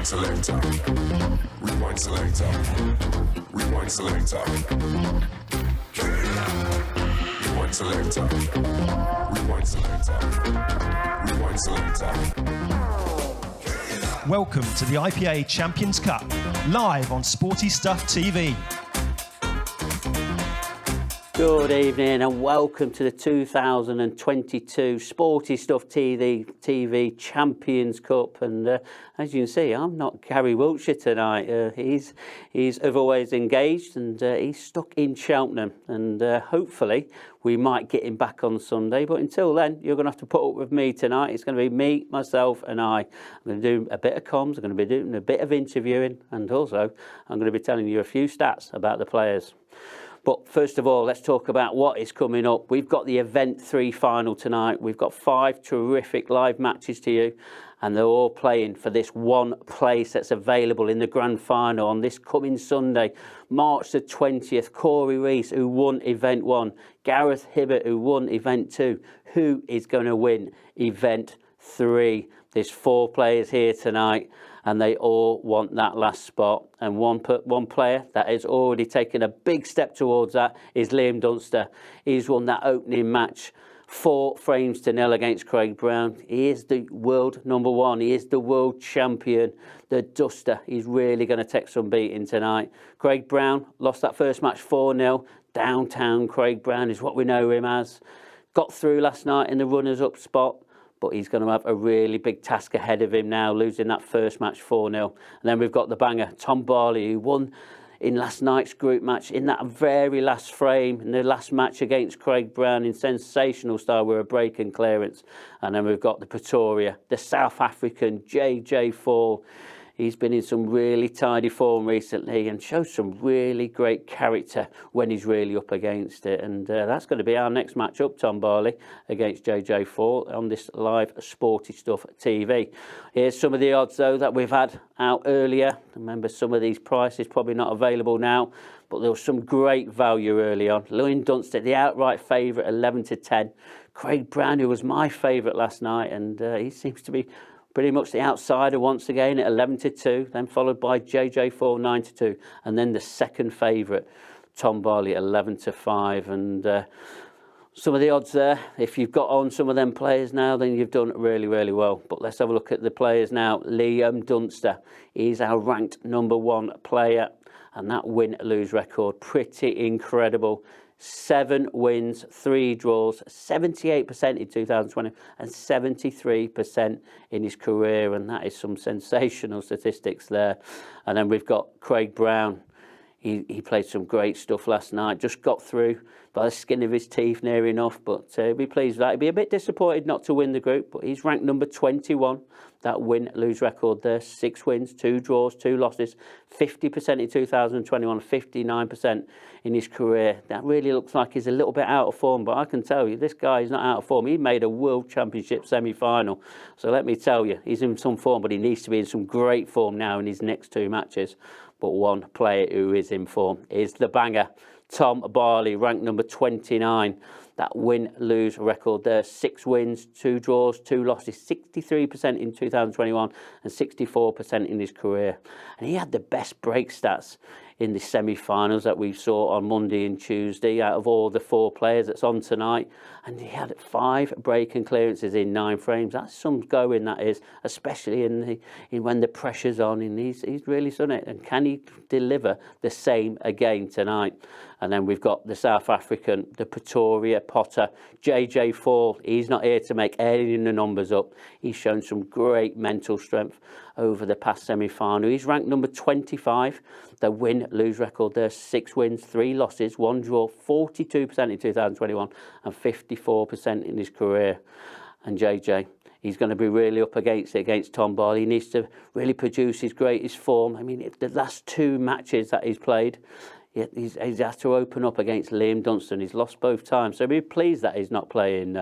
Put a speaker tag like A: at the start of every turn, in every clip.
A: selector. Rewind selector. Rewind selector. Rewind selector. Rewind selector. Rewind selector.
B: Welcome to the IPA Champions Cup, live on Sporty Stuff TV.
C: Good evening and welcome to the 2022 Sporty Stuff TV Champions Cup. And as you can see, I'm not Gary Wiltshire tonight. He's otherwise engaged and he's stuck in Cheltenham. And hopefully we might get him back on Sunday. But until then, you're going to have to put up with me tonight. It's going to be me, myself and I. I'm going to do a bit of comms. I'm going to be doing a bit of interviewing. And also, I'm going to be telling you a few stats about the players. But first of all, let's talk about what is coming up. We've got the Event 3 final tonight. We've got 5 terrific live matches to you, and they're all playing for this one place that's available in the grand final on this coming Sunday, March the 20th. Corey Rees, who won Event 1, Gareth Hibbert, who won Event 2. Who is going to win Event 3? There's 4 players here tonight, and they all want that last spot. And one player that has already taken a big step towards that is Liam Dunster. He's won that opening match 4-0 against Craig Brown. He is the world number 1. He is the world champion, the Duster. He's really going to take some beating tonight. Craig Brown lost that first match 4-0. Downtown Craig Brown is what we know him as. Got through last night in the runners-up spot, but he's going to have a really big task ahead of him now, losing that first match 4-0. And then we've got the banger, Tom Barley, who won in last night's group match in that very last frame, in the last match against Craig Brown in sensational style with a break and clearance. And then we've got the Pretoria, the South African JJ Fall. He's been in some really tidy form recently and shows some really great character when he's really up against it. And that's going to be our next match up, Tom Barley against JJ Fall on this live Sporty Stuff TV. Here's some of the odds, though, that we've had out earlier. Remember, some of these prices probably not available now, but there was some great value early on. Liam Dunster, the outright favourite, 11-10. Craig Brown, who was my favourite last night, and he seems to be pretty much the outsider once again at 11-2, then followed by JJ Fall 9-2, and then the second favourite, Tom Barley, 11-5. And some of the odds there, if you've got on some of them players now, then you've done really, really well. But let's have a look at the players now. Liam Dunster, he's our ranked number 1 player, and that win-lose record, pretty incredible. 7 wins, 3 draws, 78% in 2020 and 73% in his career, and that is some sensational statistics there. And then we've got Craig Brown. He played some great stuff last night, just got through by the skin of his teeth near enough, but he'll be pleased with that. He'll be a bit disappointed not to win the group, but he's ranked number 21. That win-lose record there, 6 wins, 2 draws, 2 losses, 50% in 2021, 59% in his career. That really looks like he's a little bit out of form, but I can tell you, this guy is not out of form. He made a World Championship semi-final, so let me tell you, he's in some form, but he needs to be in some great form now in his next 2 matches. But one player who is in form is the banger, Tom Barley, ranked number 29. That win-lose record there, 6 wins, 2 draws, 2 losses, 63% in 2021 and 64% in his career. And he had the best break stats in the semi-finals that we saw on Monday and Tuesday out of all the 4 players that's on tonight. And he had 5 break and clearances in 9 frames. That's some going, that is, especially in when the pressure's on. And he's really done it. And can he deliver the same again tonight? And then we've got the South African, the Pretoria Potter, JJ Fall. He's not here to make any of the numbers up. He's shown some great mental strength over the past semi-final. He's ranked number 25. The win-lose record there, 6 wins, 3 losses, 1 draw, 42% in 2021 and 54% in his career. And JJ, he's going to be really up against it against Tom Barley. He needs to really produce his greatest form. I mean, the last 2 matches that he's played, he's had to open up against Liam Dunster, and he's lost both times. So be pleased that he's not playing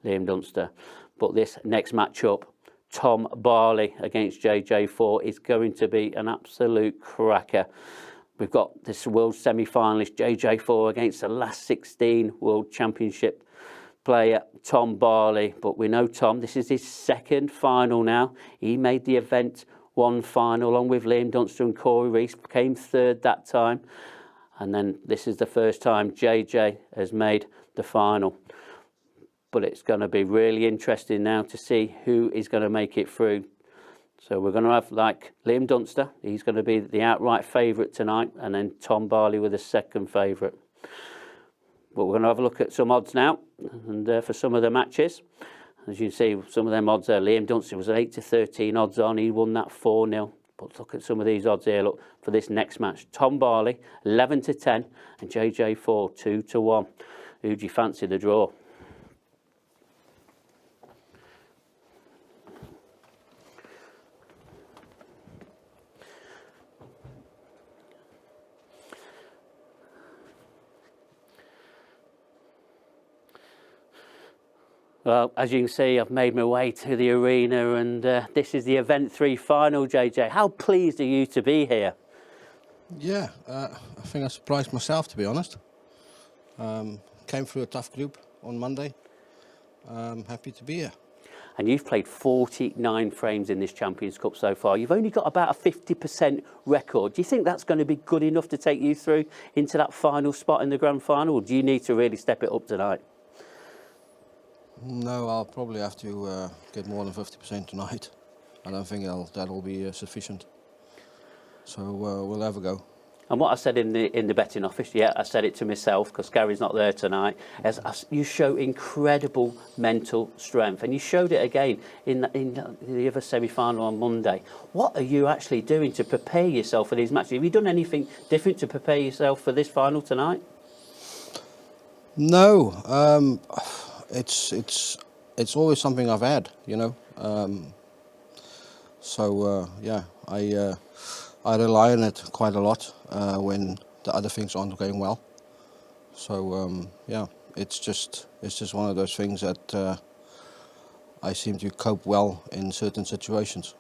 C: Liam Dunster. But this next matchup, Tom Barley against JJ Fall, is going to be an absolute cracker. We've got this World semi-finalist, JJ Fall, against the last 16 World Championship player, Tom Barley. But we know Tom, this is his second final now. He made the event one final, along with Liam Dunster and Corey Rees, came third that time. And then this is the first time JJ has made the final. But it's going to be really interesting now to see who is going to make it through. So we're going to have, like, Liam Dunster. He's going to be the outright favourite tonight. And then Tom Barley with the second favourite. But we're going to have a look at some odds now. And for some of the matches. As you can see, some of them odds there. Liam Dunster was an 8-13 odds on. He won that 4-0. But look at some of these odds here. Look, for this next match. Tom Barley, 11-10. And JJ 4, 2-1. Who do you fancy the draw? Well, as you can see, I've made my way to the arena, and this is the Event 3 final, JJ. How pleased are you to be here?
D: Yeah, I think I surprised myself, to be honest. Came through a tough group on Monday. Happy to be here.
C: And you've played 49 frames in this Champions Cup so far. You've only got about a 50% record. Do you think that's going to be good enough to take you through into that final spot in the Grand Final, or do you need to really step it up tonight?
D: No, I'll probably have to get more than 50% tonight. I don't think that'll be sufficient. So we'll have a go.
C: And what I said in the betting office, yeah, I said it to myself because Gary's not there tonight, you show incredible mental strength, and you showed it again in the other semi-final on Monday. What are you actually doing to prepare yourself for these matches? Have you done anything different to prepare yourself for this final tonight?
D: No. It's always something I've had, you know. Yeah, I rely on it quite a lot when the other things aren't going well. So yeah, it's just one of those things that I seem to cope well in certain situations.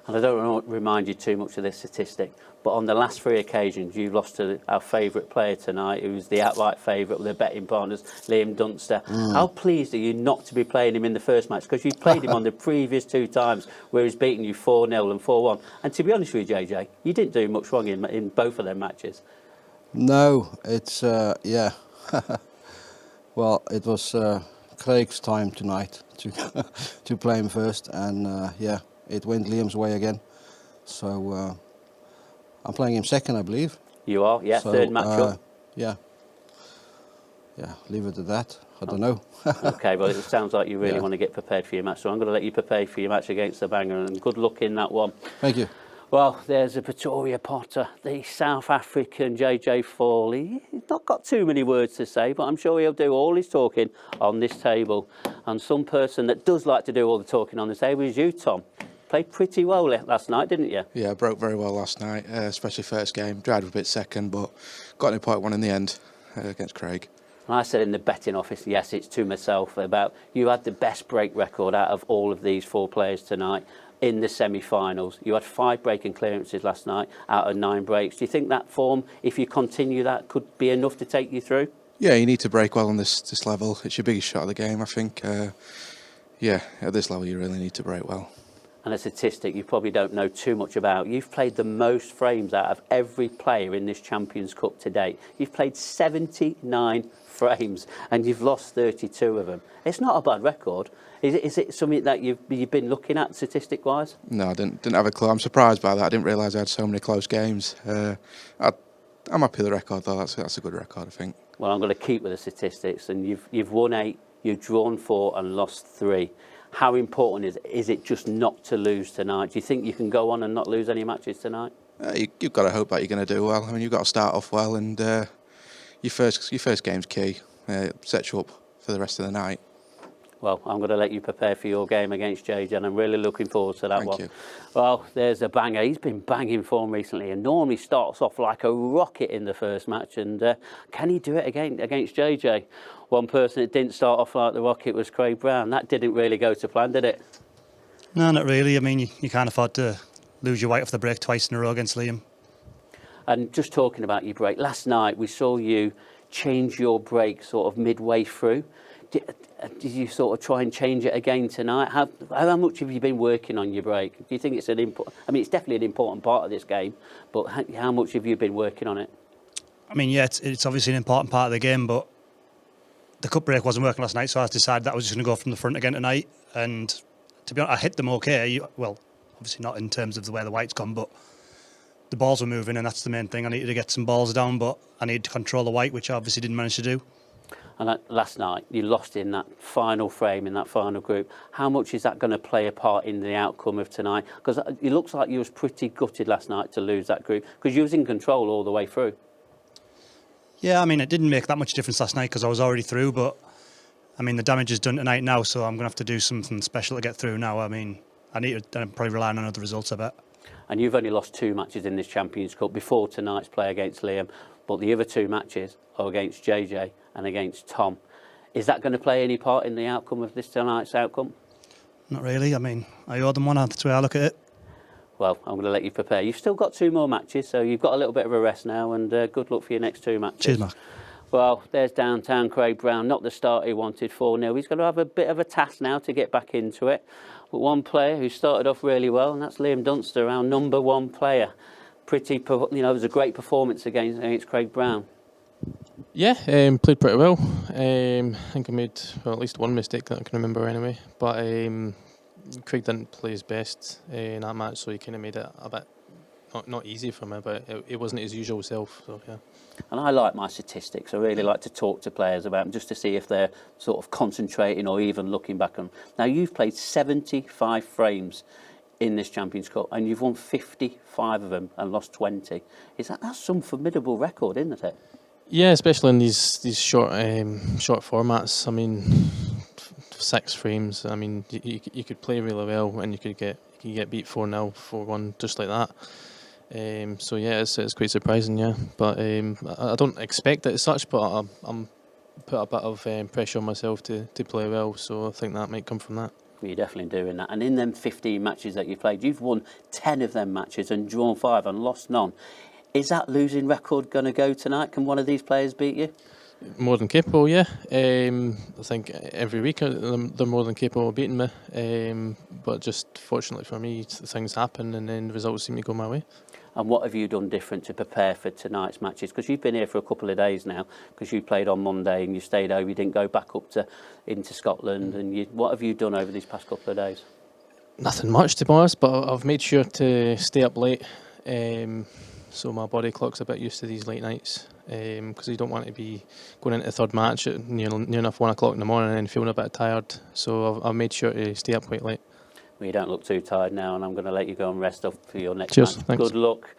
C: And I don't want to remind you too much of this statistic, but on the last 3 occasions, you've lost to our favourite player tonight, who's the outright favourite with their betting partners, Liam Dunster. How pleased are you not to be playing him in the first match? Because you played him on the previous 2 times where he's beaten you 4-0 and 4-1. And to be honest with you, JJ, you didn't do much wrong in both of them matches.
D: No, it's, yeah. Well, it was Craig's time tonight to play him first, and yeah. It went Liam's way again, so I'm playing him second, I believe.
C: You are, yeah, so, third match up.
D: Yeah, leave it at that. I don't know.
C: Okay, well, it sounds like you really want to get prepared for your match, so I'm going to let you prepare for your match against the Banger, and good luck in that one.
D: Thank you.
C: Well, there's a Pretoria Potter, the South African JJ Fawley. He's not got too many words to say, but I'm sure he'll do all his talking on this table. And some person that does like to do all the talking on this table is you, Tom. Played pretty well last night, didn't you?
E: Yeah, I broke very well last night, especially first game. Dried a bit second, but got in point one in the end against Craig.
C: And I said in the betting office, yes, it's to myself, about you had the best break record out of all of these 4 players tonight in the semi-finals. You had 5 breaking clearances last night out of 9 breaks. Do you think that form, if you continue that, could be enough to take you through?
E: Yeah, you need to break well on this level. It's your biggest shot of the game, I think. Yeah, at this level, you really need to break well.
C: And a statistic you probably don't know too much about. You've played the most frames out of every player in this Champions Cup to date. You've played 79 frames and you've lost 32 of them. It's not a bad record. Is it something that you've been looking at statistic-wise?
E: No, I didn't have a clue. I'm surprised by that. I didn't realise I had so many close games. I'm happy with the record, though. That's a good record, I think.
C: Well, I'm going to keep with the statistics. And you've won 8, you've drawn 4 and lost 3. How important is it just not to lose tonight? Do you think you can go on and not lose any matches tonight?
E: You've got to hope that you're going to do well. I mean, you've got to start off well, and your first game's key. Sets you up for the rest of the night.
C: Well, I'm going to let you prepare for your game against JJ, and I'm really looking forward to that one.
E: Thank you.
C: Well, there's a banger. He's been banging form recently and normally starts off like a rocket in the first match. And can he do it again against JJ? One person that didn't start off like the rocket was Craig Brown. That didn't really go to plan, did it?
F: No, not really. I mean, you can't afford to lose your weight off the break twice in a row against Liam.
C: And just talking about your break, last night we saw you change your break sort of midway through. Did you sort of try and change it again tonight? How much have you been working on your break? Do you think it's it's definitely an important part of this game, but how much have you been working on it?
F: I mean, yeah, it's obviously an important part of the game, but the cup break wasn't working last night, so I decided that I was just going to go from the front again tonight. And to be honest, I hit them okay. Well, obviously not in terms of the way the white's gone, but the balls were moving, and that's the main thing. I needed to get some balls down, but I needed to control the white, which I obviously didn't manage to do.
C: And last night, you lost in that final frame, in that final group. How much is that going to play a part in the outcome of tonight? Because it looks like you was pretty gutted last night to lose that group, because you was in control all the way through.
F: Yeah, I mean, it didn't make that much difference last night because I was already through, but I mean, the damage is done tonight now, so I'm going to have to do something special to get through now. I mean, I need to probably rely on other results, I bet.
C: And you've only lost 2 matches in this Champions Cup before tonight's play against Liam, but the other 2 matches are against JJ and against Tom. Is that going to play any part in the outcome of this tonight's outcome?
F: Not really. I mean, I owe them one, that's the way I look at it.
C: Well, I'm going to let you prepare. You've still got 2 more matches, so you've got a little bit of a rest now, and good luck for your next 2 matches.
F: Cheers, Mark.
C: Well, there's downtown Craig Brown, not the start he wanted 4-0. He's going to have a bit of a task now to get back into it. But one player who started off really well, and that's Liam Dunster, our number 1 player. It was a great performance against Craig Brown.
G: Yeah, played pretty well. I think I made at least one mistake that I can remember anyway. But Craig didn't play his best in that match, so he kind of made it a bit not easy for me, but it wasn't his usual self. So yeah.
C: And I like my statistics. I really like to talk to players about them just to see if they're sort of concentrating or even looking back on. Now, you've played 75 frames in this Champions Cup, and you've won 55 of them and lost 20. That's some formidable record, isn't it?
G: Yeah, especially in these short formats. I mean, 6 frames. I mean, you could play really well, and you could get beat 4-0, 4-1, just like that. So yeah, it's quite surprising, yeah. But I don't expect it as such, but I'm put a bit of pressure on myself to play well. So I think that might come from that.
C: You're definitely doing that. And in them 15 matches that you've played, you've won 10 of them matches and drawn 5 and lost none. Is that losing record going to go tonight? Can one of these players beat you?
G: More than capable, yeah. I think every week they're more than capable of beating me. But just fortunately for me, things happen and then the results seem to go my way.
C: And what have you done different to prepare for tonight's matches? Because you've been here for a couple of days now, because you played on Monday and you stayed over, you didn't go back up into Scotland. And what have you done over these past couple of days?
G: Nothing much, to be honest, but I've made sure to stay up late. So my body clock's a bit used to these late nights, because you don't want to be going into the third match at near enough 1 o'clock in the morning and feeling a bit tired. So I've made sure to stay up quite late.
C: Well, you don't look too tired now, and I'm going to let you go and rest up for your next
G: Cheers,
C: match.
G: thanks.
C: Good luck.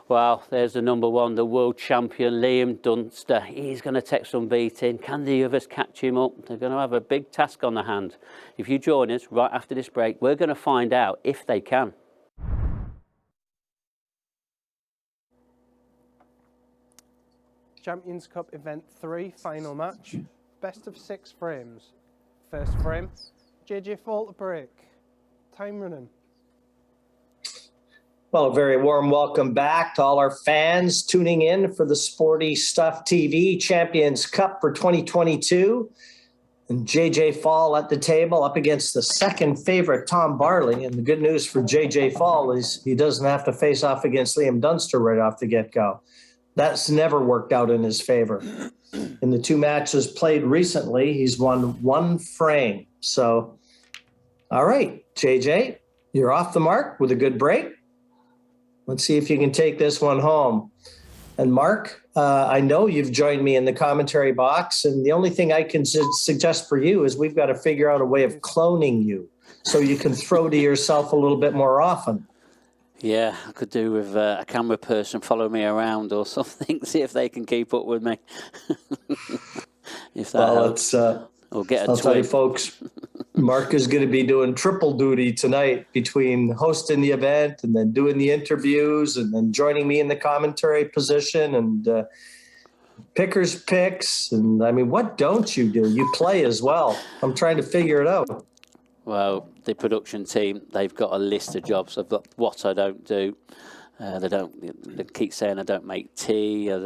C: Well, there's the number 1, the world champion, Liam Dunster. He's going to take some beating. Can the others catch him up? They're going to have a big task on their hand. If you join us right after this break, we're going to find out if they can.
H: Champions Cup Event 3, final match. Best of 6 frames. First frame, JJ Fall to break. Time running.
I: Well, a very warm welcome back to all our fans tuning in for the Sporty Stuff TV Champions Cup for 2022. And JJ Fall at the table up against the second favorite, Tom Barley. And the good news for JJ Fall is he doesn't have to face off against Liam Dunster right off the get-go. That's never worked out in his favor. In the 2 matches played recently, he's won 1 frame. So, all right, JJ, you're off the mark with a good break. Let's see if you can take this one home. And Mark, I know you've joined me in the commentary box, and the only thing I can suggest for you is we've got to figure out a way of cloning you so you can throw to yourself a little bit more often.
C: Yeah, I could do with a camera person follow me around or something, see if they can keep up with me. If that helps. Or get a
I: I'll
C: twin.
I: tell you, folks, Mark is going to be doing triple duty tonight between hosting the event and then doing the interviews and then joining me in the commentary position and pickers picks. And I mean, what don't you do? You play as well. I'm trying to figure it out.
C: Well, the production team, they've got a list of jobs of what I don't do. They keep saying I don't make tea, I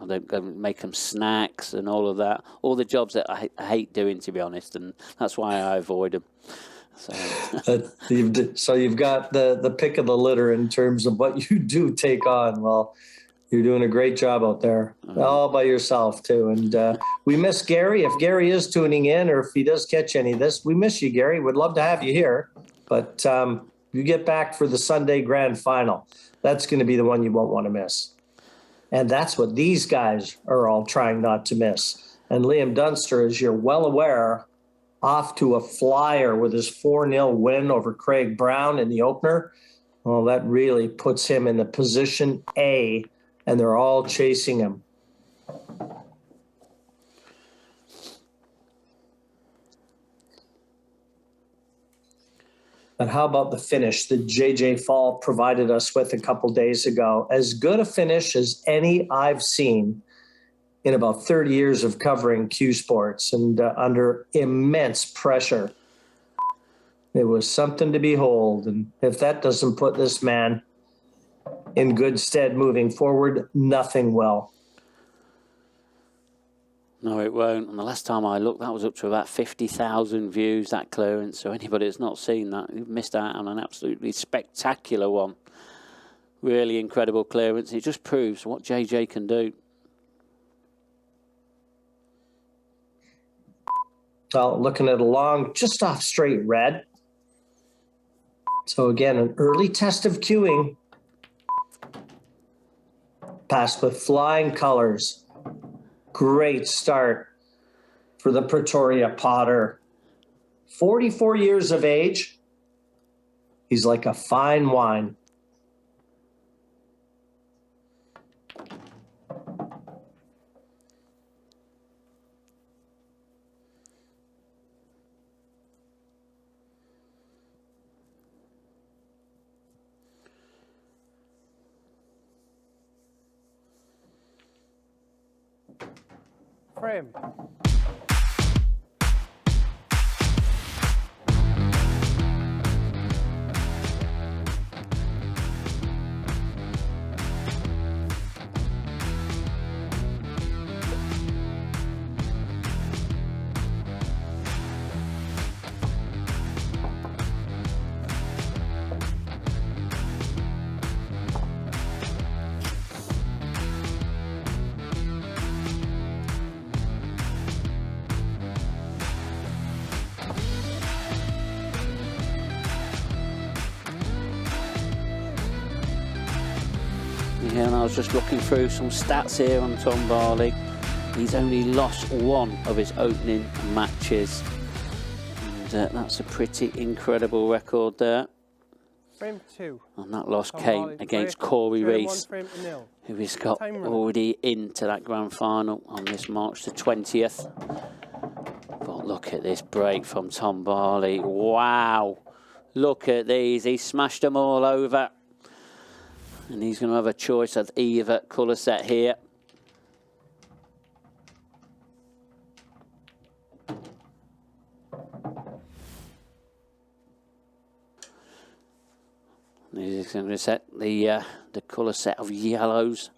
C: don't go make them snacks and all of that. All the jobs that I hate doing, to be honest, and that's why I avoid them.
I: So you've got the pick of the litter in terms of what you do take on. Well, you're doing a great job out there, all by yourself too. And we miss Gary. If Gary is tuning in, or if he does catch any of this, we miss you, Gary. We'd love to have you here, but you get back for the Sunday grand final. That's going to be the one you won't want to miss. And that's what these guys are all trying not to miss. And Liam Dunster, as you're well aware, off to a flyer with his 4-0 win over Craig Brown in the opener. Well, that really puts him in the position A, and they're all chasing him. But how about the finish that JJ Fall provided us with a couple days ago? As good a finish as any I've seen in about 30 years of covering Q Sports, and under immense pressure. It was something to behold. And if that doesn't put this man in good stead moving forward, nothing will.
C: No, it won't. And the last time I looked, that was up to about 50,000 views, that clearance. So anybody that's not seen that, you've missed out on an absolutely spectacular one. Really incredible clearance. It just proves what JJ can do.
I: Well, looking at a long, just off straight red. So again, an early test of cueing. Passed with flying colors. Great start for the Pretoria Potter. 44 years of age. He's like a fine wine.
H: Frame.
C: Yeah, and I was just looking through some stats here on Tom Barley. He's only lost one of his opening matches. And that's a pretty incredible record there.
H: Frame 2.
C: And that loss
H: Tom
C: came
H: Barley
C: against
H: break.
C: Corey
H: Frame
C: Rees,
H: 1, frame to nil.
C: who has got
H: Time running.
C: already into that grand final on this March the 20th. But look at this break from Tom Barley. Wow. Look at these. He smashed them all over. And he's going to have a choice of either colour set here. He's going to set the colour set of yellows.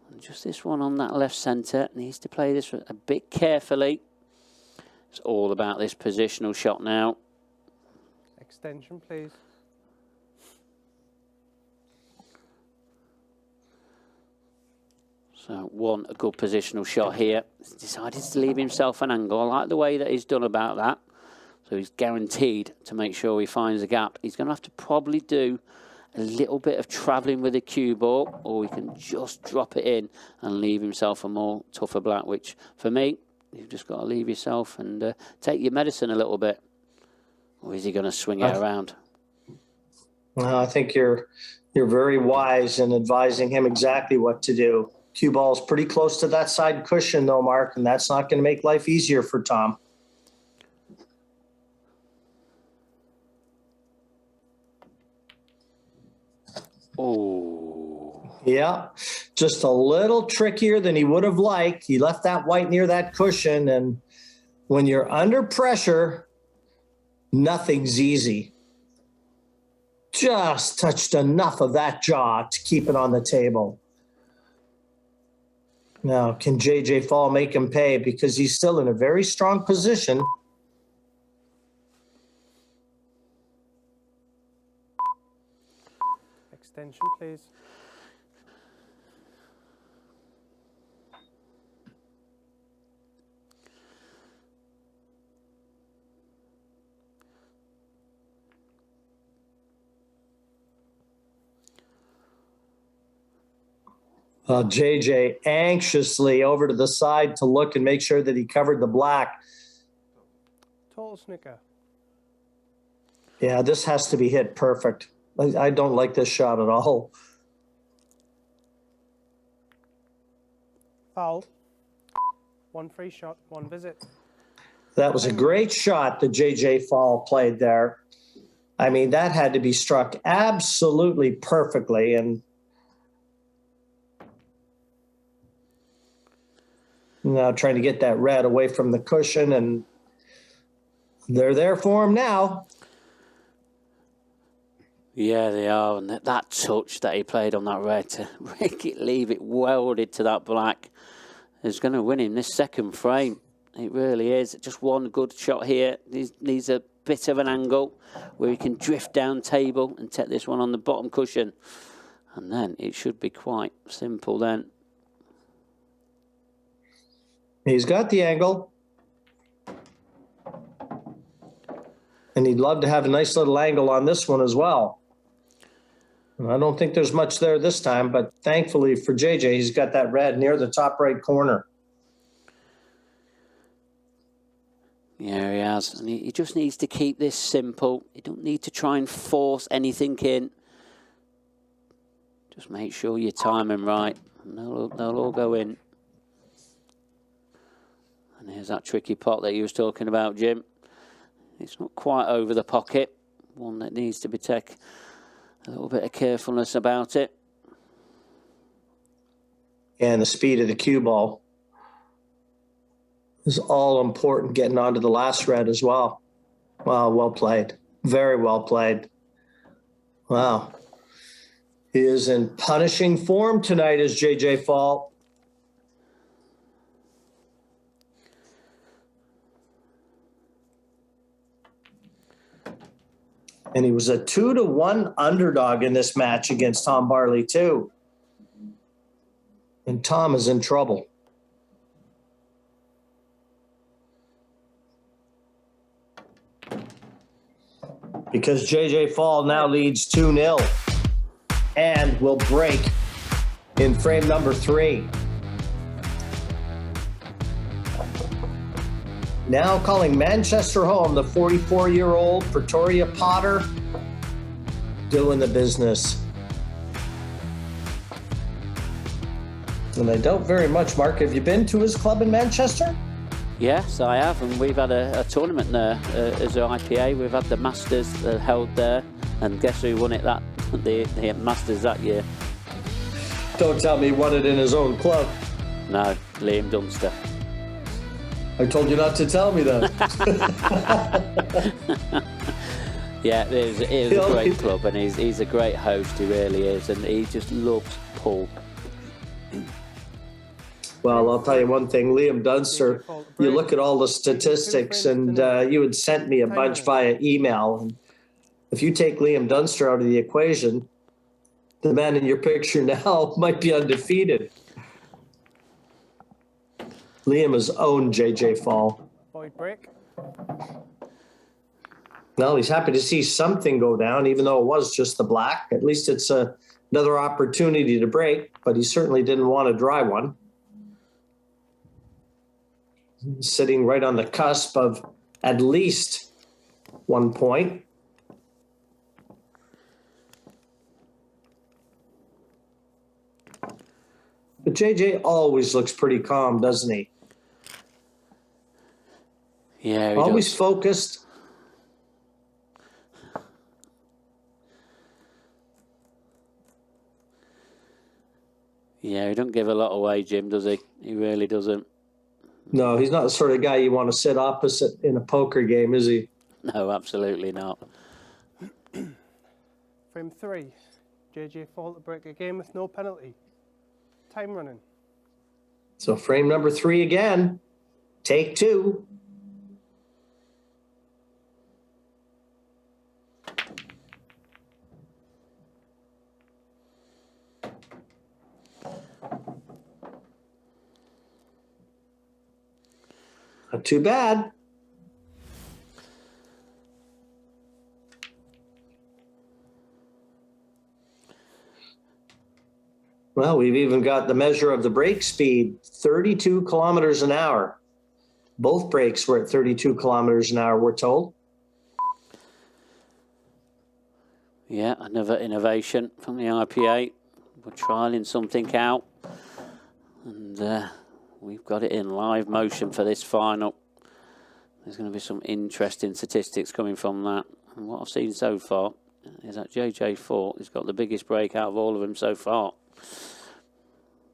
C: And just this one on that left centre. Needs to play this a bit carefully. It's all about this positional shot now.
H: Extension, please.
C: So a good positional shot here. He's decided to leave himself an angle. I like the way that he's done about that. So he's guaranteed to make sure he finds a gap. He's going to have to probably do a little bit of travelling with the cue ball, or he can just drop it in and leave himself a more tougher black, which for me, you've just got to leave yourself and take your medicine a little bit. Or is he going to swing it around?
I: Well, I think you're very wise in advising him exactly what to do. Cue ball's pretty close to that side cushion, though, Mark, and that's not going to make life easier for Tom.
C: Oh.
I: Yeah, just a little trickier than he would have liked. He left that white near that cushion, and when you're under pressure, nothing's easy. just touched enough of that jaw to keep it on the table. Now, can JJ Fall make him pay? Because he's still in a very strong position.
H: Extension, please.
I: JJ anxiously over to the side to look and make sure that he covered the black.
H: Total snooker.
I: Yeah, this has to be hit perfect. I don't like this shot at all.
H: Foul. One free shot, one visit.
I: That was a great shot that JJ Fall played there. I mean, that had to be struck absolutely perfectly. And now trying to get that red away from the cushion, and they're there for him now.
C: Yeah, they are. And that touch that he played on that red to leave it welded to that black is going to win him this second frame. It really is. Just one good shot here. He needs a bit of an angle where he can drift down table and take this one on the bottom cushion. And then it should be quite simple then.
I: He's got the angle. And he'd love to have a nice little angle on this one as well. And I don't think there's much there this time, but thankfully for JJ, he's got that red near the top right corner.
C: Yeah, he has. And he just needs to keep this simple. You don't need to try and force anything in. Just make sure you time them right. And they'll all go in. And here's that tricky pot that you was talking about, Jim. It's not quite over the pocket. One that needs to be taken a little bit of carefulness about it.
I: And the speed of the cue ball is all important, getting onto the last red as well. Wow, well played. Very well played. Wow. He is in punishing form tonight as JJ Fall. And he was a 2-1 underdog in this match against Tom Barley, too. And Tom is in trouble. Because JJ Fall now leads 2-0 and will break in frame number 3. Now calling Manchester home, the 44-year-old Pretoria Potter doing the business. And I doubt very much, Mark, have you been to his club in Manchester?
C: Yes, I have, and we've had a tournament there as an IPA. We've had the Masters held there, and guess who won it? The Masters that year.
I: Don't tell me he won it in his own club.
C: No, Liam Dunster.
I: I told you not to tell me that.
C: Yeah, it was a great club, and he's a great host, he really is, and he just loves Paul.
I: Well, I'll tell you one thing, Liam Dunster, you look at all the statistics, and you had sent me a bunch via email. And if you take Liam Dunster out of the equation, the man in your picture now might be undefeated. Liam has owned JJ Fall.
H: Void break.
I: Well, he's happy to see something go down, even though it was just the black. At least it's another opportunity to break, but he certainly didn't want to dry one. Sitting right on the cusp of at least 1 point. But JJ always looks pretty calm, doesn't he?
C: Yeah, he
I: always
C: does.
I: Focused.
C: Yeah, he don't give a lot away, Jim, does he? He really doesn't.
I: No, he's not the sort of guy you want to sit opposite in a poker game, is he?
C: No, absolutely not.
H: Frame 3. JJ fault to break again with no penalty. Time running.
I: So frame number 3 again. Take 2. Not too bad. Well, we've even got the measure of the brake speed, 32 kilometers an hour. Both brakes were at 32 kilometers an hour, we're told.
C: Yeah, another innovation from the IPA. We're trialling something out. And we've got it in live motion for this final. There's going to be some interesting statistics coming from that. And what I've seen so far is that JJ Fort has got the biggest break out of all of them so far.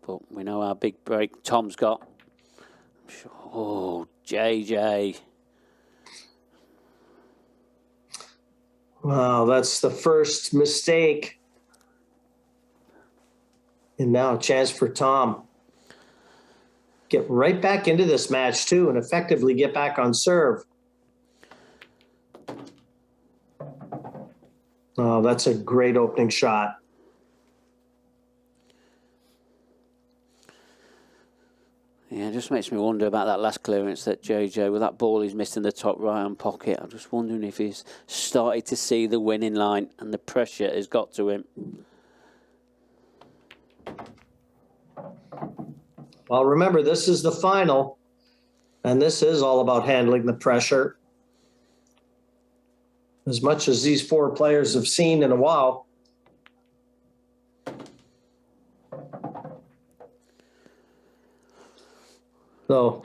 C: But we know how big break Tom's got. Oh, JJ.
I: Wow, that's the first mistake. And now a chance for Tom. Get right back into this match, too, and effectively get back on serve. Oh, that's a great opening shot.
C: Yeah, it just makes me wonder about that last clearance that JJ, with that ball he's missed in the top right-hand pocket. I'm just wondering if he's started to see the winning line and the pressure has got to him.
I: Well, remember, this is the final, and this is all about handling the pressure. As much as these 4 players have seen in a while. So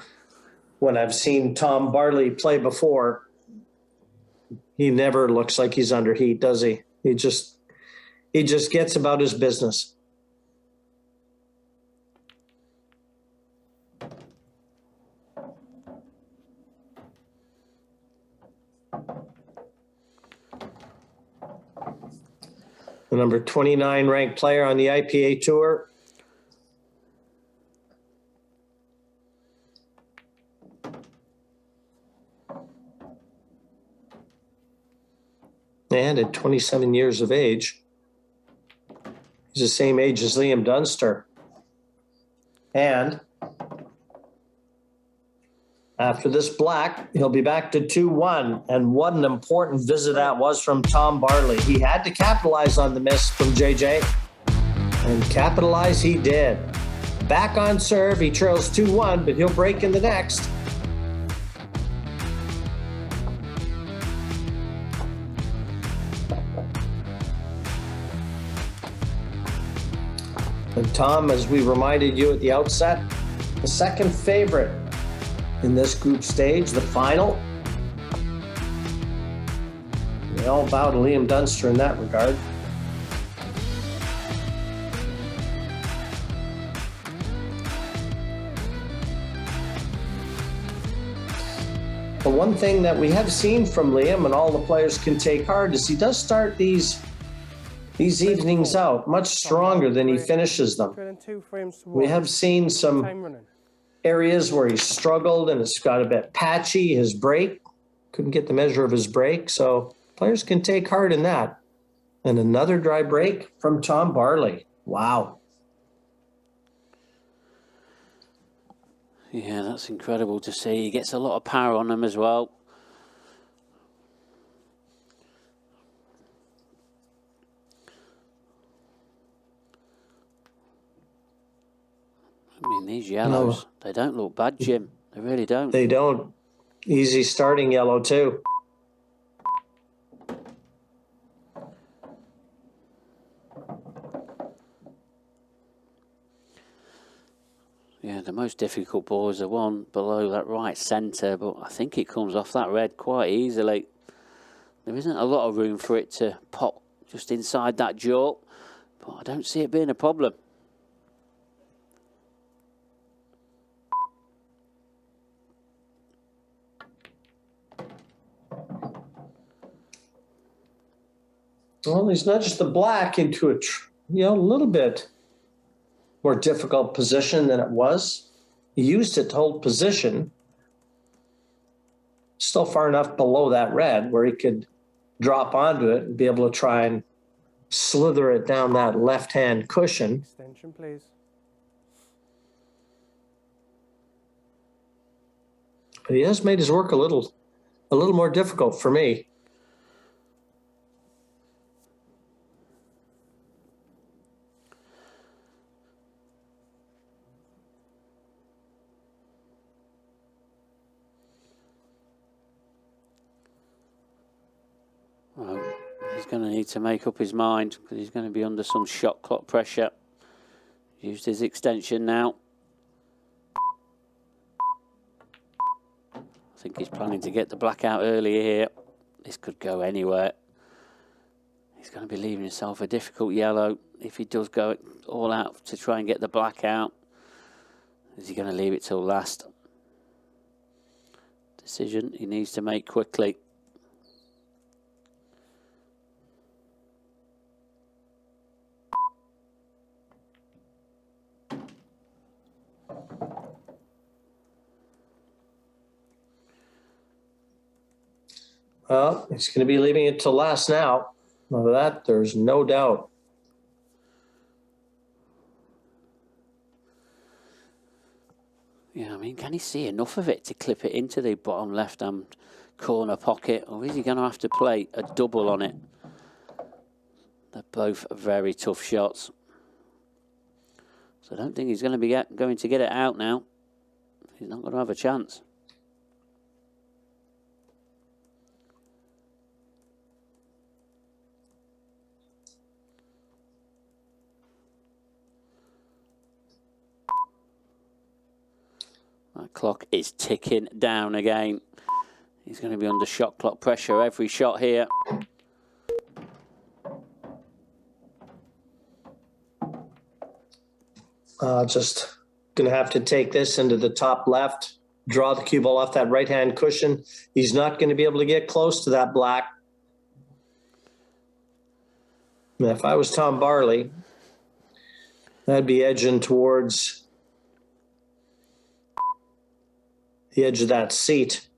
I: when I've seen Tom Barley play before, he never looks like he's under heat, does he? He just gets about his business. The number 29 ranked player on the IPA Tour. And at 27 years of age, he's the same age as Liam Dunster. And after this black, he'll be back to 2-1. And what an important visit that was from Tom Barley. He had to capitalize on the miss from JJ. And capitalize he did. Back on serve, he trails 2-1, but he'll break in the next. And Tom, as we reminded you at the outset, the second favorite in this group stage, the final. We all bow to Liam Dunster in that regard. But one thing that we have seen from Liam, and all the players can take heart, is he does start these evenings out much stronger than he finishes them. We have seen some areas where he struggled and it's got a bit patchy, his break. Couldn't get the measure of his break, so players can take heart in that. And another dry break from Tom Barley. Wow.
C: Yeah, that's incredible to see. He gets a lot of power on him as well. I mean, these yellows, they don't look bad, Jim. They really don't.
I: They don't. Easy starting yellow, too.
C: Yeah, the most difficult ball is the one below that right centre, but I think it comes off that red quite easily. There isn't a lot of room for it to pop just inside that jaw, but I don't see it being a problem.
I: Well, he's nudged the black into a little bit more difficult position than it was. He used it to hold position. Still far enough below that red where he could drop onto it and be able to try and slither it down that left-hand cushion.
H: Extension, please.
I: But he has made his work a little more difficult for me.
C: Well, he's going to need to make up his mind because he's going to be under some shot clock pressure. Used his extension now. I think he's planning to get the black out earlier here. This could go anywhere. He's going to be leaving himself a difficult yellow if he does go all out to try and get the black out. Is he going to leave it till last? Decision he needs to make quickly.
I: Well, he's going to be leaving it to last now. Of that, there's no doubt.
C: Yeah, I mean, can he see enough of it to clip it into the bottom left-hand corner pocket, or is he going to have to play a double on it? They're both very tough shots. So I don't think he's going to be going to get it out now. He's not going to have a chance. That clock is ticking down again. He's going to be under shot clock pressure every shot here.
I: Just going to have to take this into the top left, draw the cue ball off that right-hand cushion. He's not going to be able to get close to that black. And if I was Tom Barley, that'd be edging towards the edge of that seat,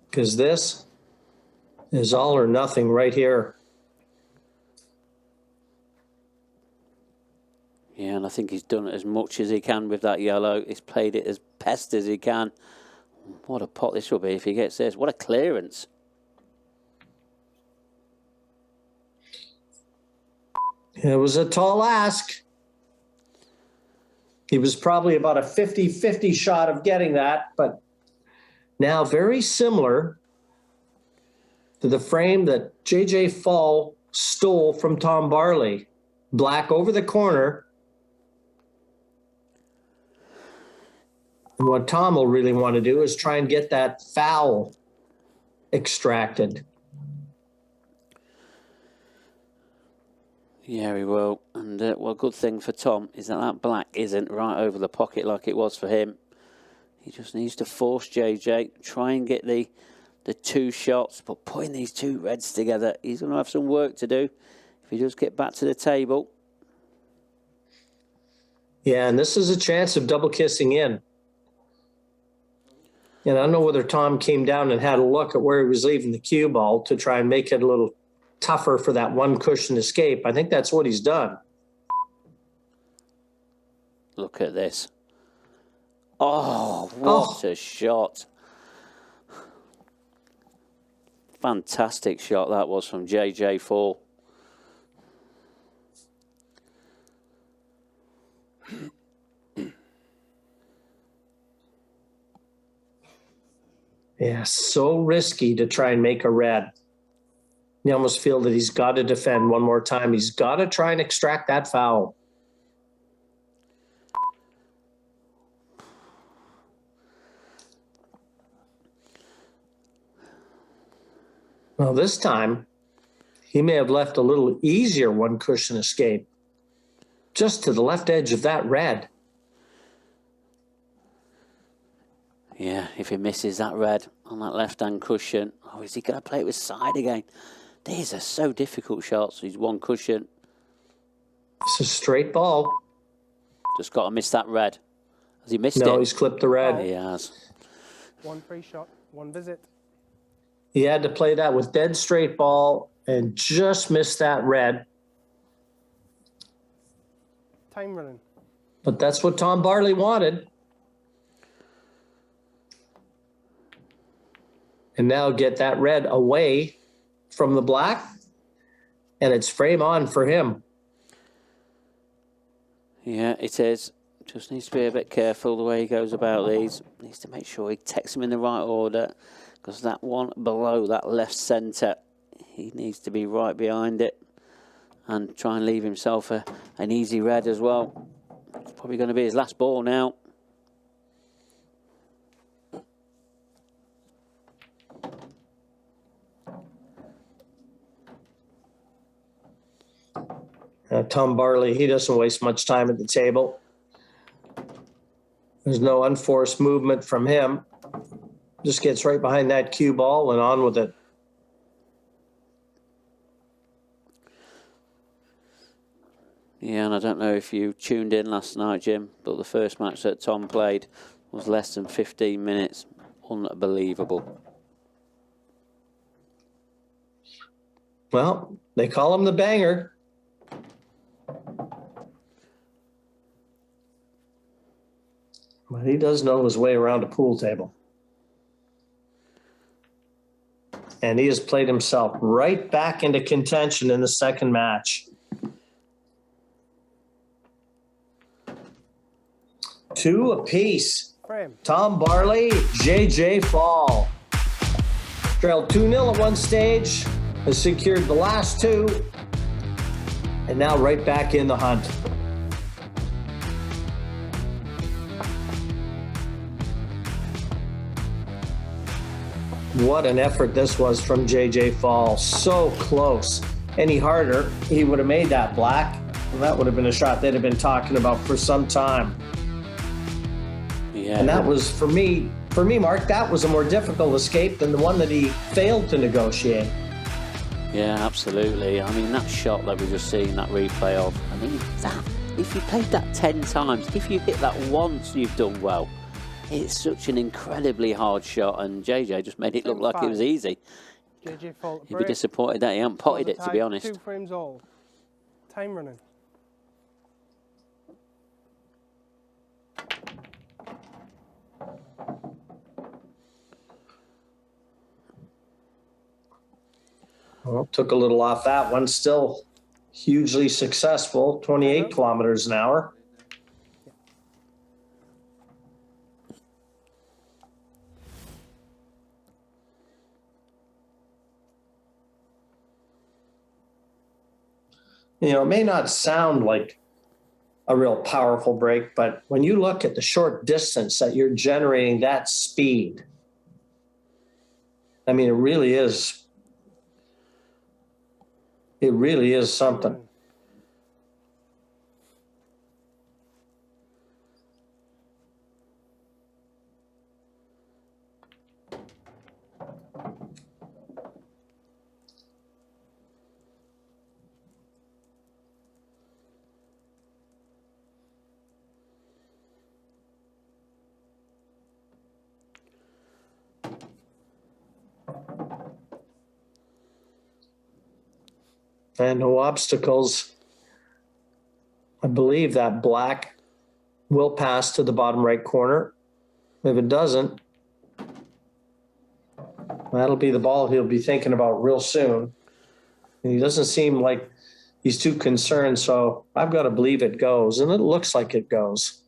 I: because this is all or nothing right here.
C: Yeah, and I think he's done as much as he can with that yellow. He's played it as best as he can. What a pot this will be if he gets this. What a clearance.
I: It was a tall ask. He was probably about a 50-50 shot of getting that, but now very similar to the frame that J.J. Fall stole from Tom Barley. Black over the corner. And what Tom will really want to do is try and get that foul extracted.
C: Yeah, he will. And, well, good thing for Tom is that that black isn't right over the pocket like it was for him. He just needs to force JJ, try and get the two shots, but putting these two reds together, he's going to have some work to do if he does get back to the table.
I: Yeah, and this is a chance of double kissing in. And I don't know whether Tom came down and had a look at where he was leaving the cue ball to try and make it a little tougher for that one cushion escape. I think that's what he's done.
C: Look at this. Oh, what a shot. Fantastic shot that was from JJ Fall.
I: Yeah, so risky to try and make a red. You almost feel that he's got to defend one more time. He's got to try and extract that foul. Well, this time, he may have left a little easier one cushion escape. Just to the left edge of that red.
C: Yeah, if he misses that red on that left-hand cushion, oh, is he going to play it with side again? These are so difficult shots. He's one cushion.
I: It's a straight ball.
C: Just got to miss that red. Has he missed it?
I: No, he's clipped the red.
C: He has.
H: One free shot, one visit.
I: He had to play that with dead straight ball and just missed that red.
H: Time running.
I: But that's what Tom Barley wanted. And now get that red away from the black. And it's frame on for him.
C: Yeah, it is. Just needs to be a bit careful the way he goes about these. Needs to make sure he takes them in the right order, because that one below that left centre, he needs to be right behind it and try and leave himself an easy red as well. It's probably going to be his last ball now.
I: Tom Barley, he doesn't waste much time at the table. There's no unforced movement from him. Just gets right behind that cue ball and on with it.
C: Yeah, and I don't know if you tuned in last night, Jim, but the first match that Tom played was less than 15 minutes. Unbelievable.
I: Well, they call him the banger. But he does know his way around a pool table. And he has played himself right back into contention in the second match. 2 apiece.
H: Frame.
I: Tom Barley, JJ Fall. Trailed 2-0 at one stage, has secured the last 2, and now right back in the hunt. What an effort this was from JJ Fall. So close. Any harder, he would have made that black. And that would have been a shot they'd have been talking about for some time.
C: Yeah.
I: And that was, for me, Mark, that was a more difficult escape than the one that he failed to negotiate.
C: Yeah, absolutely. I mean, that shot that we just seen, that replay of, I mean, that, if you played that 10 times, if you hit that once, you've done well. It's such an incredibly hard shot, and JJ just made it look like it was easy.
H: JJ Fall.
C: You'd be disappointed that he hadn't potted it, to be honest.
H: 2 frames all. Time running.
I: Well, took a little off that one. Still hugely successful, 28 kilometers an hour. You know, it may not sound like a real powerful break, but when you look at the short distance that you're generating that speed, I mean, it really is something. And no obstacles. I believe that black will pass to the bottom right corner. If it doesn't, that'll be the ball he'll be thinking about real soon. And he doesn't seem like he's too concerned, so I've got to believe it goes, and it looks like it goes.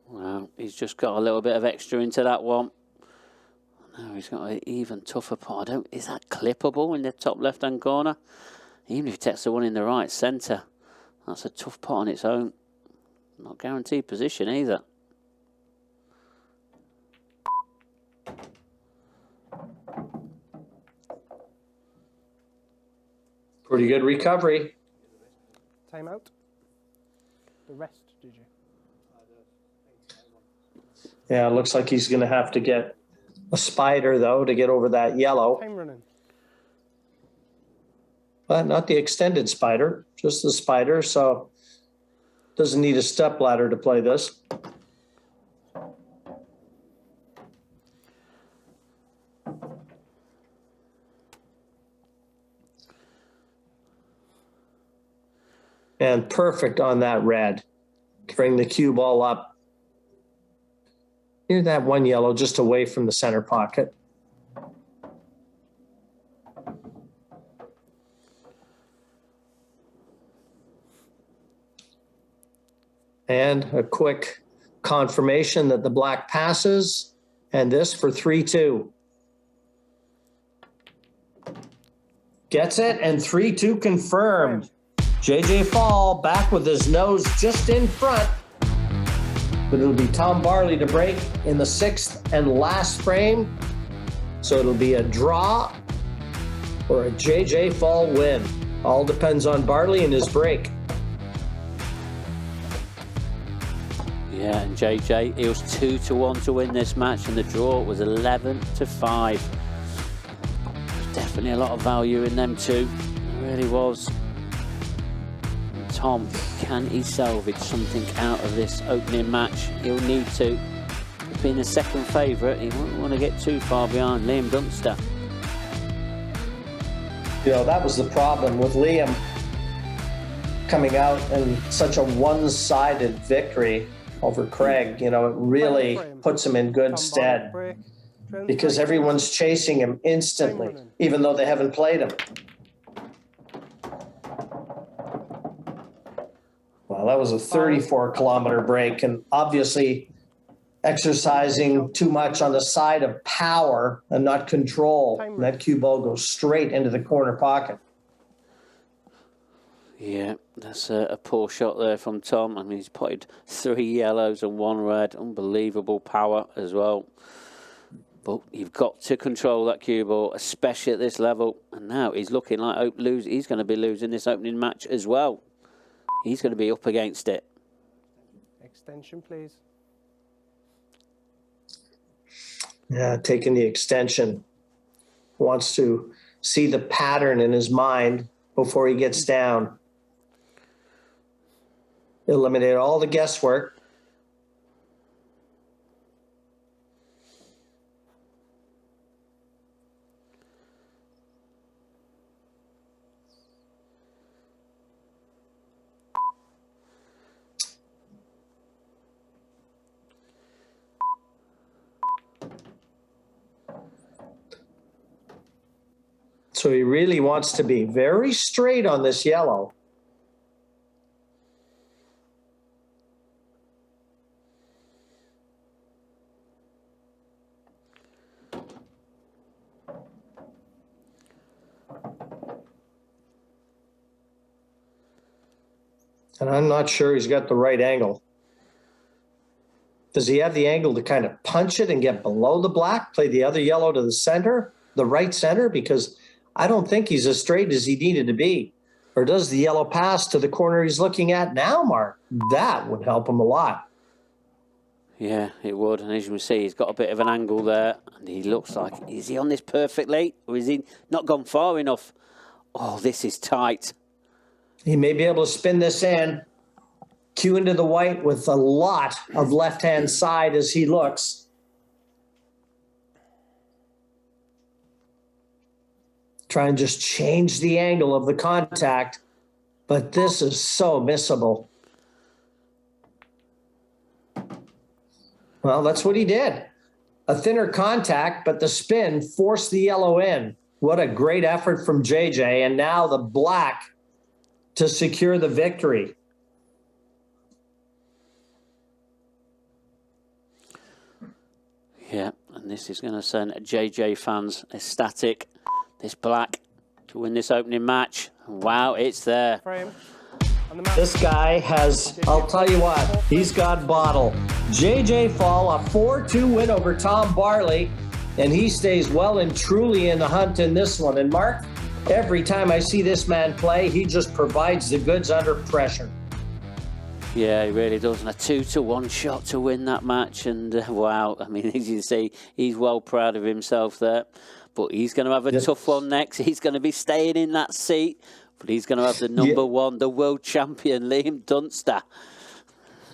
C: Well, he's just got a little bit of extra into that one. Now he's got an even tougher pot. Is that clippable in the top left-hand corner? Even if he takes the one in the right centre, that's a tough pot on its own. Not guaranteed position either.
I: Pretty good recovery.
H: Time out. The rest, did you?
I: Yeah, it looks like he's going to have to get a spider, though, to get over that yellow.
H: Time running.
I: But not the extended spider, just the spider. So doesn't need a step ladder to play this. And perfect on that red to bring the cue ball up near that one yellow, just away from the center pocket. And a quick confirmation that the black passes, and this for 3-2. Gets it, and 3-2 confirmed. JJ Fall back with his nose just in front. But it'll be Tom Barley to break in the 6th and last frame. So it'll be a draw or a JJ Fall win. All depends on Barley and his break.
C: Yeah, and JJ, he was 2-1 to win this match, and the draw was 11-5. Definitely a lot of value in them two. It really was. Tom, can he salvage something out of this opening match? He'll need to. Being the second favourite, he won't want to get too far behind Liam Dunster.
I: You know, that was the problem with Liam coming out in such a one-sided victory over Craig. You know, it really puts him in good stead because everyone's chasing him instantly, even though they haven't played him. Well, that was a 34-kilometer break, and obviously exercising too much on the side of power and not control. And that cue ball goes straight into the corner pocket.
C: Yeah, that's a poor shot there from Tom. I mean, he's potted 3 yellows and 1 red. Unbelievable power as well. But you've got to control that cue ball, especially at this level. And now he's looking like he's going to be losing this opening match as well. He's going to be up against it.
H: Extension, please.
I: Yeah, taking the extension. Wants to see the pattern in his mind before he gets down. Eliminate all the guesswork. So he really wants to be very straight on this yellow. And I'm not sure he's got the right angle. Does he have the angle to kind of punch it and get below the black, play the other yellow to the center, the right center? Because I don't think he's as straight as he needed to be. Or does the yellow pass to the corner he's looking at now, Mark? That would help him a lot.
C: Yeah, it would. And as you can see, he's got a bit of an angle there. And he looks like, is he on this perfectly? Or is he not gone far enough? Oh, this is tight.
I: He may be able to spin this in, cue into the white with a lot of left-hand side as he looks. Try and just change the angle of the contact, but this is so missable. Well, that's what he did. A thinner contact, but the spin forced the yellow in. What a great effort from JJ, and now the black to secure the victory.
C: Yeah, and this is going to send JJ fans ecstatic. This black to win this opening match. Wow, it's there.
I: This guy has, I'll tell you what, he's got bottle. JJ Fall, a 4-2 win over Tom Barley, and he stays well and truly in the hunt in this one. And Mark, every time I see this man play, he just provides the goods under pressure.
C: Yeah, he really does. And a 2-1 shot to win that match. And wow, I mean, as you see, he's well proud of himself there. But he's going to have a tough one next. He's going to be staying in that seat. But he's going to have the number one, the world champion, Liam Dunster.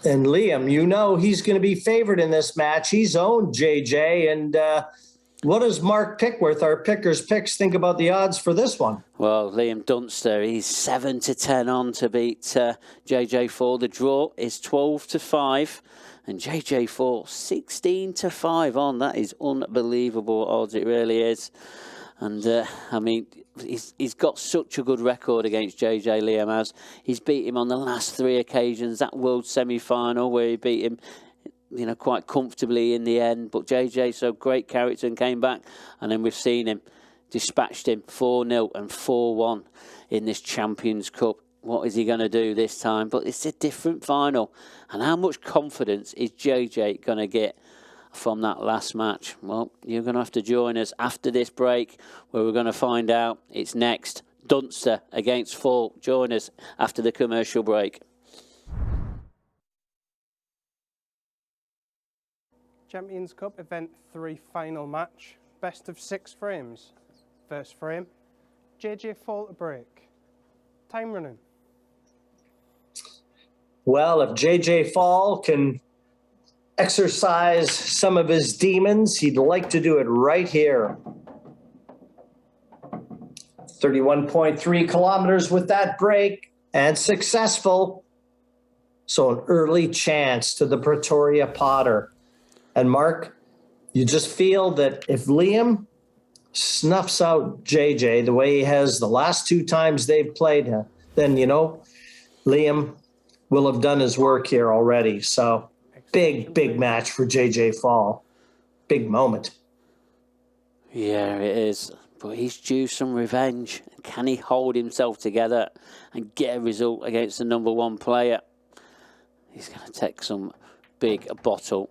I: And Liam, you know he's going to be favored in this match. He's owned JJ. And what does Mark Pickworth, our Pickers Picks, think about the odds for this one?
C: Well, Liam Dunster, he's 7-10 on to beat JJ4. The draw is 12-5. And JJ4, 16-5 on. That is unbelievable odds. It really is. And, I mean, he's got such a good record against JJ, Liam has. He's beat him on the last 3 occasions. That World semi-final where he beat him, you know, quite comfortably in the end. But JJ, so great character and came back. And then we've seen him, dispatched him 4-0 and 4-1 in this Champions Cup. What is he going to do this time? But it's a different final. And how much confidence is JJ going to get from that last match? Well, you're going to have to join us after this break where we're going to find out. It's next. Dunster against Fall. Join us after the commercial break.
H: Champions Cup Event 3 final match. Best of 6 frames. First frame, JJ Fall to break. Time running.
I: Well, if JJ Fall can exercise some of his demons, he'd like to do it right here. 31.3 kilometers with that break and successful. So an early chance to the Pretoria Potter. And Mark, you just feel that if Liam snuffs out JJ the way he has the last 2 times they've played, then, you know, Liam will have done his work here already. So big match for JJ Fall. Big moment.
C: Yeah, it is. But he's due some revenge. Can he hold himself together and get a result against the number 1 player? He's going to take some big bottle.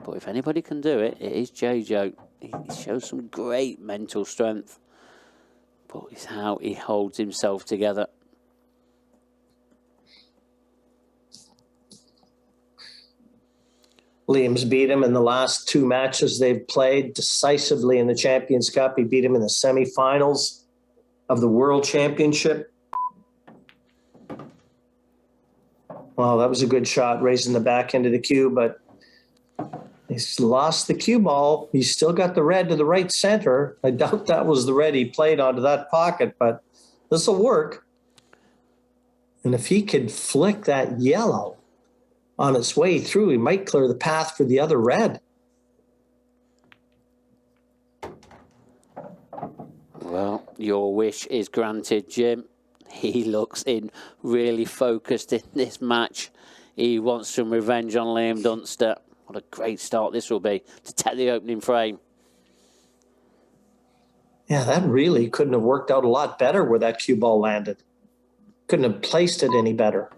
C: But if anybody can do it, it is JJ. He shows some great mental strength. But it's how he holds himself together.
I: Liam's beat him in the last 2 matches they've played decisively in the Champions Cup. He beat him in the semifinals of the World Championship. Well, that was a good shot, raising the back end of the cue, but he's lost the cue ball. He's still got the red to the right center. I doubt that was the red he played onto that pocket, but this will work. And if he could flick that yellow on its way through, he might clear the path for the other red.
C: Well, your wish is granted, Jim. He looks in really focused in this match. He wants some revenge on Liam Dunster. What a great start this will be to take the opening frame.
I: Yeah, that really couldn't have worked out a lot better where that cue ball landed. Couldn't have placed it any better.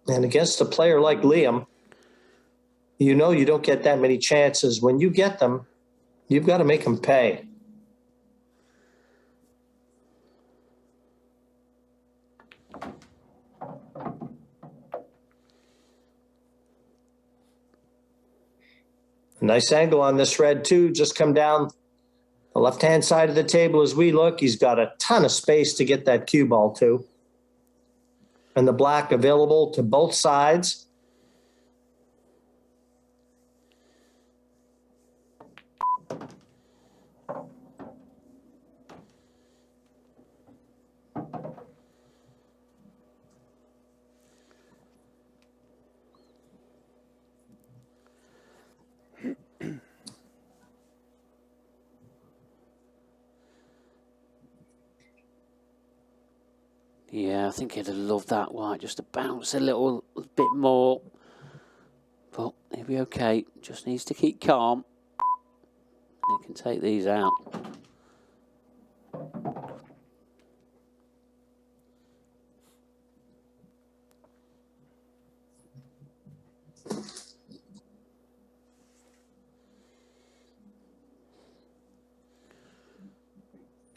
I: And against a player like Liam, you know you don't get that many chances. When you get them, you've got to make them pay. A nice angle on this red, too. Just come down the left-hand side of the table as we look. He's got a ton of space to get that cue ball to. And the black available to both sides.
C: Yeah, I think he'd have loved that white just to bounce a little bit more. But he'll be okay. Just needs to keep calm. And he can take these out.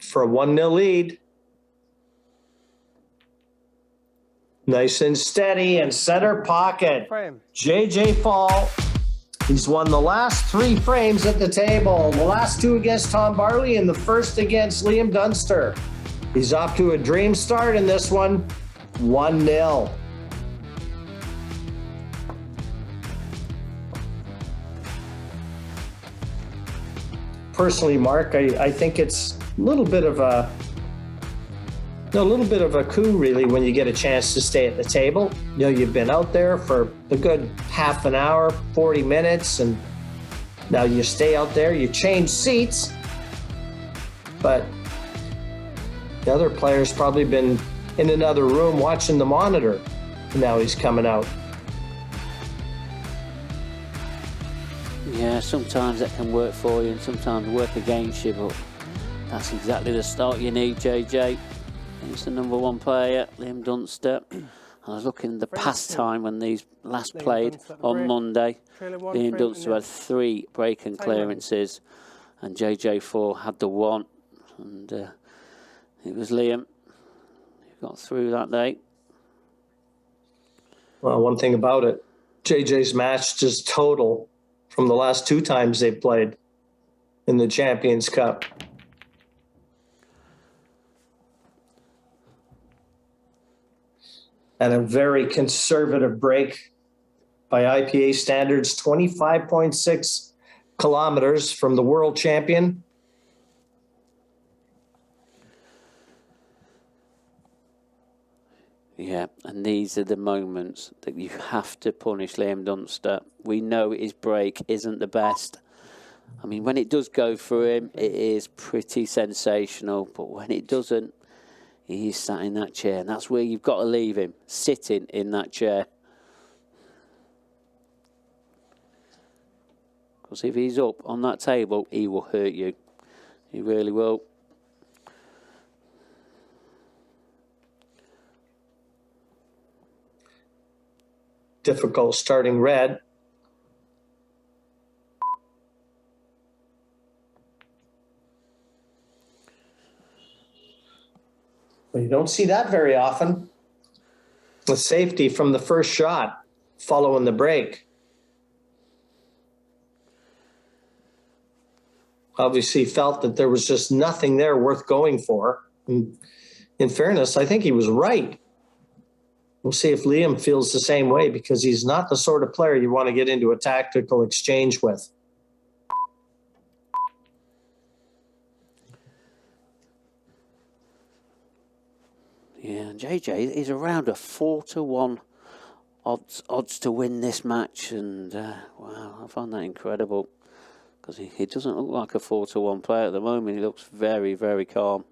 I: for a 1-0 lead. Nice and steady in center pocket.
H: Frame.
I: JJ Fall. He's won the last 3 frames at the table. The last 2 against Tom Barley and the first against Liam Dunster. He's off to a dream start in this one. 1-0. Personally, Mark, I think it's a little bit of a coup, really, when you get a chance to stay at the table. You know, you've been out there for a good half an hour, 40 minutes, and now you stay out there, you change seats, but the other player's probably been in another room watching the monitor, and now he's coming out.
C: Yeah, sometimes that can work for you and sometimes work against you, but that's exactly the start you need, JJ. He's the number 1 player, Liam Dunster. I was looking at the past time when these last played on Monday. Liam Dunster had 3 break and clearances, and JJ4 had the 1, and it was Liam who got through that day.
I: Well, one thing about it, JJ's matched his total from the last 2 times they've played in the Champions Cup. And a very conservative break by IPA standards, 25.6 kilometers from the world champion.
C: Yeah, and these are the moments that you have to punish Liam Dunster. We know his break isn't the best. I mean, when it does go for him, it is pretty sensational. But when it doesn't, he's sat in that chair. And that's where you've got to leave him, sitting in that chair. Because if he's up on that table, he will hurt you. He really will.
I: Difficult starting red. Well, you don't see that very often. The safety from the first shot following the break. Obviously felt that there was just nothing there worth going for. And in fairness, I think he was right. We'll see if Liam feels the same way, because he's not the sort of player you want to get into a tactical exchange with.
C: Yeah, JJ is around a 4-1 odds to win this match, and wow, I find that incredible, because he doesn't look like a 4-1 player at the moment. He looks very, very calm.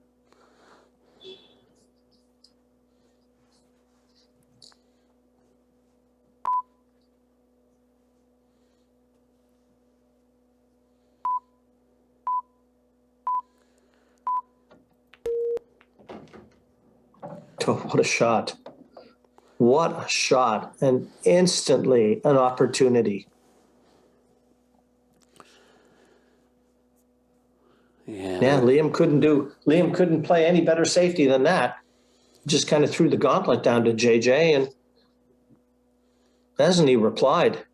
I: Oh, what a shot. What a shot. And instantly an opportunity. Yeah, Liam couldn't play any better safety than that. Just kind of threw the gauntlet down to JJ, and hasn't he replied?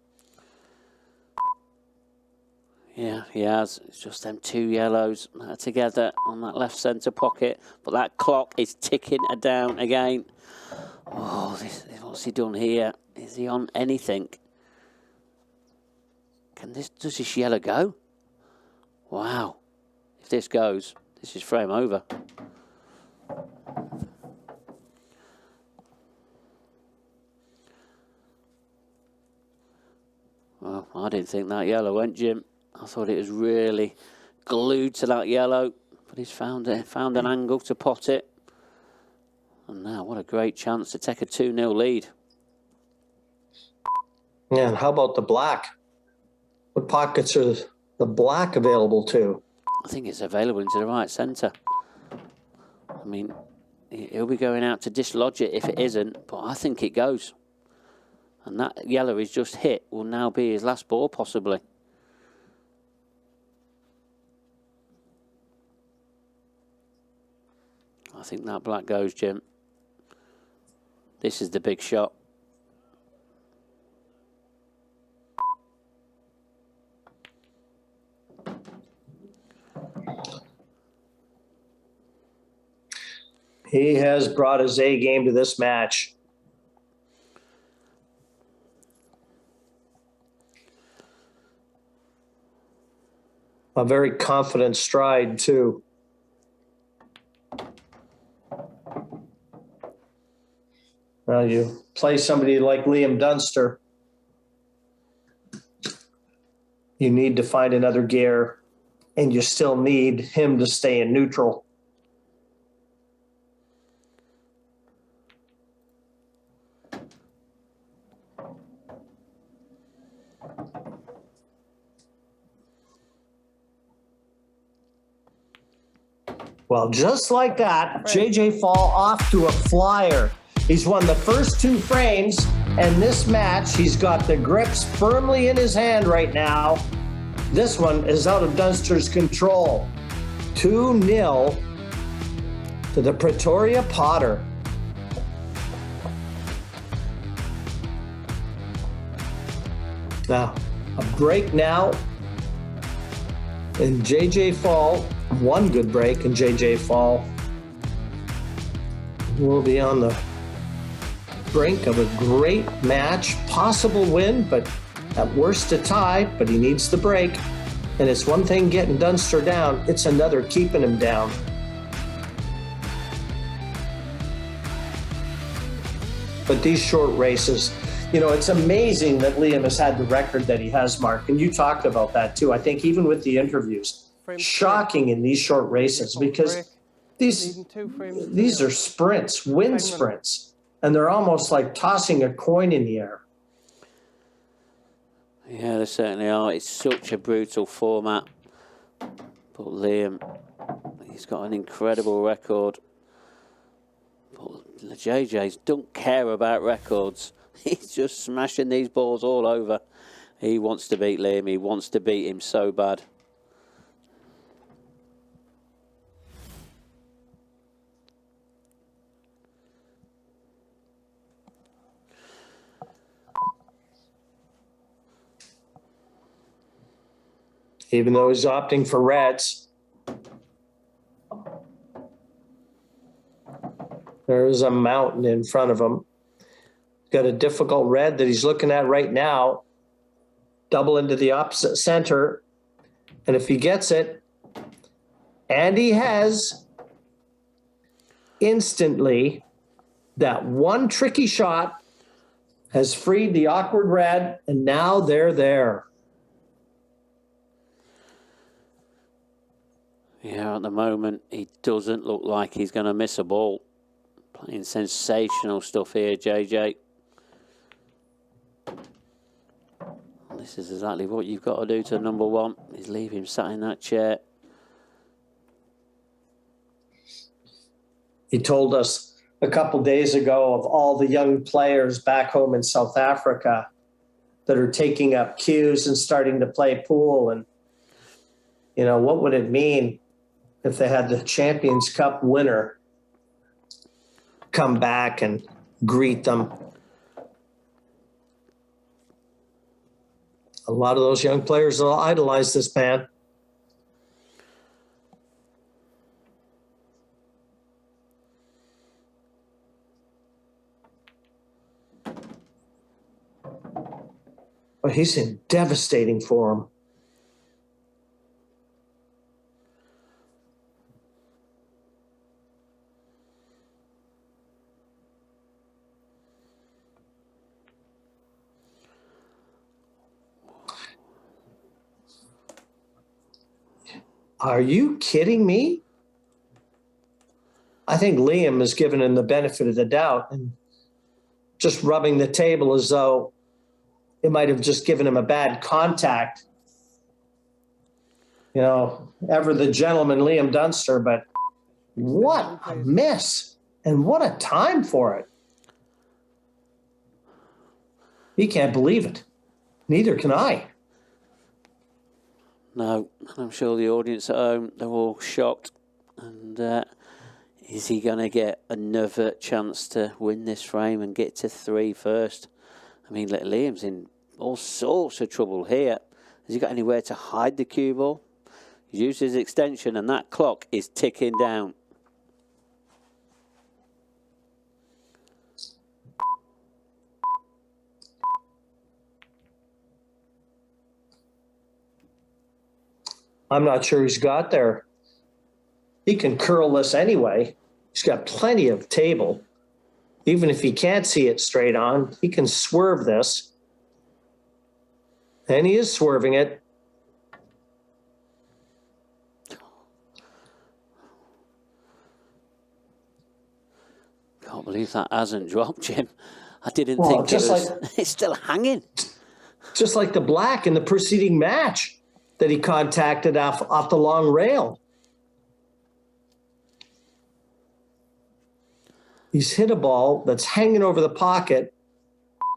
C: Yeah, he has. It's just them 2 yellows together on that left centre pocket. But that clock is ticking down again. Oh, what's he done here? Is he on anything? Does this yellow go? Wow. If this goes, this is frame over. Well, I didn't think that yellow went, Jim. I thought it was really glued to that yellow, but he's found an angle to pot it. And now, what a great chance to take a 2-0 lead.
I: Yeah, and how about the black? What pockets are the black available to?
C: I think it's available into the right centre. I mean, he'll be going out to dislodge it if it isn't, but I think it goes. And that yellow he's just hit will now be his last ball, possibly. I think that black goes, Jim. This is the big shot.
I: He has brought his A game to this match. A very confident stride, too. Now you play somebody like Liam Dunster, you need to find another gear, and you still need him to stay in neutral. Well, just like that, JJ Fall off to a flyer. He's won the first 2 frames, and this match, he's got the grips firmly in his hand right now. This one is out of Dunster's control. 2-0 to the Pretoria Potter. Now, a break now, and JJ Fall, one good break, and JJ Fall will be on the brink of a great match, possible win, but at worst a tie, but he needs the break. And it's one thing getting Dunster down, it's another keeping him down. But these short races, you know, it's amazing that Liam has had the record that he has, Mark, and you talked about that too. I think even with the interviews, shocking in these short races, because these are sprints, wind sprints, and they're almost like tossing a coin in the air.
C: Yeah, they certainly are. It's such a brutal format. But Liam, he's got an incredible record. But the JJs don't care about records. He's just smashing these balls all over. He wants to beat Liam. He wants to beat him so bad.
I: Even though he's opting for reds. There's a mountain in front of him. Got a difficult red that he's looking at right now. Double into the opposite center. And if he gets it, and he has, instantly, that one tricky shot has freed the awkward red, and now they're there.
C: Yeah, at the moment, he doesn't look like he's going to miss a ball. Playing sensational stuff here, JJ. This is exactly what you've got to do to number one, is leave him sat in that chair.
I: He told us a couple days ago of all the young players back home in South Africa that are taking up cues and starting to play pool. And, you know, what would it mean if they had the Champions Cup winner come back and greet them? A lot of those young players will idolize this man. But he's in devastating form. Are you kidding me? I think Liam has given him the benefit of the doubt and just rubbing the table as though it might have just given him a bad contact. You know, ever the gentleman, Liam Dunster, but what a miss and what a time for it. He can't believe it. Neither can I.
C: No, I'm sure the audience at home, they're all shocked. And Is he going to get another chance to win this frame and get to 3 first? I mean, Liam's in all sorts of trouble here. Has he got anywhere to hide the cue ball? He's used his extension and that clock is ticking down.
I: I'm not sure he's got there. He can curl this anyway. He's got plenty of table. Even if he can't see it straight on, he can swerve this. And he is swerving it.
C: Can't believe that hasn't dropped, Jim. I didn't think it was. It's still hanging.
I: Just like the black in the preceding match that he contacted off the long rail. He's hit a ball that's hanging over the pocket,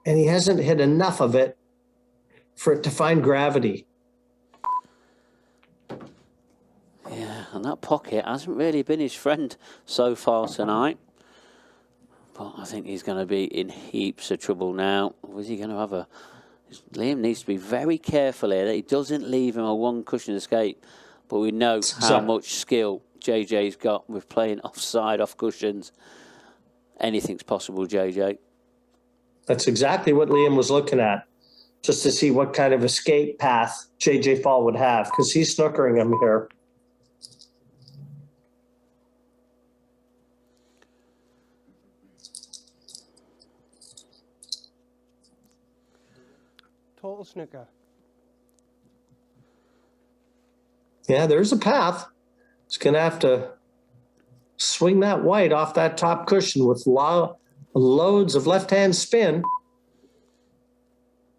I: and he hasn't hit enough of it for it to find gravity.
C: Yeah, and that pocket hasn't really been his friend so far tonight. But I think he's going to be in heaps of trouble now. Was he going to have a... Liam needs to be very careful here that he doesn't leave him a one-cushion escape. But we know how much skill JJ's got with playing offside, off cushions. Anything's possible, JJ.
I: That's exactly what Liam was looking at, just to see what kind of escape path JJ Fall would have, because he's snookering him here.
H: Total snooker.
I: Yeah, there's a path. He's going to have to swing that white off that top cushion with loads of left-hand spin.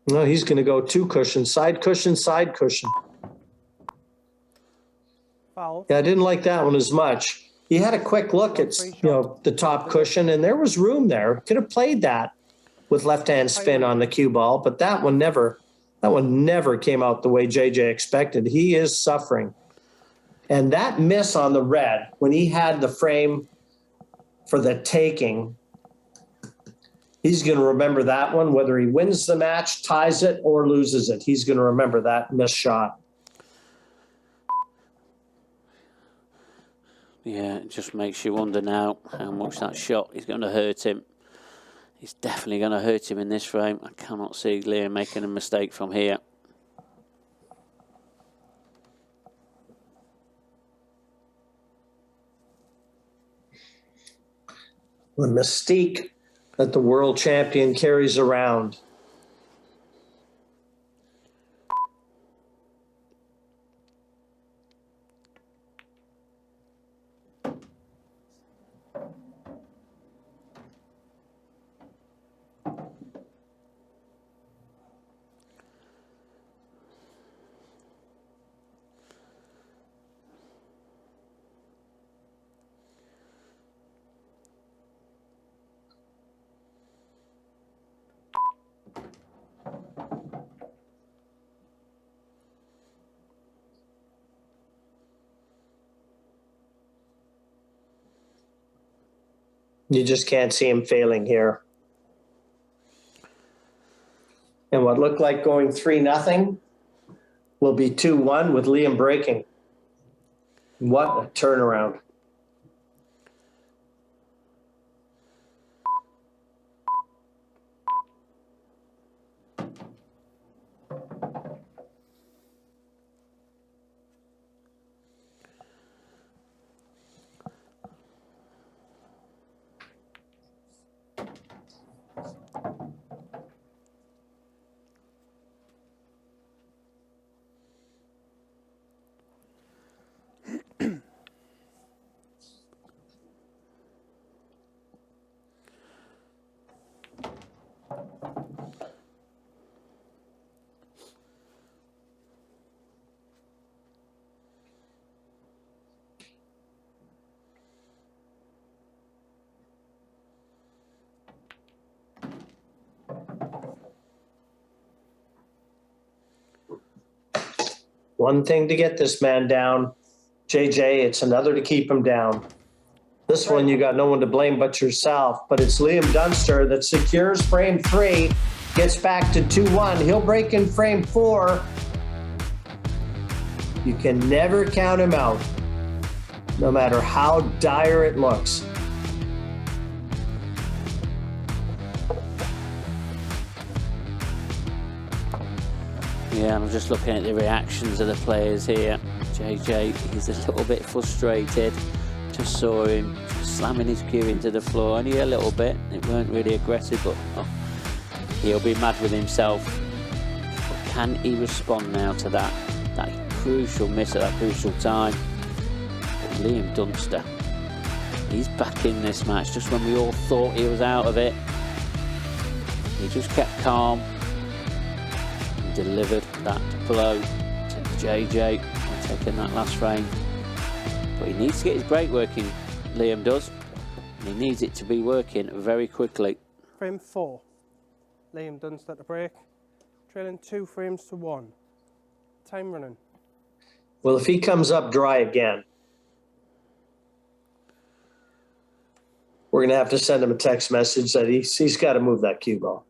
I: No, he's going to go 2 cushions, side cushion, side cushion.
H: Foul.
I: Yeah, I didn't like that one as much. He had a quick look at the top cushion, and there was room there. Could have played that with left-hand spin on the cue ball, but that one never came out the way JJ expected. He is suffering. And that miss on the red, when he had the frame for the taking, he's going to remember that one, whether he wins the match, ties it, or loses it. He's going to remember that missed shot.
C: Yeah, it just makes you wonder now how much that shot is going to hurt him. It's definitely going to hurt him in this frame. I cannot see Liam making a mistake from here.
I: The mystique that the world champion carries around. You just can't see him failing here. And what looked like going 3-0 will be 2-1 with Liam breaking. What a turnaround. One thing to get this man down, JJ, it's another to keep him down. This one you got no one to blame but yourself, but it's Liam Dunster that secures frame 3, gets back to 2-1. He'll break in frame 4. You can never count him out, no matter how dire it looks.
C: Yeah, I'm just looking at the reactions of the players here. JJ, he's a little bit frustrated. Just saw him just slamming his cue into the floor, only a little bit. It weren't really aggressive, but he'll be mad with himself. But can he respond now to that crucial miss at that crucial time? But Liam Dunster, he's back in this match just when we all thought he was out of it. He just kept calm and delivered that blow to JJ and taking that last frame. But he needs to get his break working, Liam does. And he needs it to be working very quickly.
H: Frame 4. Liam Dunster at the break. Trailing 2 frames to 1. Time running.
I: Well, if he comes up dry again, we're going to have to send him a text message that he's got to move that cue ball.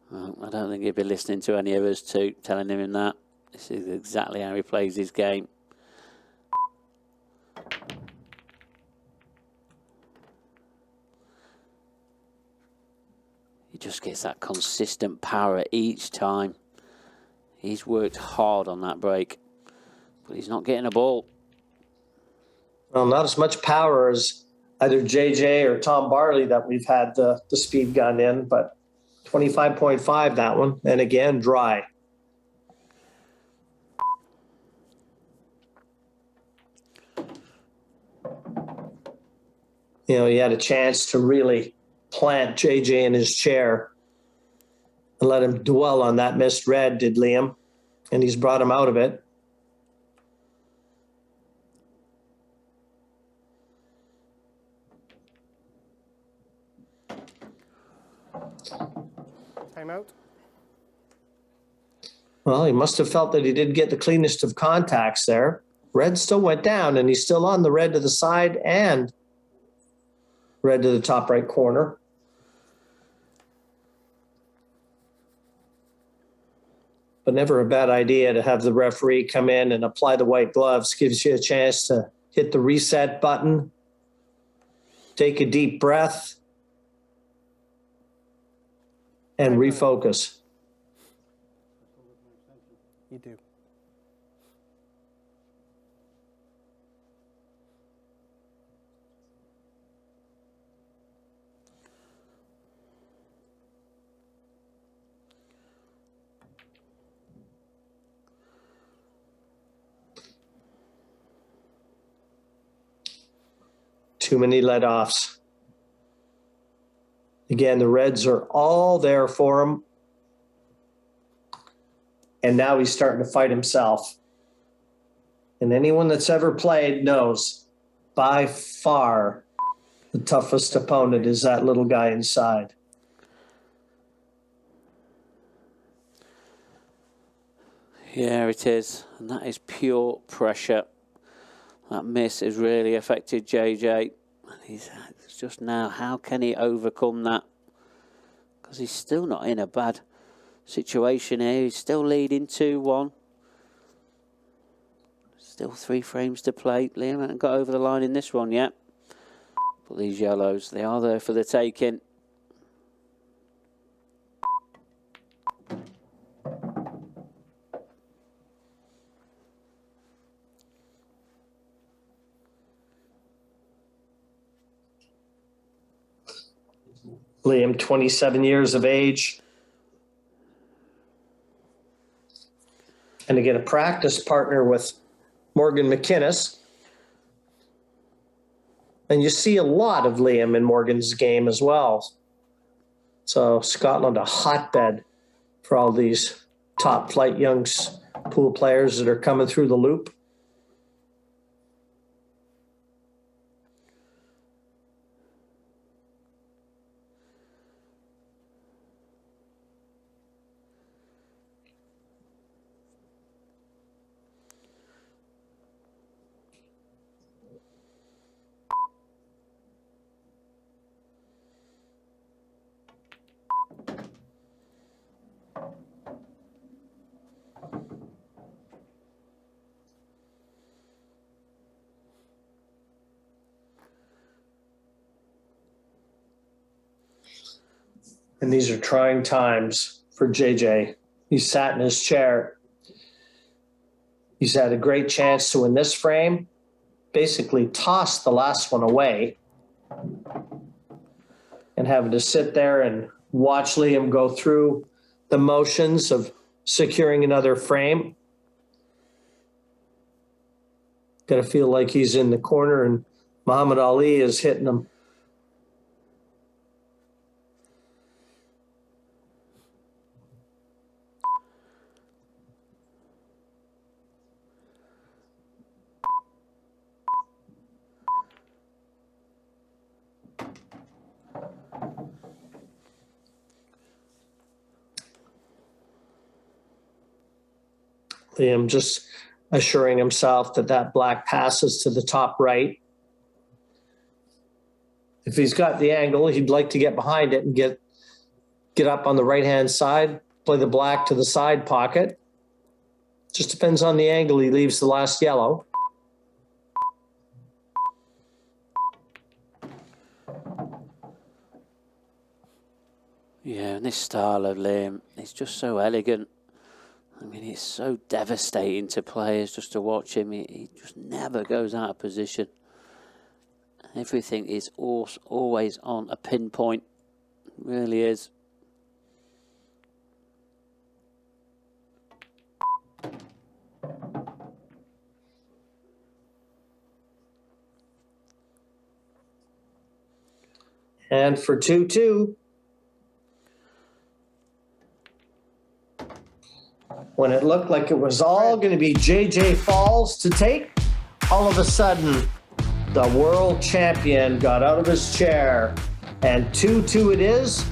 C: Well, I don't think he'd be listening to any of us two telling him that. This is exactly how he plays his game. He just gets that consistent power each time. He's worked hard on that break, but he's not getting a ball.
I: Well, not as much power as either JJ or Tom Barley that we've had the speed gun in, but 25.5 that one, and again, dry. You know, he had a chance to really plant JJ in his chair and let him dwell on that missed red, did Liam, and he's brought him out of it.
H: Timeout.
I: Well, he must have felt that he didn't get the cleanest of contacts there. Red still went down, and he's still on the red to the side and red to the top right corner. But never a bad idea to have the referee come in and apply the white gloves. Gives you a chance to hit the reset button, take a deep breath, and refocus.
H: You do.
I: Too many let-offs. Again, the Reds are all there for him. And now he's starting to fight himself. And anyone that's ever played knows by far the toughest opponent is that little guy inside.
C: Yeah, it is. And that is pure pressure. That miss has really affected JJ. It's just now, how can he overcome that? Because he's still not in a bad situation here. He's still leading 2-1. Still 3 frames to play. Liam hasn't got over the line in this one yet. But these yellows, they are there for the taking.
I: Liam, 27 years of age. And to get a practice partner with Morgan McInnes. And you see a lot of Liam in Morgan's game as well. So Scotland, a hotbed for all these top flight young pool players that are coming through the loop. And these are trying times for JJ. He sat in his chair. He's had a great chance to, in this frame, basically toss the last one away and having to sit there and watch Liam go through the motions of securing another frame. Gonna feel like he's in the corner and Muhammad Ali is hitting him. Liam just assuring himself that that black passes to the top right. If he's got the angle, he'd like to get behind it and get up on the right-hand side, play the black to the side pocket. Just depends on the angle he leaves the last yellow.
C: Yeah, and this style of Liam, it's just so elegant. I mean, it's so devastating to players just to watch him. He just never goes out of position. Everything is always on a pinpoint. It really is.
I: And for 2-2, when it looked like it was all going to be JJ Falls to take, all of a sudden, the world champion got out of his chair, and 2-2 it is,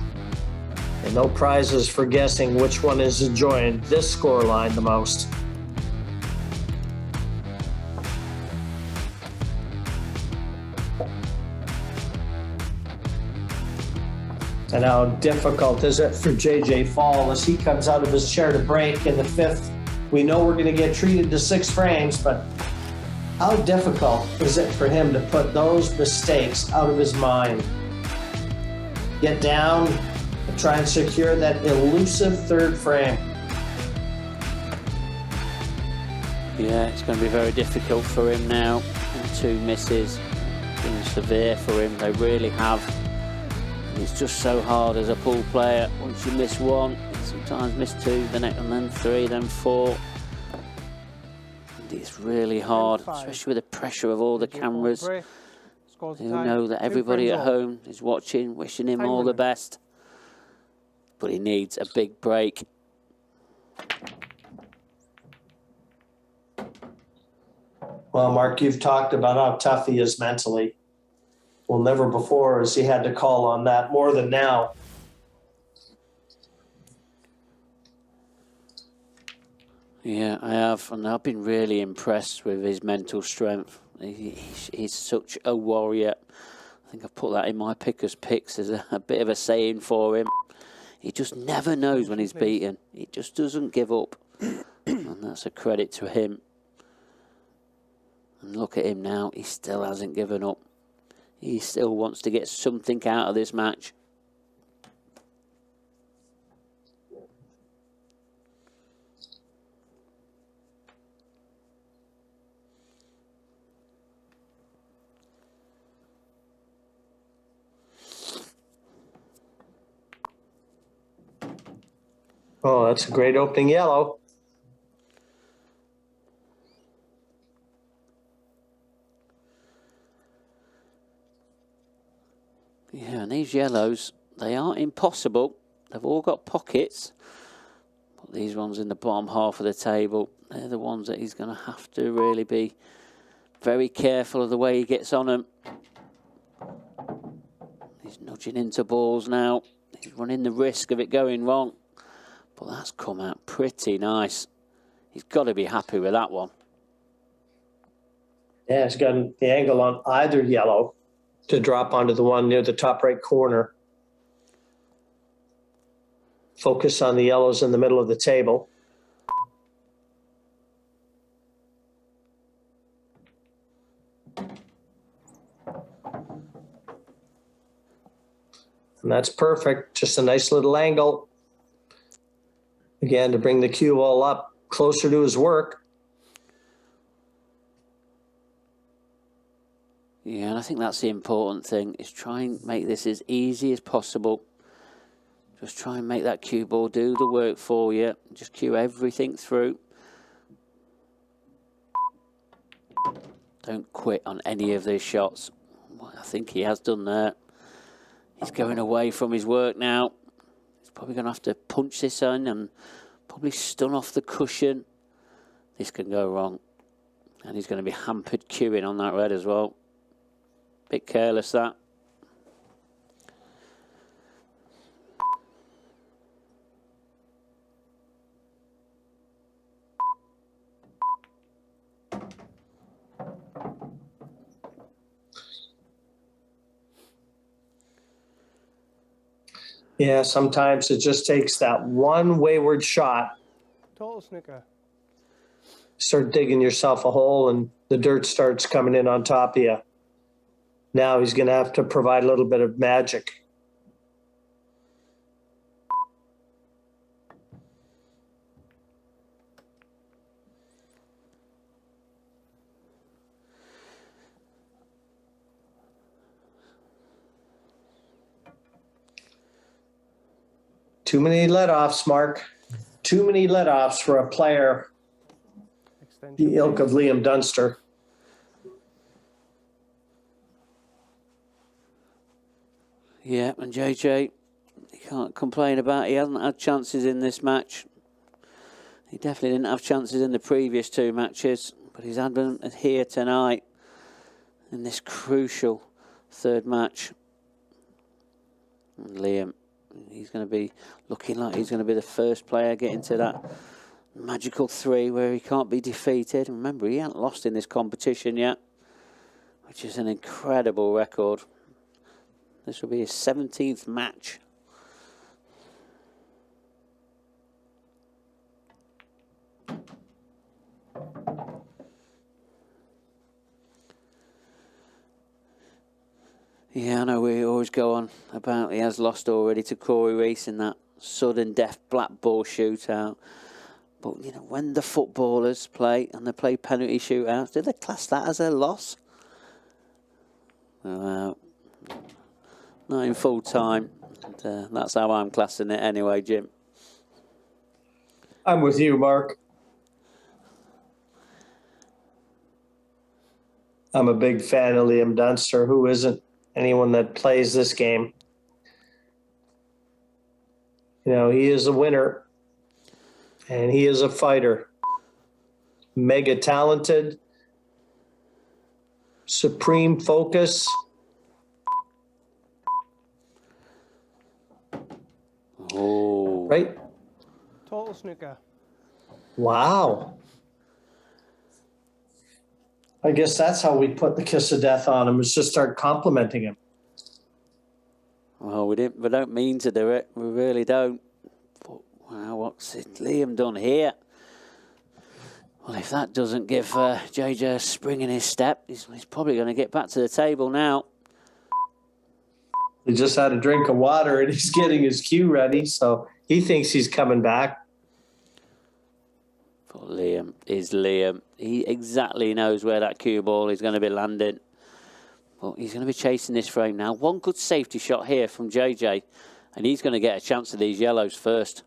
I: and no prizes for guessing which one is enjoying this scoreline the most. And how difficult is it for JJ Fall as he comes out of his chair to break in the fifth? We know we're going to get treated to 6 frames, but how difficult is it for him to put those mistakes out of his mind? Get down and try and secure that elusive third frame.
C: Yeah, it's going to be very difficult for him now. And 2 misses. Been severe for him. They really have. It's just so hard as a pool player. Once you miss 1, you sometimes miss 2, and then 3, then 4. And it's really hard, especially with the pressure of all the cameras who know that everybody at home is watching, wishing him all the best. But he needs a big break.
I: Well, Mark, you've talked about how tough he is mentally. Well, never before has he had to call on that more than now.
C: Yeah, I have, and I've been really impressed with his mental strength. He's such a warrior. I think I've put that in my pickers' picks as a bit of a saying for him. He just never knows when he's beaten. He just doesn't give up, and that's a credit to him. And look at him now, he still hasn't given up. He still wants to get something out of this match.
I: Oh, that's a great opening yellow.
C: Yeah, and these yellows, they aren't impossible. They've all got pockets. But these ones in the bottom half of the table, they're the ones that he's going to have to really be very careful of the way he gets on them. He's nudging into balls now. He's running the risk of it going wrong. But that's come out pretty nice. He's got to be happy with that one.
I: Yeah, he's got the angle on either yellow to drop onto the one near the top right corner. Focus on the yellows in the middle of the table. And that's perfect. Just a nice little angle. Again, to bring the cue ball up closer to his work.
C: Yeah, and I think that's the important thing, is try and make this as easy as possible. Just try and make that cue ball do the work for you. Just cue everything through. Don't quit on any of these shots. Well, I think he has done that. He's going away from his work now. He's probably going to have to punch this in and probably stun off the cushion. This can go wrong. And he's going to be hampered cueing on that red as well. Bit careless, that.
I: Yeah, sometimes it just takes that one wayward shot.
H: Total snooker.
I: Start digging yourself a hole and the dirt starts coming in on top of you. Now he's going to have to provide a little bit of magic. Too many let-offs, Mark. Too many let-offs for a player the ilk of Liam Dunster.
C: Yeah, and JJ, you can't complain about it. He hasn't had chances in this match. He definitely didn't have chances in the previous two matches, but he's had them here tonight in this crucial third match. And Liam, he's going to be looking like he's going to be the first player getting to that magical 3 where he can't be defeated. Remember, he hasn't lost in this competition yet, which is an incredible record. This will be his 17th match. Yeah, I know we always go on about he has lost already to Corey Reese in that sudden death black ball shootout. But, you know, when the footballers play and they play penalty shootouts, do they class that as a loss? Not in full time. And, that's how I'm classing it anyway, Jim.
I: I'm with you, Mark. I'm a big fan of Liam Dunster. Who isn't? Anyone that plays this game. You know, he is a winner. And he is a fighter. Mega talented. Supreme focus.
C: Oh.
I: Right?
H: Total snooker.
I: Wow. I guess that's how we put the kiss of death on him, is just start complimenting him.
C: Well, we don't mean to do it. We really don't. But, wow, what's Liam done here? Well, if that doesn't give JJ a spring in his step, he's probably going to get back to the table now.
I: He just had a drink of water and he's getting his cue ready, so he thinks he's coming back.
C: But Liam is Liam. He exactly knows where that cue ball is going to be landing. But he's going to be chasing this frame now. One good safety shot here from JJ, and he's going to get a chance of these yellows first.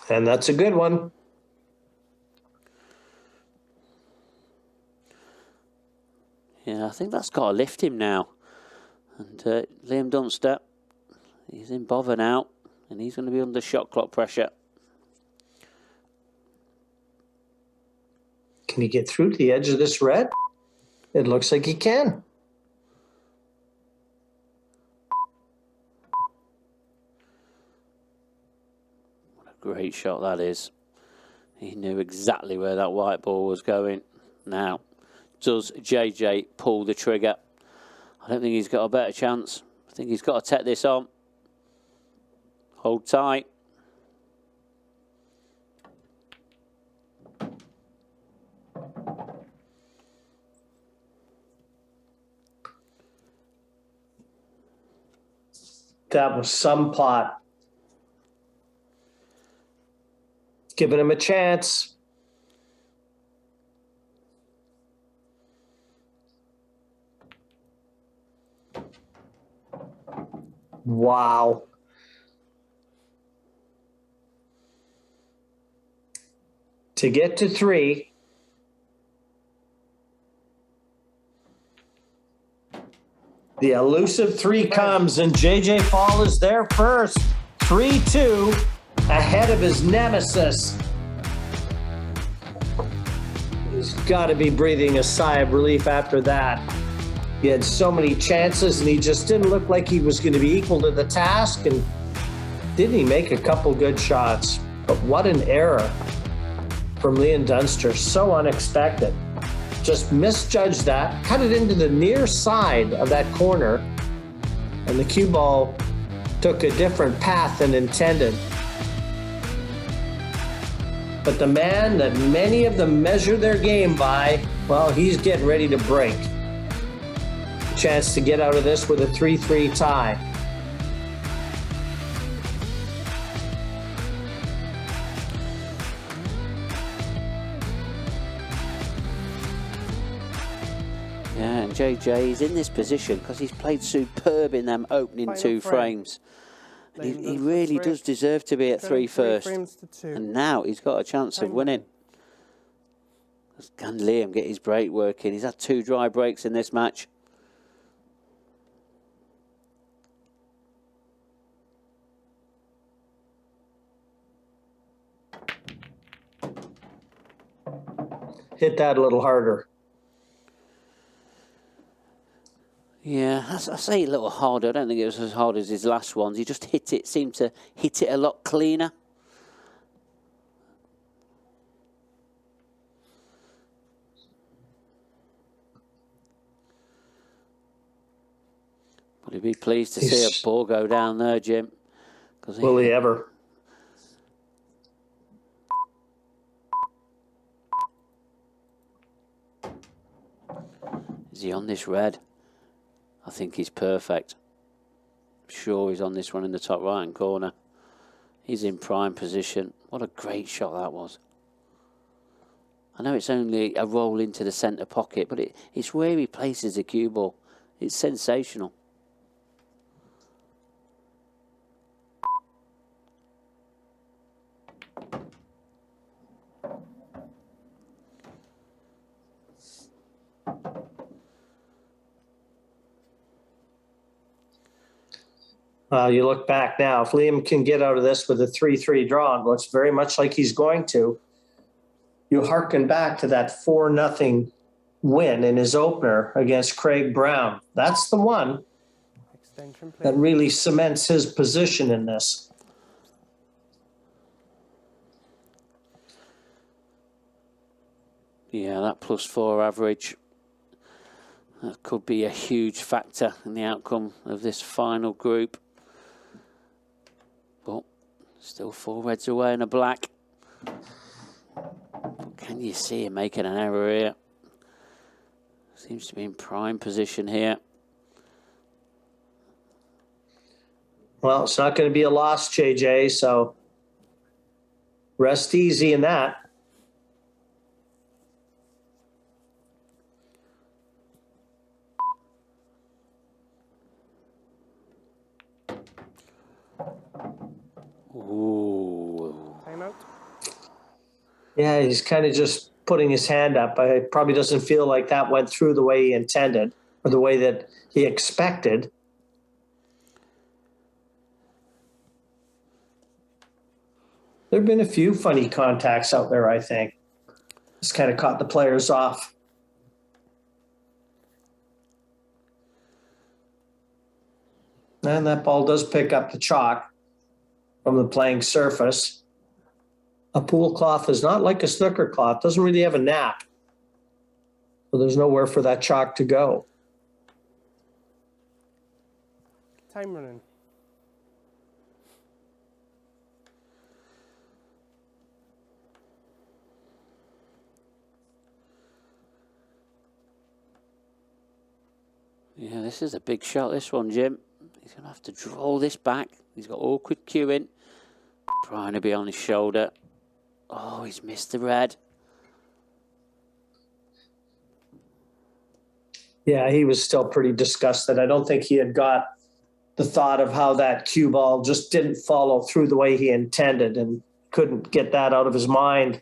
I: And that's a good one.
C: Yeah, I think that's got to lift him now. And Liam Dunster, he's in bother now, and he's going to be under shot clock pressure.
I: Can he get through to the edge of this red? It looks like he can.
C: What a great shot that is. He knew exactly where that white ball was going. Now, does JJ pull the trigger? I don't think he's got a better chance. I think he's got to take this on. Hold tight.
I: That was some pot. Giving him a chance. Wow. To get to 3. The elusive 3 comes, and JJ Fall is there first. 3-2, ahead of his nemesis. He's got to be breathing a sigh of relief after that. He had so many chances, and he just didn't look like he was going to be equal to the task. And didn't he make a couple good shots? But what an error from Liam Dunster. So unexpected. Just misjudged that, cut it into the near side of that corner, and the cue ball took a different path than intended. But the man that many of them measure their game by, well, he's getting ready to break. Chance to get out of this with a 3-3 tie.
C: Yeah, and JJ is in this position because he's played superb in them opening
H: Final
C: 2
H: frame.
C: frames. He really does deserve to be at 3 first. And now he's got a chance of winning. Can Liam get his break working? He's had 2 dry breaks in this match.
I: Hit that a little harder.
C: Yeah, I say a little harder. I don't think it was as hard as his last ones. He just seemed to hit it a lot cleaner. Will he be pleased to see a ball go down there, Jim?
I: Will he ever?
C: Is he on this red? I think he's perfect. Sure, he's on this one in the top right-hand corner. He's in prime position. What a great shot that was. I know it's only a roll into the centre pocket, but it's where he places the cue ball. It's sensational.
I: You look back now, if Liam can get out of this with a 3-3 draw, it looks very much like he's going to. You hearken back to that 4-0 win in his opener against Craig Brown. That's the one that really cements his position in this.
C: Yeah, that +4 average. That could be a huge factor in the outcome of this final group. But still 4 reds away and a black. But can you see him making an error here? Seems to be in prime position here.
I: Well, it's not going to be a loss, JJ, so rest easy in that.
C: Ooh.
H: Timeout.
I: Yeah, he's kind of just putting his hand up. It probably doesn't feel like that went through the way he intended or the way that he expected. There have been a few funny contacts out there, I think. Just kind of caught the players off. And that ball does pick up the chalk from the playing surface. A pool cloth is not like a snooker cloth, doesn't really have a nap. So there's nowhere for that chalk to go.
H: Time running.
C: Yeah, this is a big shot, this one, Jim. He's going to have to draw this back. He's got awkward cueing. Trying to be on his shoulder. Oh, he's missed the red.
I: Yeah, he was still pretty disgusted. I don't think he had got the thought of how that cue ball just didn't follow through the way he intended and couldn't get that out of his mind.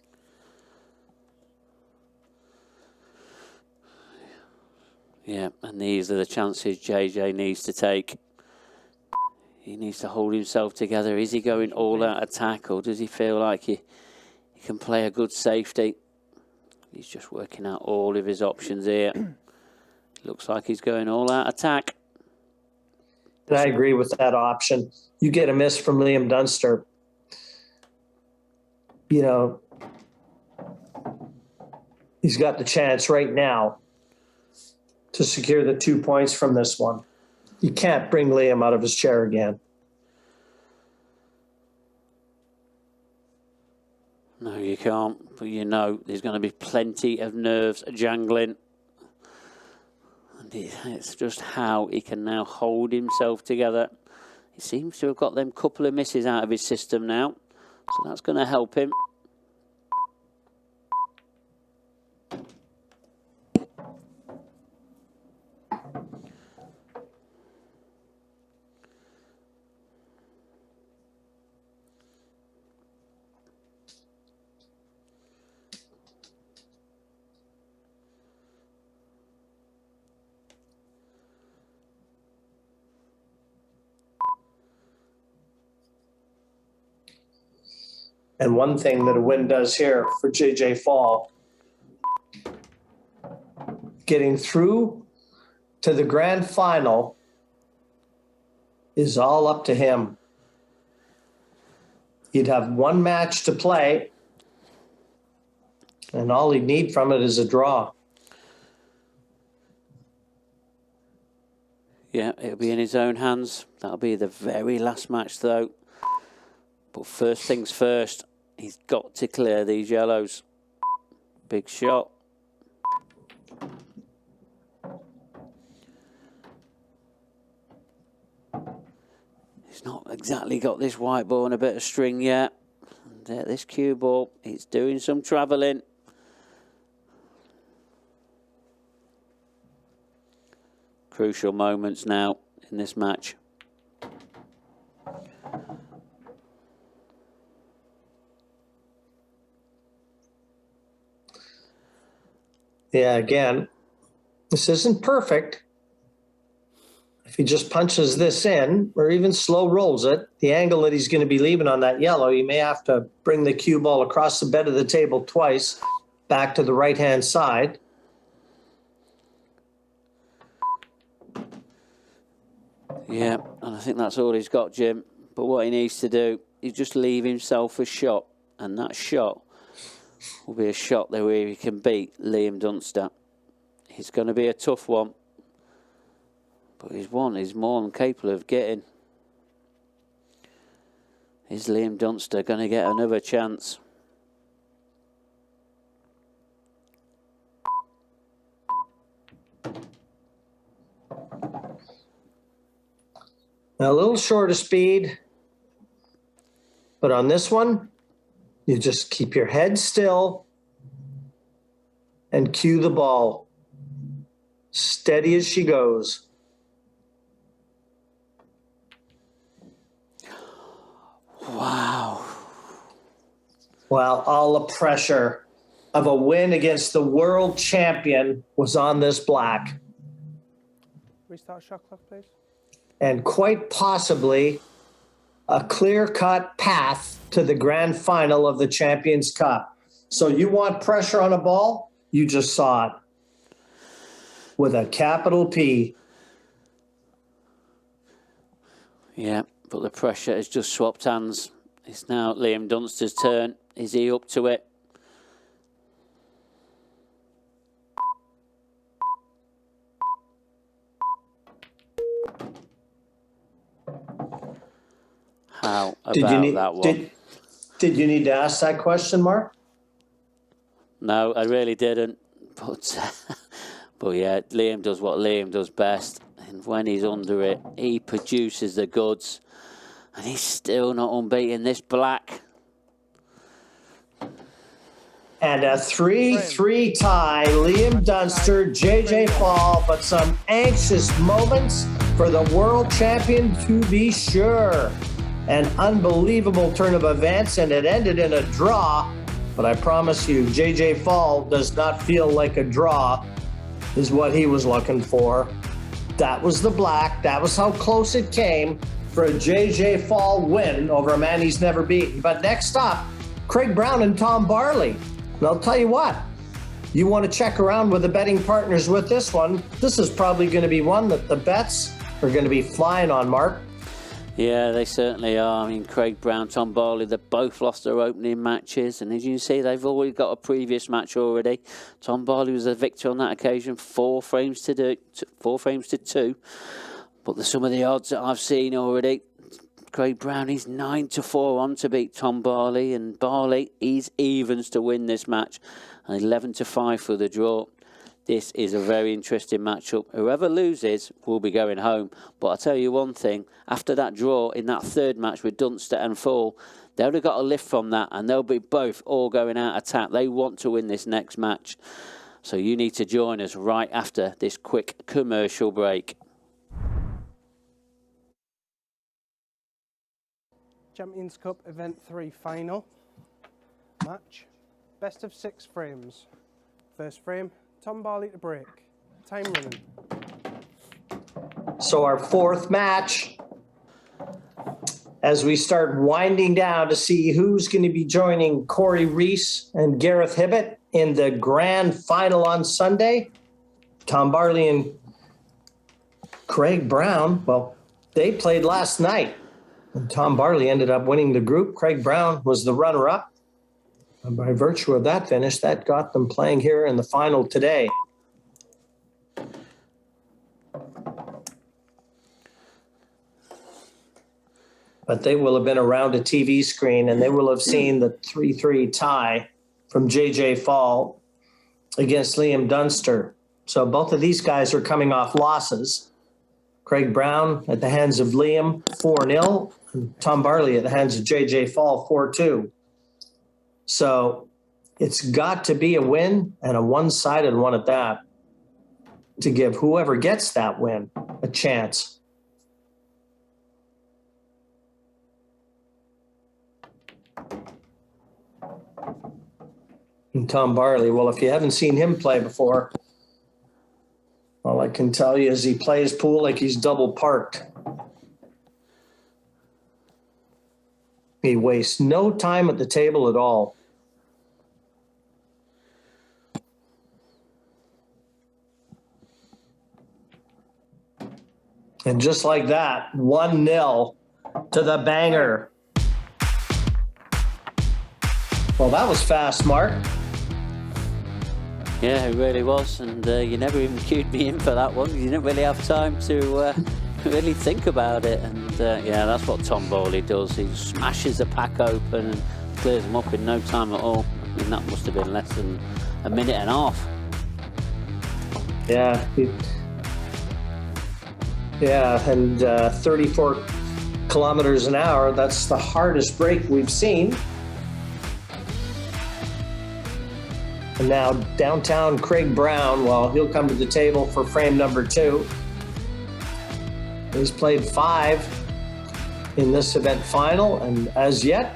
C: Yeah, and these are the chances JJ needs to take. He needs to hold himself together. Is he going all out attack, or does he feel like he can play a good safety? He's just working out all of his options here. Looks like he's going all out attack.
I: And I agree with that option. You get a miss from Liam Dunster. You know, he's got the chance right now to secure the 2 points from this one. You can't bring Liam out of his chair again.
C: No, you can't. But you know there's going to be plenty of nerves jangling. And it's just how he can now hold himself together. He seems to have got them couple of misses out of his system now. So that's going to help him.
I: And one thing that a win does here for JJ Fall, getting through to the grand final is all up to him. He'd have one match to play, and all he'd need from it is a draw.
C: Yeah, it'll be in his own hands. That'll be the very last match, though. But first things first, he's got to clear these yellows. Big shot. He's not exactly got this white ball on a bit of string yet. And this cue ball, it's doing some travelling. Crucial moments now in this match.
I: Yeah, again, this isn't perfect. If he just punches this in or even slow rolls it, the angle that he's going to be leaving on that yellow, he may have to bring the cue ball across the bed of the table twice, back to the right-hand side.
C: Yeah, and I think that's all he's got, Jim. But what he needs to do is just leave himself a shot, and that shot will be a shot there where he can beat Liam Dunster. It's going to be a tough one, but he's one he's more than capable of getting. Is Liam Dunster going to get another chance?
I: Now, a little short of speed, but on this one, you just keep your head still and cue the ball. Steady as she goes.
C: Wow.
I: Well, all the pressure of a win against the world champion was on this black.
H: Restart shot clock, please.
I: And quite possibly a clear-cut path to the grand final of the Champions Cup. So you want pressure on a ball? You just saw it. With a capital P.
C: Yeah, but the pressure has just swapped hands. It's now Liam Dunster's turn. Is he up to it? How about that one?
I: Did you need to ask that question, Mark?
C: No, I really didn't. But yeah, Liam does what Liam does best. And when he's under it, he produces the goods. And he's still not unbeaten, this Black.
I: And a 3-3 tie, Liam Dunster, JJ Fall, but some anxious moments for the world champion to be sure. An unbelievable turn of events, and it ended in a draw. But I promise you, JJ Fall does not feel like a draw, is what he was looking for. That was the Black. That was how close it came for a JJ Fall win over a man he's never beaten. But next up, Craig Brown and Tom Barley. And I'll tell you what, you want to check around with the betting partners with this one. This is probably going to be one that the bets are going to be flying on, Mark.
C: Yeah, they certainly are. I mean, Craig Brown, Tom Barley, they both lost their opening matches. And as you can see, they've already got a previous match already. Tom Barley was a victor on that occasion, 4 frames to 2. But some of the odds that I've seen already, Craig Brown, he's 9-4 on to beat Tom Barley. And Barley, he's evens to win this match. And 11-5 for the draw. This is a very interesting matchup. Whoever loses will be going home. But I'll tell you one thing, after that draw in that third match with Dunster and Fall, they would have got a lift from that, and they'll be both all going out attack. They want to win this next match. So you need to join us right after this quick commercial break.
H: Champions Cup Event 3 final match. Best of 6 frames. First frame, Tom Barley to break. Time running.
I: So our fourth match, as we start winding down to see who's going to be joining Corey Reese and Gareth Hibbett in the grand final on Sunday. Tom Barley and Craig Brown, well, they played last night. And Tom Barley ended up winning the group. Craig Brown was the runner-up. And by virtue of that finish, that got them playing here in the final today. But they will have been around a TV screen, and they will have seen the 3-3 tie from JJ Fall against Liam Dunster. So both of these guys are coming off losses. Craig Brown at the hands of Liam, 4-0, and Tom Barley at the hands of JJ Fall, 4-2. So it's got to be a win, and a one-sided one at that, to give whoever gets that win a chance. And Tom Barley, well, if you haven't seen him play before, all I can tell you is he plays pool like he's double parked. He wastes no time at the table at all. And just like that, 1-0 to the banger. Well, that was fast, Mark.
C: Yeah, it really was, and you never even cued me in for that one. You didn't really have time to really think about it, and yeah, that's what Tom Barley does. He smashes the pack open and clears them up in no time at all. I mean, that must have been less than a minute and a half.
I: Yeah, and 34 kilometers an hour, that's the hardest break we've seen. And now downtown Craig Brown, well, he'll come to the table for frame number 2. He's played 5 in this event final, and as yet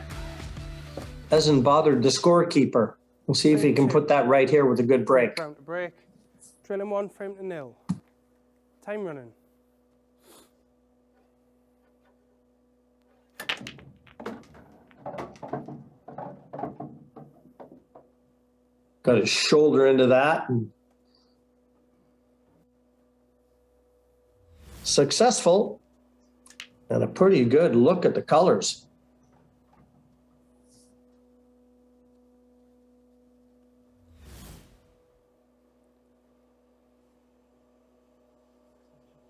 I: hasn't bothered the scorekeeper. We'll see if he can put that right here with a good break.
H: Frame to break. Drilling 1, frame to 0. Time running.
I: Got his shoulder into that. Successful. And a pretty good look at the colors.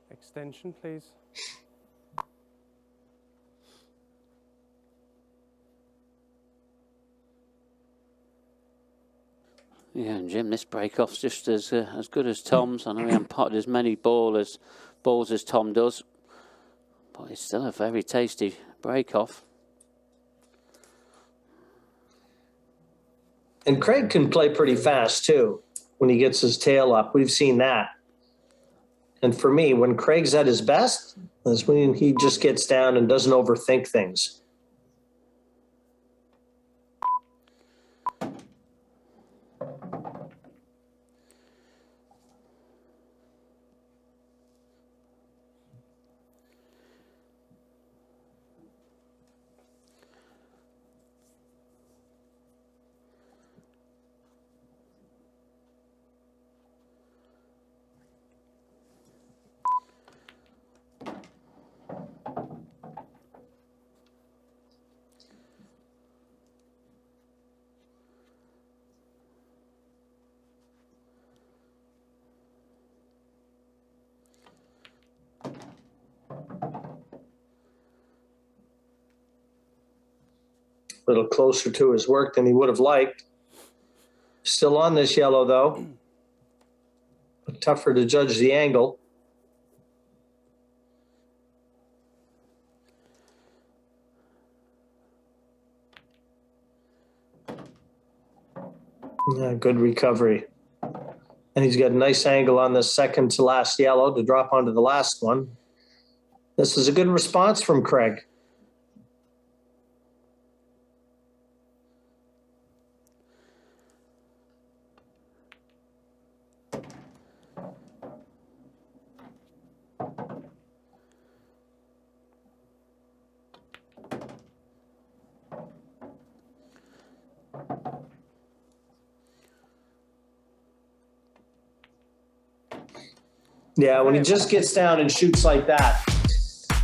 H: Extension, please.
C: Yeah, and Jim, this break-off's just as good as Tom's. I know he hasn't potted as many ballers, balls as Tom does. But it's still a very tasty break-off.
I: And Craig can play pretty fast too when he gets his tail up. We've seen that. And for me, when Craig's at his best, is when he just gets down and doesn't overthink things. A little closer to his work than he would have liked. Still on this yellow, though. But tougher to judge the angle. Yeah, good recovery. And he's got a nice angle on the second to last yellow to drop onto the last one. This is a good response from Craig. Yeah, when he just gets down and shoots like that,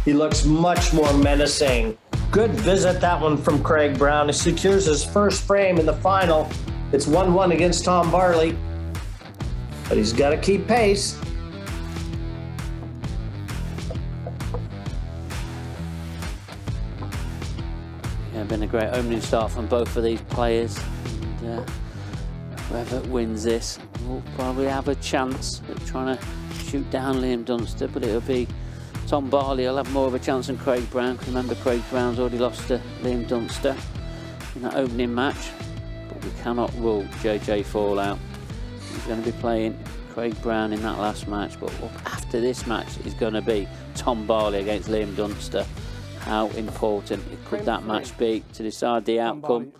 I: he looks much more menacing. Good visit, that one from Craig Brown. He secures his first frame in the final. It's 1-1 against Tom Barley, but he's got to keep pace.
C: Yeah, been a great opening start from both of these players. And, whoever wins this will probably have a chance at trying to shoot down Liam Dunster, but it'll be Tom Barley. He'll have more of a chance than Craig Brown. Remember, Craig Brown's already lost to Liam Dunster in that opening match, but we cannot rule JJ Fall out. He's going to be playing Craig Brown in that last match, but after this match is going to be Tom Barley against Liam Dunster. How important could that match be to decide the outcome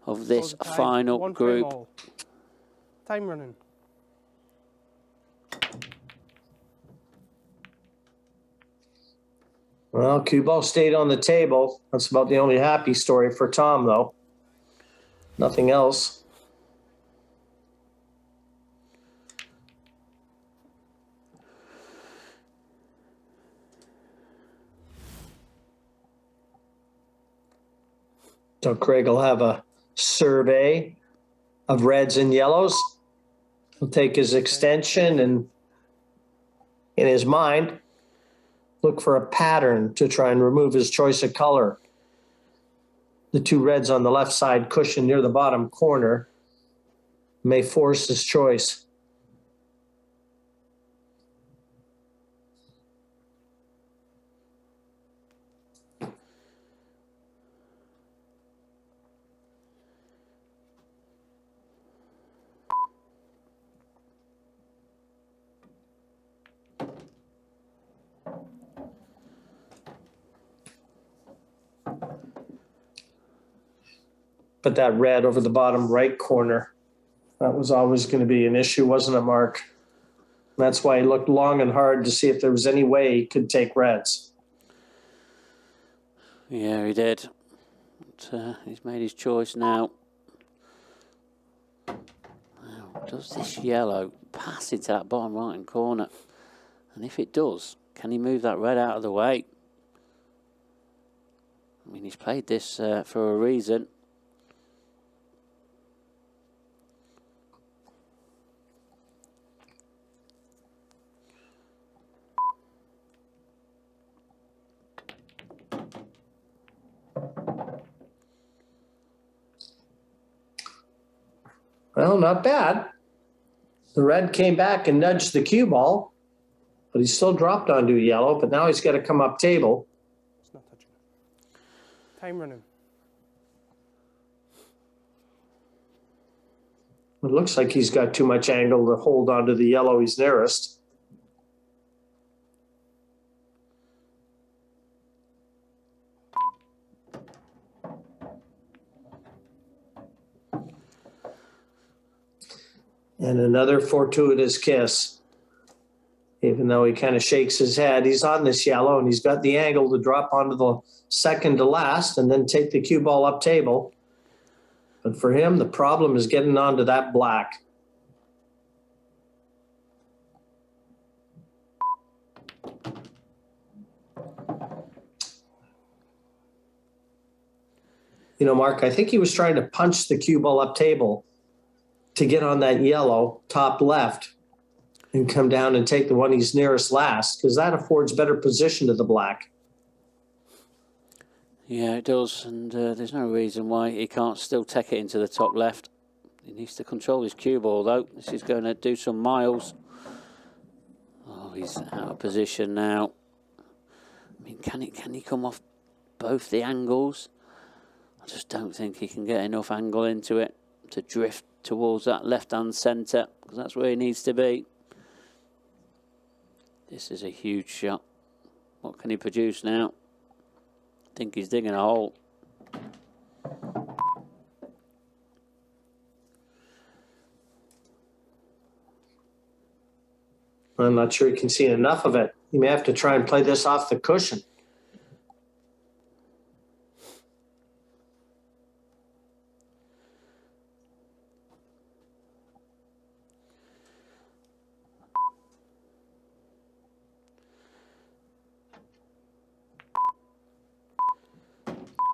C: of this final group?
H: Time running.
I: Well, cue ball stayed on the table. That's about the only happy story for Tom, though. Nothing else. So Craig will have a survey of reds and yellows. He'll take his extension and, in his mind, look for a pattern to try and remove his choice of color. The two reds on the left side cushion near the bottom corner may force his choice. But that red over the bottom right corner, that was always going to be an issue, wasn't it, Mark? And that's why he looked long and hard to see if there was any way he could take reds.
C: Yeah, he did. But, he's made his choice now. Now, does this yellow pass into that bottom right-hand corner? And if it does, can he move that red out of the way? I mean, he's played this for a reason.
I: Well, not bad. The red came back and nudged the cue ball. But he's still dropped onto yellow, but now he's got to come up table.
H: It's not touching. Time running.
I: It looks like he's got too much angle to hold onto the yellow he's nearest. And another fortuitous kiss. Even though he kind of shakes his head, he's on this yellow and he's got the angle to drop onto the second to last and then take the cue ball up table. But for him, the problem is getting onto that black. You know, Mark, I think he was trying to punch the cue ball up table to get on that yellow top left and come down and take the one he's nearest last, because that affords better position to the black.
C: Yeah, it does, and there's no reason why he can't still take it into the top left. He needs to control his cue ball, though. This is going to do some miles. Oh, he's out of position now. I mean, can he come off both the angles? I just don't think he can get enough angle into it to drift towards that left-hand centre, because that's where he needs to be. This is a huge shot. What can he produce now? I think he's digging a hole.
I: I'm not sure he can see enough of it. He may have to try and play this off the cushion.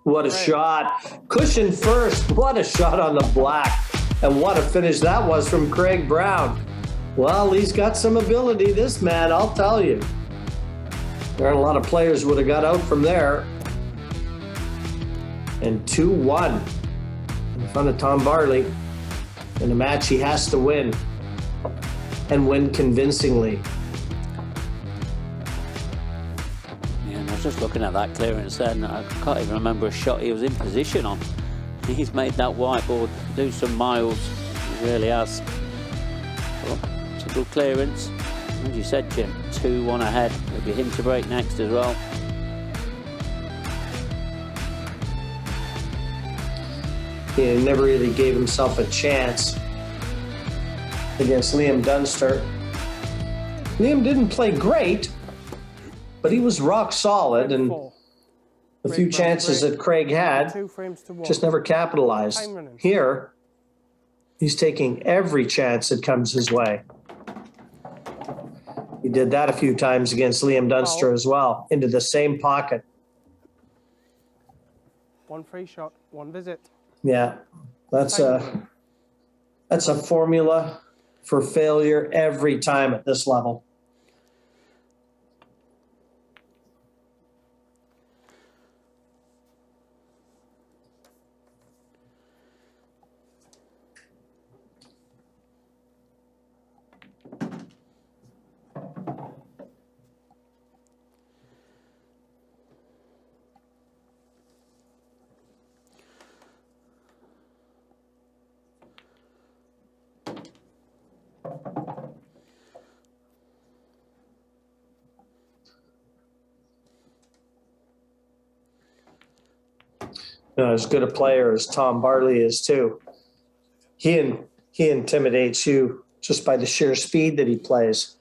I: What a shot. Cushion first. What a shot on the black. And what a finish that was from Craig Brown. Well, he's got some ability, this man, I'll tell you. There aren't a lot of players who would have got out from there. And 2-1 in front of Tom Barley in a match he has to win, and win convincingly.
C: Just looking at that clearance then, I can't even remember a shot he was in position on. He's made that whiteboard do some miles. He really has. Well, it's a good clearance. As you said, Jim, 2-1 ahead. It'll be him to break next as well.
I: He never really gave himself a chance against Liam Dunster. Liam didn't play great, but he was rock solid, and the few chances that Craig had just never capitalized. Here, he's taking every chance that comes his way. He did that a few times against Liam Dunster as well, into the same pocket.
H: One free shot, one visit.
I: Yeah, that's a formula for failure every time at this level. As good a player as Tom Barley is too. He intimidates you just by the sheer speed that he plays.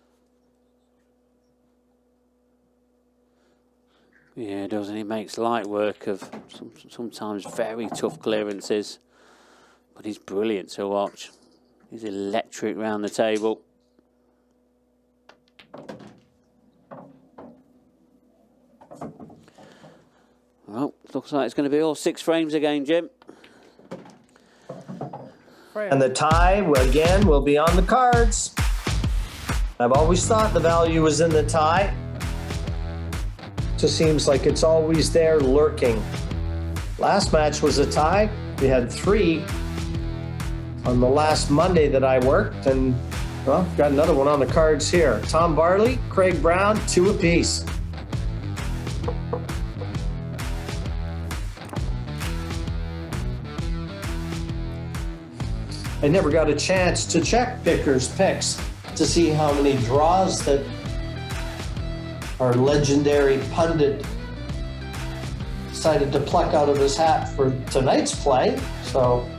C: Yeah, he does, and he makes light work of sometimes very tough clearances. But he's brilliant to watch. He's electric round the table. Well, looks like it's going to be all 6 frames again, Jim.
I: And the tie, again, will be on the cards. I've always thought the value was in the tie. Just seems like it's always there lurking. Last match was a tie. We had 3 on the last Monday that I worked, and Well, got another one on the cards here. Tom Barley, Craig Brown, 2 apiece. I never got a chance to check Vicker's picks to see how many draws that our legendary pundit decided to pluck out of his hat for tonight's play. So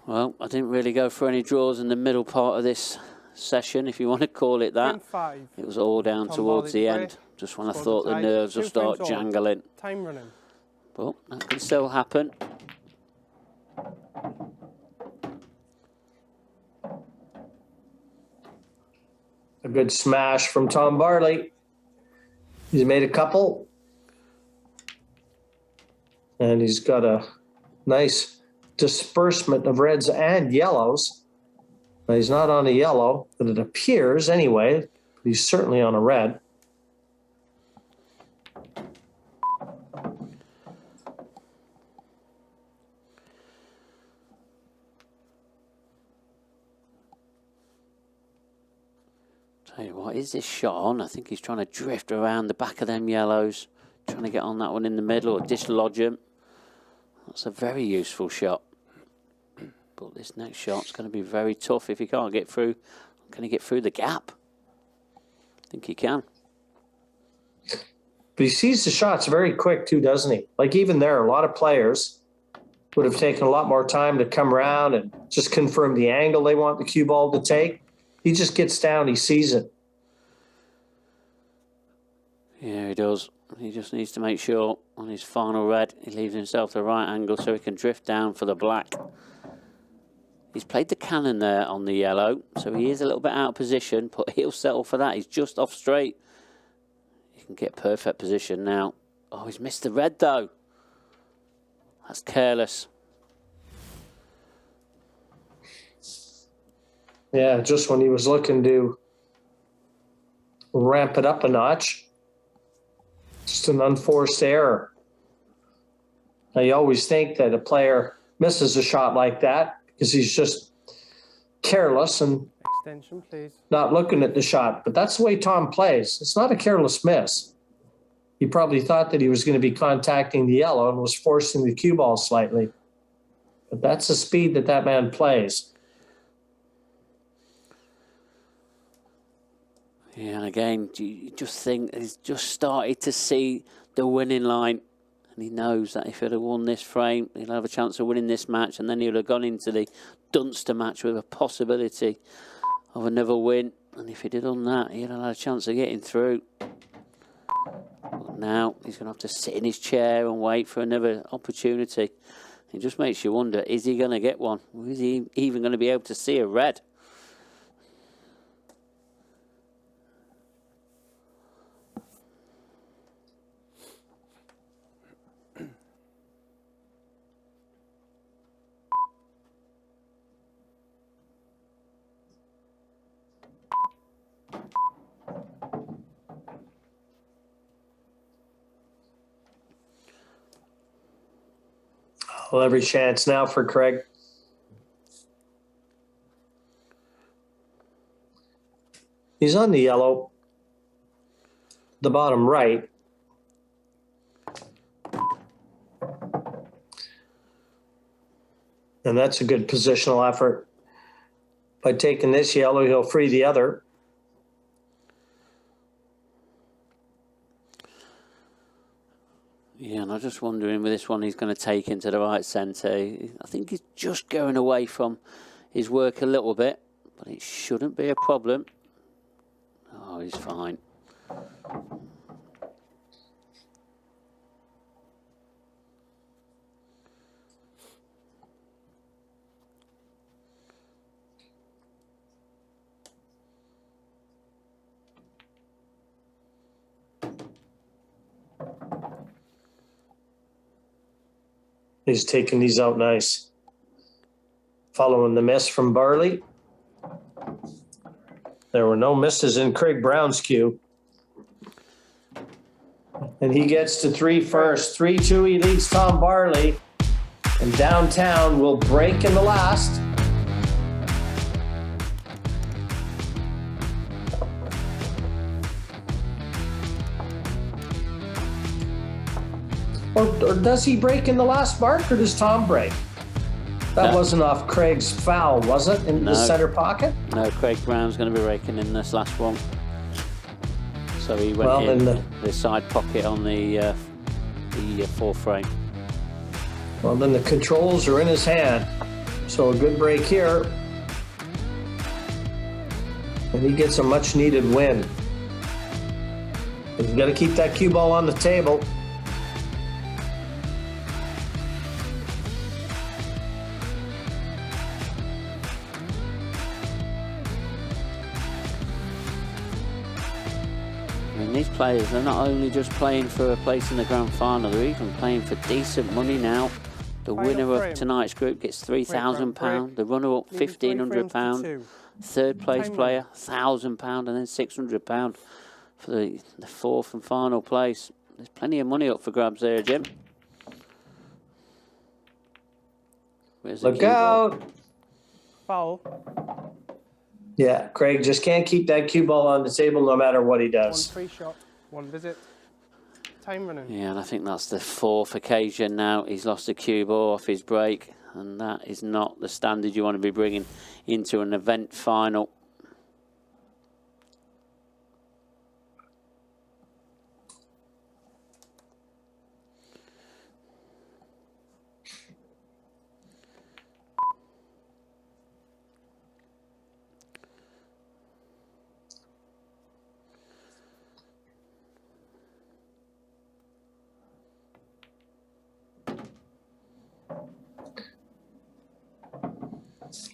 C: Well, I didn't really go for any draws in the middle part of this session, if you want to call it that.
H: 5.
C: It was all down
H: Tom
C: towards
H: Barley
C: the
H: to
C: end,
H: play.
C: just when I
H: Scored
C: thought
H: the
C: the
H: tie.
C: nerves will
H: 2
C: start
H: frames all.
C: jangling.
H: Time running.
C: But that can still happen.
I: a good smash from Tom Barley. He's made a couple. And he's got a nice disbursement of reds and yellows. Now, he's not on a yellow, but it appears anyway. He's certainly on a red.
C: Tell you what, is this shot on? I think he's trying to drift around the back of them yellows, trying to get on that one in the middle or dislodge him. That's a very useful shot. But this next shot's going to be very tough if he can't get through. Can he get through the gap? I think he can.
I: But he sees the shots very quick too, doesn't he? Like even there, a lot of players would have taken a lot more time to come around and just confirm the angle they want the cue ball to take. He just gets down, he sees it.
C: Yeah, he does. He just needs to make sure on his final red he leaves himself the right angle so he can drift down for the black. He's played the cannon there on the yellow, so he is a little bit out of position, but he'll settle for that. He's just off straight. He can get perfect position now. Oh, he's missed the red though. That's careless.
I: Yeah, just when he was looking to ramp it up a notch. Just an unforced error. Now, you always think that a player misses a shot like that because he's just careless and
H: Extension, please.
I: not looking at the shot. But that's the way Tom plays. It's not a careless miss. He probably thought that he was going to be contacting the yellow and was forcing the cue ball slightly. But that's the speed that that man plays.
C: Yeah, and again, you just think he's just started to see the winning line. And he knows that if he'd have won this frame, he'll have a chance of winning this match. And then he'll have gone into the Dunster match with a possibility of another win. And if he did on that, he'd have had a chance of getting through. But now he's going to have to sit in his chair and wait for another opportunity. It just makes you wonder, is he going to get one? Or is he even going to be able to see a red?
I: Well, every chance now for Craig. He's on the yellow, the bottom right. And that's a good positional effort. By taking this yellow, he'll free the other.
C: Yeah, and I'm just wondering with this one he's going to take into the right centre. I think he's just going away from his work a little bit, but it shouldn't be a problem. Oh, he's fine.
I: He's taking these out nice. Following the miss from Barley. There were no misses in Craig Brown's cue. And he gets to 3 first. 3-2, he leads Tom Barley. And Downtown will break in the last. Or does he break in the last, Mark, or does Tom break? That wasn't off Craig's foul, was it, in the center pocket?
C: No, Craig Brown's going to be raking in this last one. So he went in the side pocket on the fourth frame.
I: Well, then the controls are in his hand. So a good break here. And he gets a much needed win. He's got to keep that cue ball on the table.
C: These players, they're not only just playing for a place in the grand final, they're even playing for decent money now. The winner of tonight's group gets £3,000, the runner-up £1,500, third place player £1,000, and then £600 for the fourth and final place. There's plenty of money up for grabs there, Jim.
I: Look out!
H: Foul.
I: Yeah, Craig just can't keep that cue ball on the table no matter what he does.
H: One free shot, one visit. Time running.
C: Yeah, and I think that's the fourth occasion now he's lost a cue ball off his break, and that is not the standard you want to be bringing into an event final.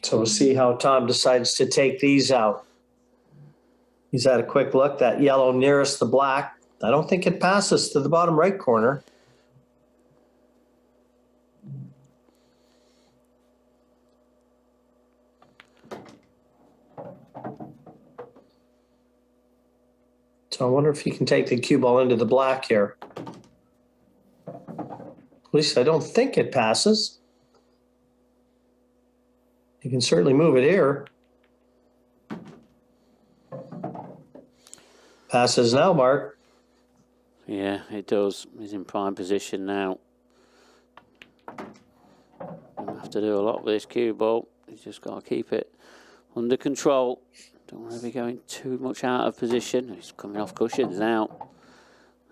I: So we'll see how Tom decides to take these out. He's had a quick look. That yellow nearest the black, I don't think it passes to the bottom right corner. So I wonder if he can take the cue ball into the black here. At least I don't think it passes. You can certainly move it here. Passes now, Mark.
C: Yeah, it does. He's in prime position now. Don't have to do a lot with this cue ball. He's just got to keep it under control. Don't want to be going too much out of position. He's coming off cushions now.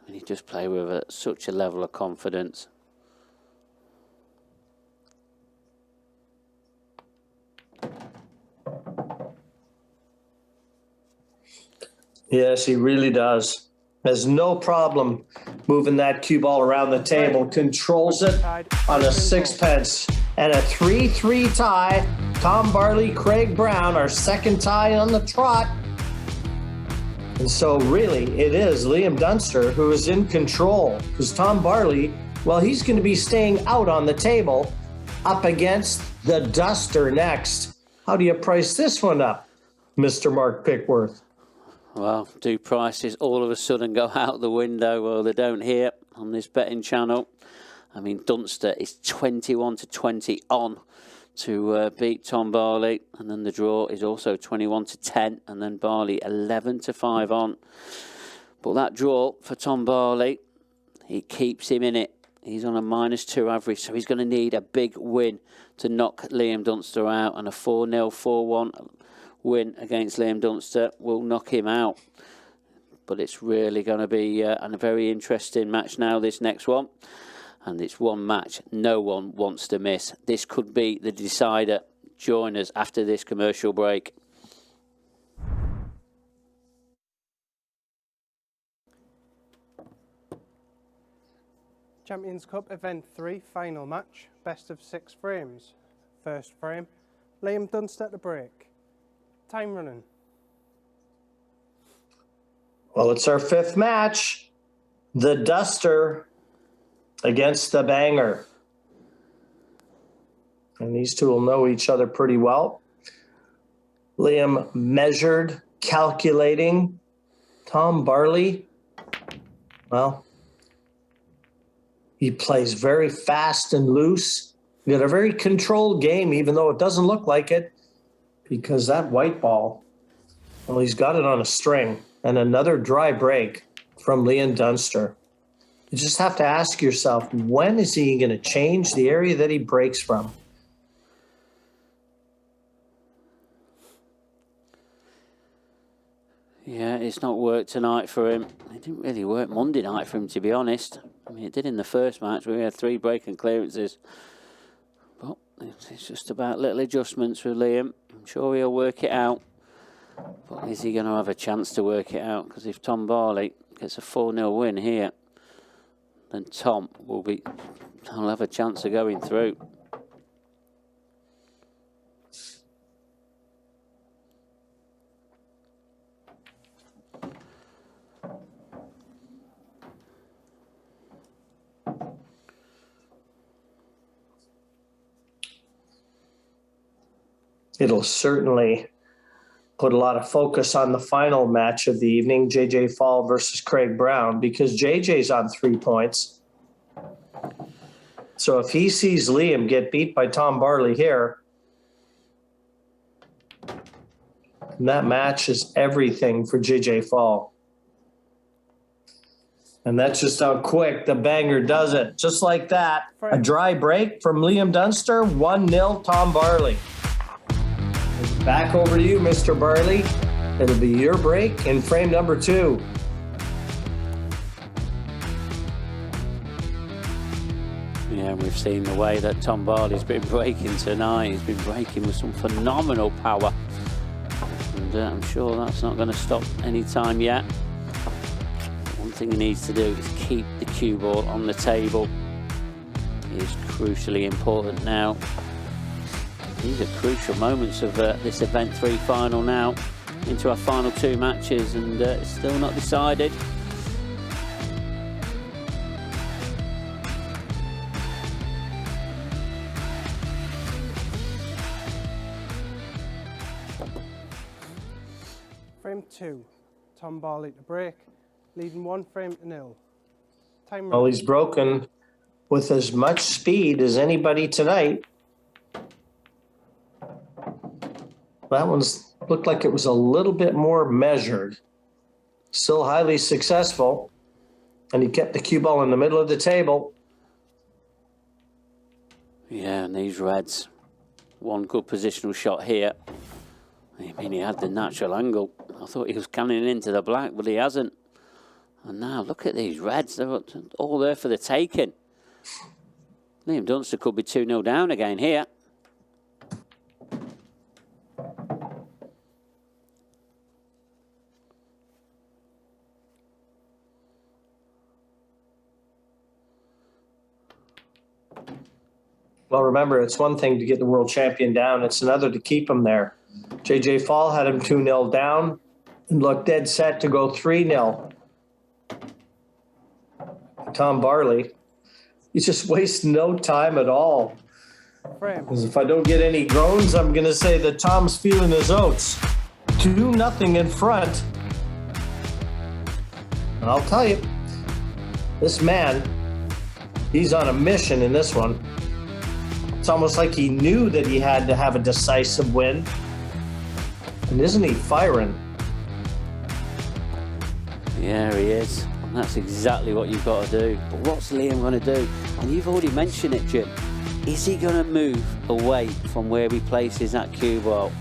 C: And he just play with such a level of confidence.
I: Yes, he really does. Has no problem moving that cue ball around the table. Controls it on a sixpence. And a 3-3 tie. Tom Barley, Craig Brown, our second tie on the trot. And so really, it is Liam Dunster who is in control. Because Tom Barley, well, he's going to be staying out on the table up against the Duster next. How do you price this one up, Mr. Mark Pickworth?
C: Well, do prices all of a sudden go out the window? Well, they don't here on this betting channel. I mean, Dunster is 21-20 on to beat Tom Barley, and then the draw is also 21-10, and then Barley 11-5 on. But that draw for Tom Barley, he keeps him in it. He's on a -2 average, so he's going to need a big win to knock Liam Dunster out, and a 4-0, 4-1 win against Liam Dunster will knock him out. But it's really going to be a very interesting match now, this next one. And it's one match no one wants to miss. This could be the decider. Join us after this commercial break.
H: Champions Cup Event 3 final match, best of 6 frames. First frame, Liam Dunster at the break. Time running.
I: Well, it's our fifth match. The Duster against the Banger. And these two will know each other pretty well. Liam measured, calculating. Tom Barley, well, he plays very fast and loose. got a very controlled game, even though it doesn't look like it, because that white ball, well, he's got it on a string. And another dry break from Liam Dunster. You just have to ask yourself, when is he going to change the area that he breaks from?
C: Yeah, it's not worked tonight for him. It didn't really work Monday night for him, to be honest. I mean, it did in the first match where we had 3 breaking clearances. But it's just about little adjustments with Liam. I'm sure he'll work it out. But is he going to have a chance to work it out? Because if Tom Barley gets a 4-0 win here, then Tom will have a chance of going through.
I: It'll certainly put a lot of focus on the final match of the evening, JJ Fall versus Craig Brown, because JJ's on 3 points. So if he sees Liam get beat by Tom Barley here, that match is everything for JJ Fall. And that's just how quick the banger does it. Just like that, a dry break from Liam Dunster, 1-0 Tom Barley. Back over to you, Mr. Barley. It'll be your break in frame number 2.
C: Yeah, we've seen the way that Tom Barley's been breaking tonight. He's been breaking with some phenomenal power. And I'm sure that's not going to stop any time yet. One thing he needs to do is keep the cue ball on the table. It is crucially important now. These are crucial moments of this Event 3 final now, into our final 2 matches, and it's still not decided.
H: Frame 2, Tom Barley to break, leading 1 frame to 0. Time.
I: Well, he's broken with as much speed as anybody tonight. That one's looked like it was a little bit more measured. Still highly successful. And he kept the cue ball in the middle of the table.
C: Yeah, and these reds, one good positional shot here. I mean, he had the natural angle. I thought he was canning into the black, but he hasn't. And now look at these reds. They're all there for the taking. Liam Dunster could be 2-0 down again here.
I: Well, remember, it's one thing to get the world champion down. It's another to keep him there. JJ Fall had him 2-0 down and looked dead set to go 3-0. Tom Barley, he just wastes no time at all. Because if I don't get any groans, I'm going to say that Tom's feeling his oats. 2-0 in front. And I'll tell you, this man, he's on a mission in this one. It's almost like he knew that he had to have a decisive win. And isn't he firing?
C: Yeah, he is. And that's exactly what you've got to do. But what's Liam going to do? And you've already mentioned it, Jim. Is he going to move away from where he places that cue ball?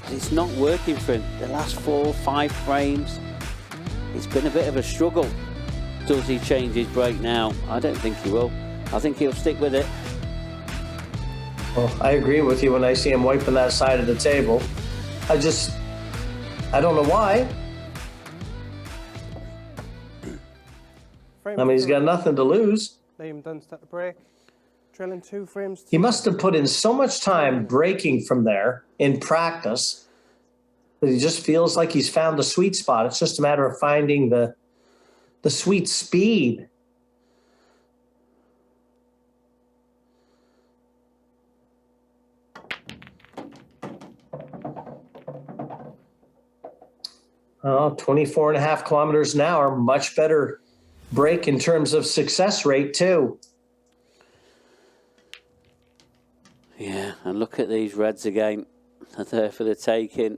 C: It's not working for him. The last 4 or 5 frames, it's been a bit of a struggle. Does he change his break now? I don't think he will. I think he'll stick with it.
I: Well, I agree with you when I see him wiping that side of the table. I don't know why. I mean, he's got nothing to lose.
H: Liam Dunster to break. Trailing 2 frames.
I: He must have put in so much time breaking from there in practice that he just feels like he's found the sweet spot. It's just a matter of finding the sweet speed. Oh, 24.5 kilometers an hour, much better break in terms of success rate too.
C: And look at these reds again. They're there for the taking.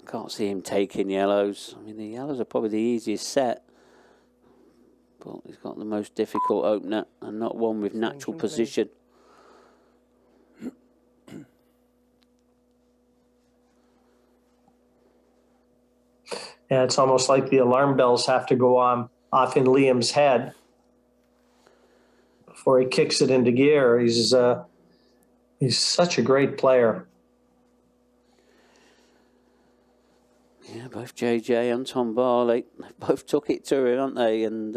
C: Can't see him taking yellows. I mean, the yellows are probably the easiest set. But he's got the most difficult opener and not one with natural position.
I: Yeah, it's almost like the alarm bells have to go on off in Liam's head before he kicks it into gear. He's such a great player.
C: Yeah, both JJ and Tom Barley, they both took it to him, haven't they? And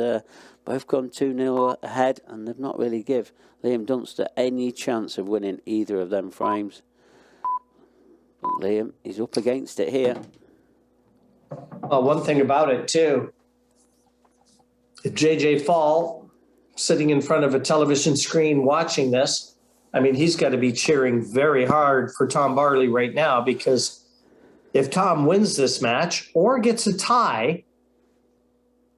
C: both gone 2-0 ahead, and they've not really give Liam Dunster any chance of winning either of them frames. But Liam is up against it here.
I: Well, one thing about it, too, if JJ Fall, sitting in front of a television screen watching this, I mean, he's got to be cheering very hard for Tom Barley right now, because if Tom wins this match or gets a tie,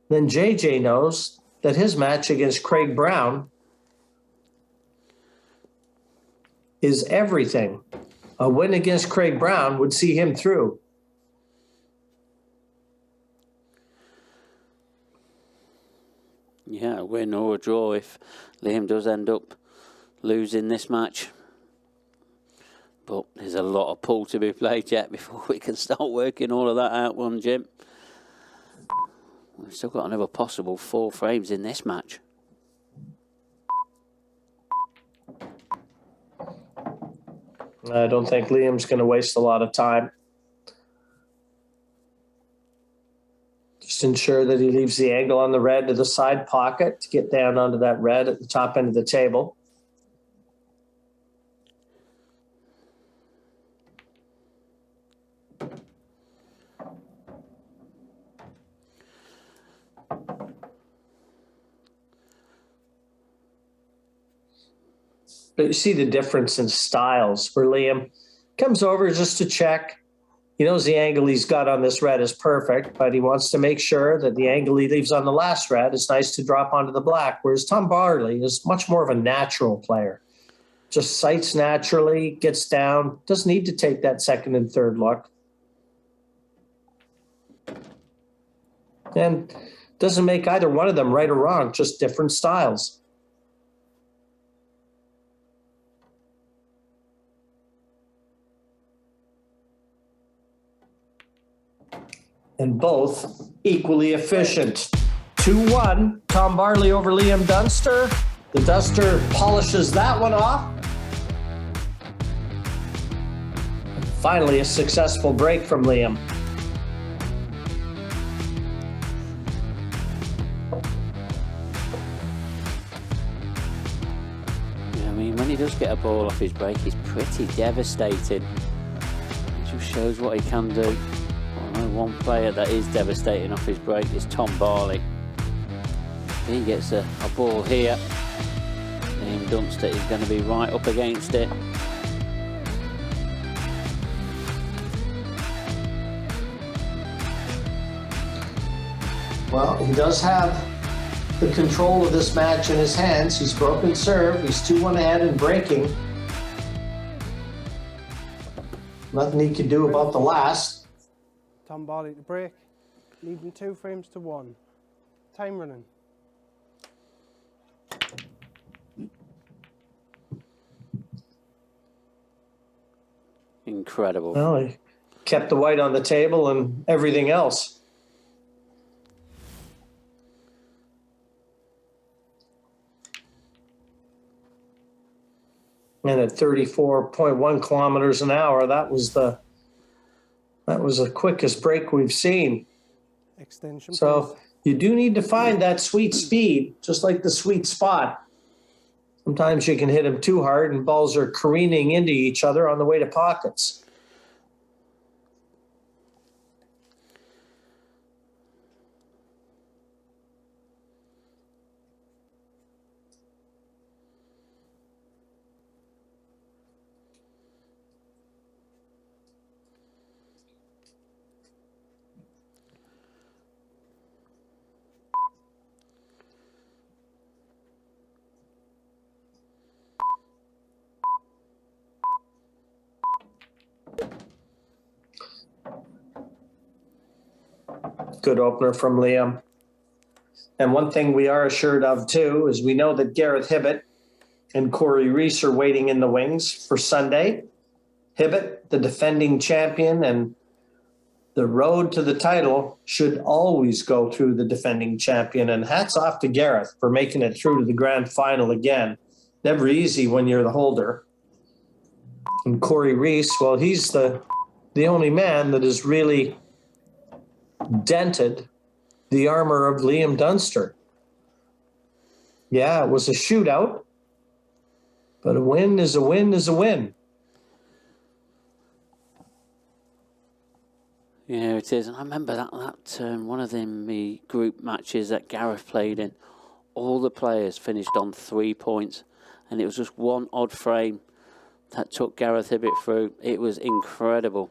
I: then JJ knows that his match against Craig Brown is everything. A win against Craig Brown would see him through.
C: Yeah, a win or a draw if Liam does end up losing this match. But there's a lot of pool to be played yet before we can start working all of that out, one, Jim. We've still got another possible 4 frames in this match.
I: I don't think Liam's going to waste a lot of time. Just ensure that he leaves the angle on the red to the side pocket to get down onto that red at the top end of the table. But you see the difference in styles for Liam. Comes over just to check. He knows the angle he's got on this red is perfect, but he wants to make sure that the angle he leaves on the last red is nice to drop onto the black, whereas Tom Barley is much more of a natural player. Just sights naturally, gets down, doesn't need to take that second and third look. And doesn't make either one of them right or wrong, just different styles. And both equally efficient. 2-1, Tom Barley over Liam Dunster. The Dunster polishes that one off. And finally, a successful break from Liam.
C: Yeah, I mean, when he does get a ball off his break, he's pretty devastating. It just shows what he can do. One player that is devastating off his break is Tom Barley. He gets a ball here. Liam Dunster is going to be right up against it.
I: Well, he does have the control of this match in his hands. He's broken serve. He's 2-1 ahead and breaking. Nothing he can do about the last.
H: Tom Barley to break, leading 2 frames to 1. Time running.
C: Incredible.
I: Well, he kept the white on the table and everything else. And at 34.1 kilometers an hour, that was the quickest break we've seen.
H: Extension.
I: So
H: please.
I: you do need to find that sweet speed, just like the sweet spot. Sometimes you can hit them too hard and balls are careening into each other on the way to pockets. Good opener from Liam. And one thing we are assured of, too, is we know that Gareth Hibbett and Corey Reese are waiting in the wings for Sunday. Hibbett, the defending champion, and the road to the title should always go through the defending champion. And hats off to Gareth for making it through to the grand final again. Never easy when you're the holder. And Corey Reese, well, he's the only man that has really dented the armor of Liam Dunster. Yeah, it was a shootout, but a win is a win is a win.
C: Yeah, it is. And I remember that one of the group matches that Gareth played in, all the players finished on 3 points, and it was just one odd frame that took Gareth Hibbett through. It was incredible.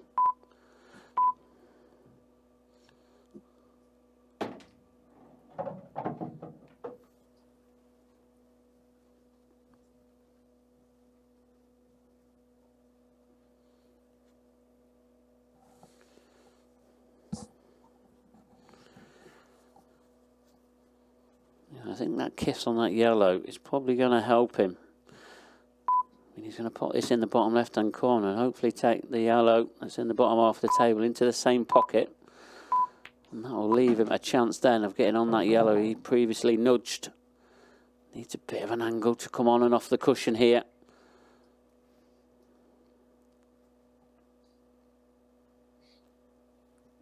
C: I think that kiss on that yellow is probably going to help him. And he's going to put this in the bottom left-hand corner and hopefully take the yellow that's in the bottom half of the table into the same pocket. And that will leave him a chance then of getting on that yellow he previously nudged. Needs a bit of an angle to come on and off the cushion here.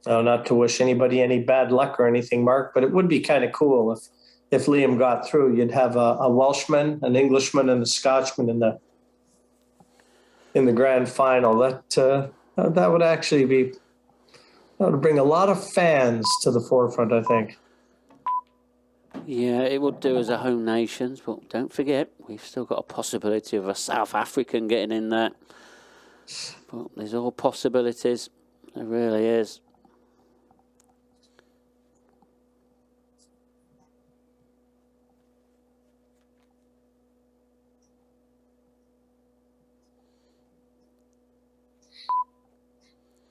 I: Oh, not to wish anybody any bad luck or anything, Mark, but it would be kind of cool if Liam got through. You'd have a Welshman, an Englishman, and a Scotchman in the grand final. That would actually be, that would bring a lot of fans to the forefront, I think.
C: Yeah, it would do as a home nations, but don't forget, we've still got a possibility of a South African getting in there. But there's all possibilities. There really is.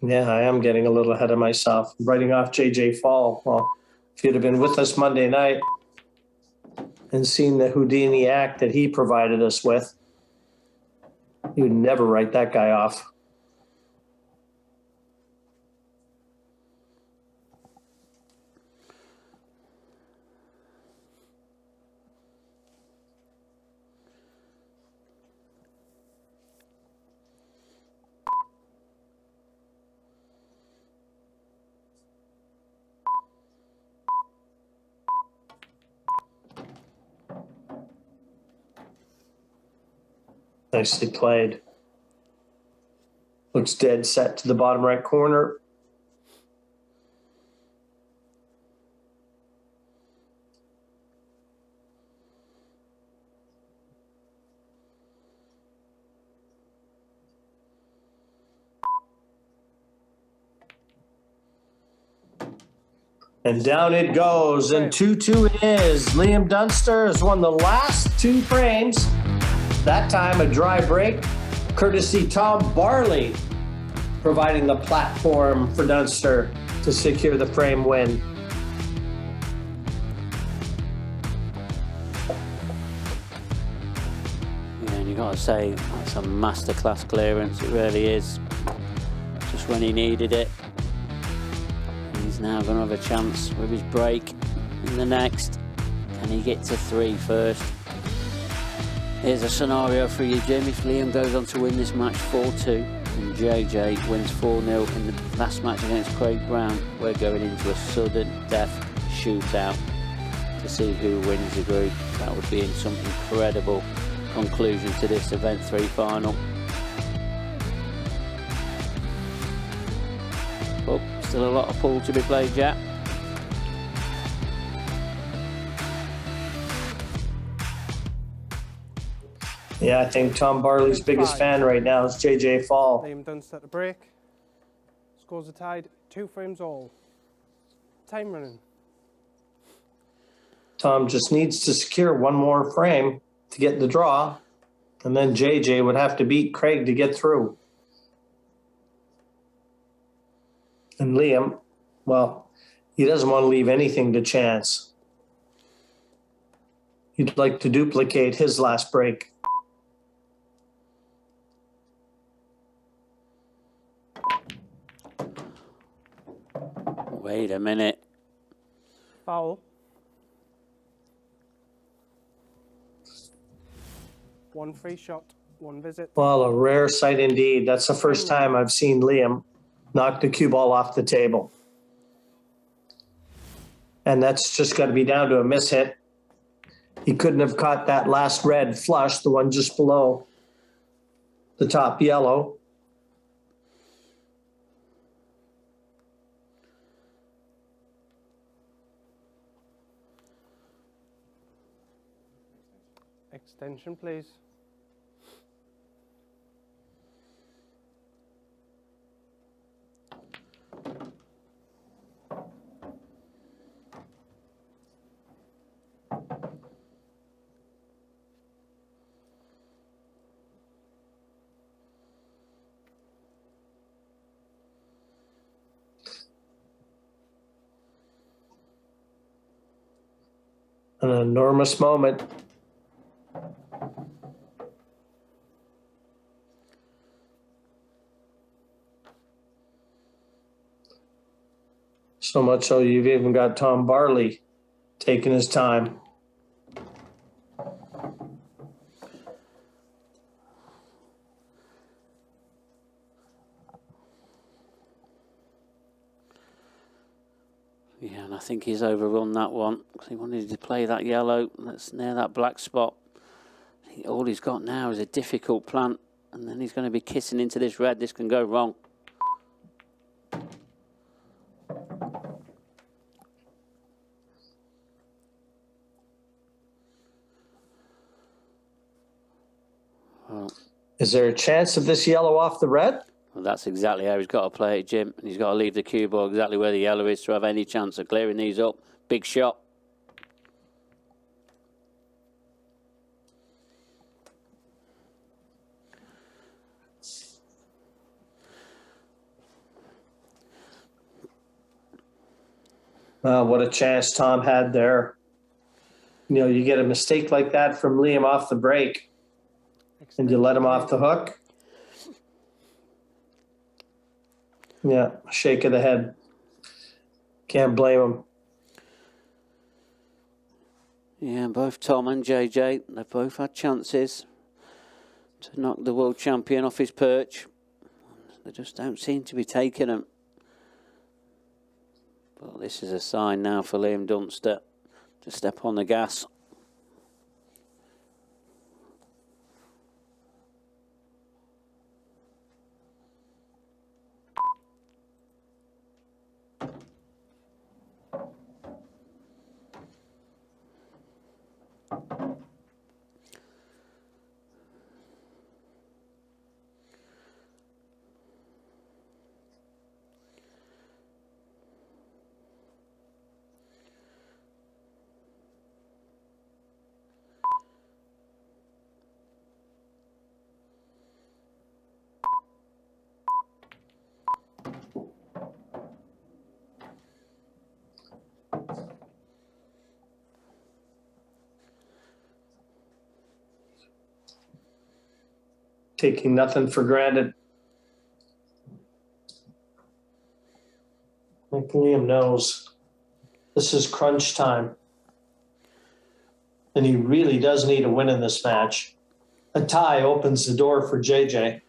I: Yeah, I am getting a little ahead of myself. Writing off JJ Fall. Well, if you'd have been with us Monday night and seen the Houdini act that he provided us with, you'd never write that guy off. Nicely played. Looks dead set to the bottom right corner. And down it goes, and 2-2 it is. Liam Dunster has won the last 2 frames. That time a dry break, courtesy Tom Barley, providing the platform for Dunster to secure the frame win.
C: Yeah, and you've got to say, that's a masterclass clearance. It really is. Just when he needed it. And he's now going to have a chance with his break in the next. Can he get to 3 first? Here's a scenario for you, Jim. If Liam goes on to win this match 4-2 and JJ wins 4-0 in the last match against Craig Brown, we're going into a sudden death shootout to see who wins the group. That would be in some incredible conclusion to this Event 3 final. But still a lot of pool to be played, Jack.
I: Yeah, I think Tom Barley's biggest fan right now is JJ Fall.
H: Liam Dunster at the break. Scores are tied, 2 frames all. Time running.
I: Tom just needs to secure one more frame to get the draw, and then JJ would have to beat Craig to get through. And Liam, well, He doesn't want to leave anything to chance. He'd like to duplicate his last break.
C: Wait a minute.
H: Foul. One free shot, one visit.
I: Well, a rare sight indeed. That's the first time I've seen Liam knock the cue ball off the table. And that's just got to be down to a mishit. He couldn't have caught that last red flush, the one just below the top yellow.
H: Extension, please.
I: An enormous moment. So much so you've even got Tom Barley taking his time.
C: Yeah, and I think he's overrun that one because he wanted to play that yellow that's near that black spot. All he's got now is a difficult plant, and then he's going to be kissing into this red. This can go wrong. Well,
I: Is there a chance of this yellow off the red?
C: well, that's exactly how he's got to play it, Jim. And he's got to leave the cue ball exactly where the yellow is to have any chance of clearing these up. Big shot.
I: What a chance Tom had there. You know, you get a mistake like that from Liam off the break, and you let him off the hook. Yeah, shake of the head. Can't blame him.
C: Yeah, both Tom and JJ, they've both had chances to knock the world champion off his perch. They just don't seem to be taking them. But this is a sign now for Liam Dunster to step on the gas.
I: Taking nothing for granted. I think Liam knows this is crunch time. And he really does need a win in this match. A tie opens the door for JJ.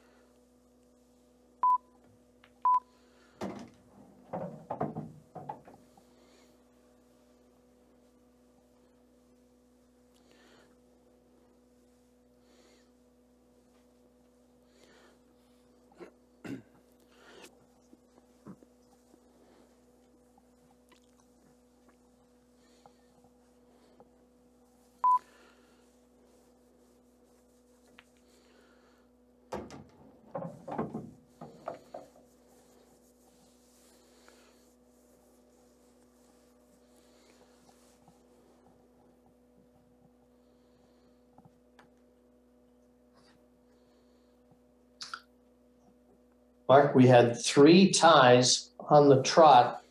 I: Mark, we had 3 ties on the trot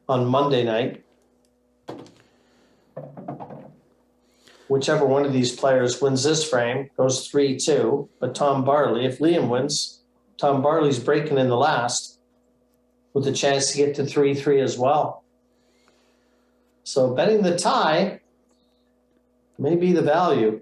I: on Monday night. Whichever one of these players wins this frame goes 3-2. But Tom Barley, if Liam wins, Tom Barley's breaking in the last with a chance to get to 3-3 as well. So betting the tie may be the value.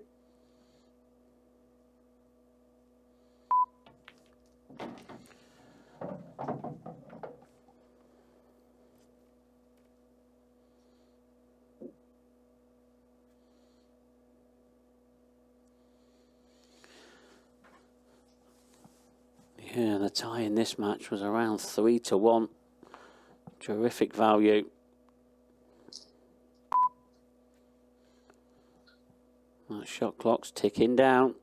C: Yeah, the tie in this match was around 3-1. Terrific value. That shot clock's ticking down.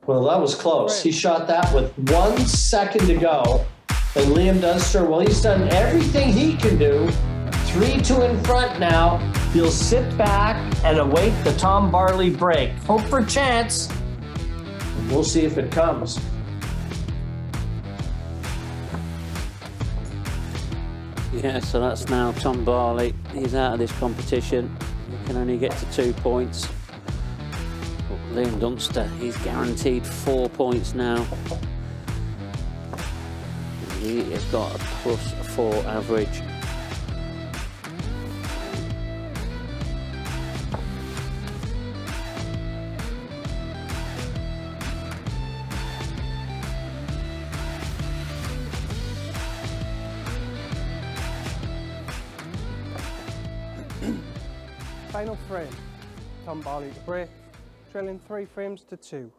I: Well, that was close. He shot that with 1 second to go. And Liam Dunster, well, he's done everything he can do. 3-2 in front now. He'll sit back and await the Tom Barley break. Hope for a chance. And we'll see if it comes.
C: Yeah, so that's now Tom Barley. He's out of this competition. He can only get to 2 points. But Liam Dunster, he's guaranteed 4 points now. He has got a +4 average.
H: Final frame. Tom Barley to break, trailing 3 frames to 2.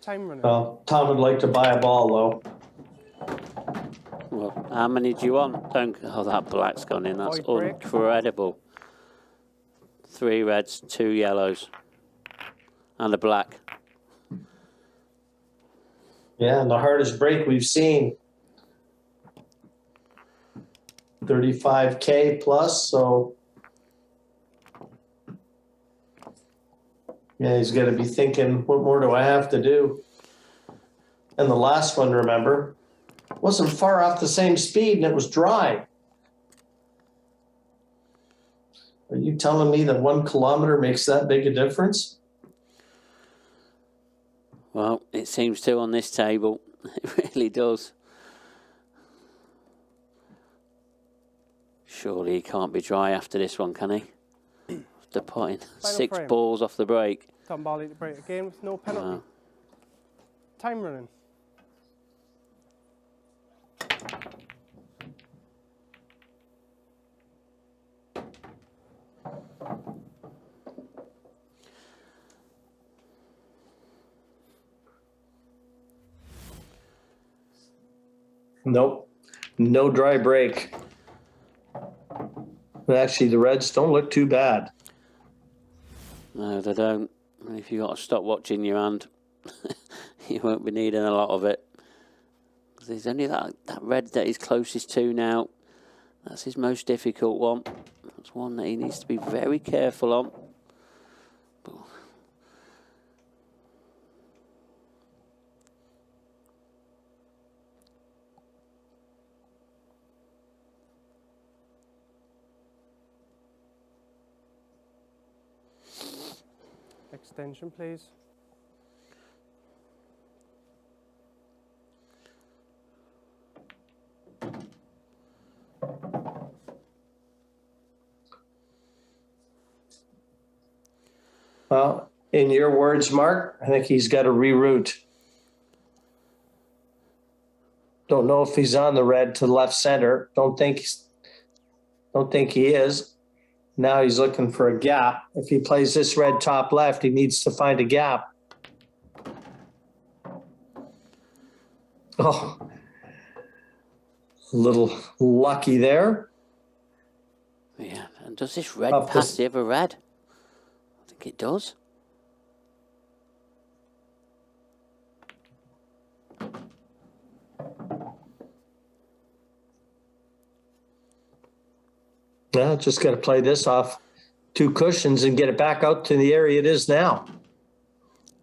H: Time running.
I: Well, Tom would like to buy a ball, though.
C: Well, how many do you want? Don't. Oh, that black's gone in. That's
H: Void break.
C: incredible. 3 reds, 2 yellows, and a black.
I: Yeah, and the hardest break we've seen. 35K plus, so yeah, he's got to be thinking, what more do I have to do? And the last one, remember, wasn't far off the same speed and it was dry. Are you telling me that 1 kilometer makes that big a difference?
C: Well, it seems to on this table. It really does. Surely he can't be dry after this one, can he? After putting 6
H: frame.
C: balls off the break.
H: Tom Barley to break again with no penalty.
C: Wow.
H: Time running.
I: Nope, no dry break. But actually, the Reds don't look too bad.
C: No, they don't. And if you've got a stopwatch in your hand, you won't be needing a lot of it. There's only that red that he's closest to now. That's his most difficult one. That's one that he needs to be very careful on.
H: Extension, please.
I: Well, in your words, Mark, I think he's got to reroute. Don't know if he's on the red to left center. Don't think he is. Now he's looking for a gap. If he plays this red top left, he needs to find a gap. Oh, a little lucky there.
C: Yeah, and does this red
I: Up
C: pass
I: this-
C: the other red? I think it does.
I: Yeah, just got to play this off 2 cushions and get it back out to the area it is now.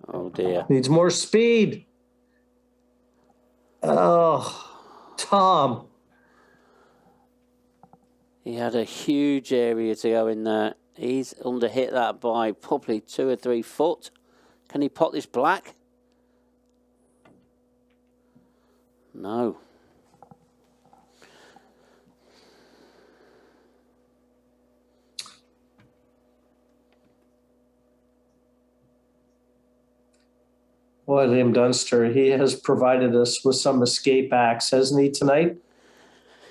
C: Oh, dear.
I: Needs more speed. Oh, Tom.
C: He had a huge area to go in there. He's under hit that by probably 2 or 3 foot. Can he pot this black? No.
I: Boy, Liam Dunster, he has provided us with some escape acts, hasn't he, tonight?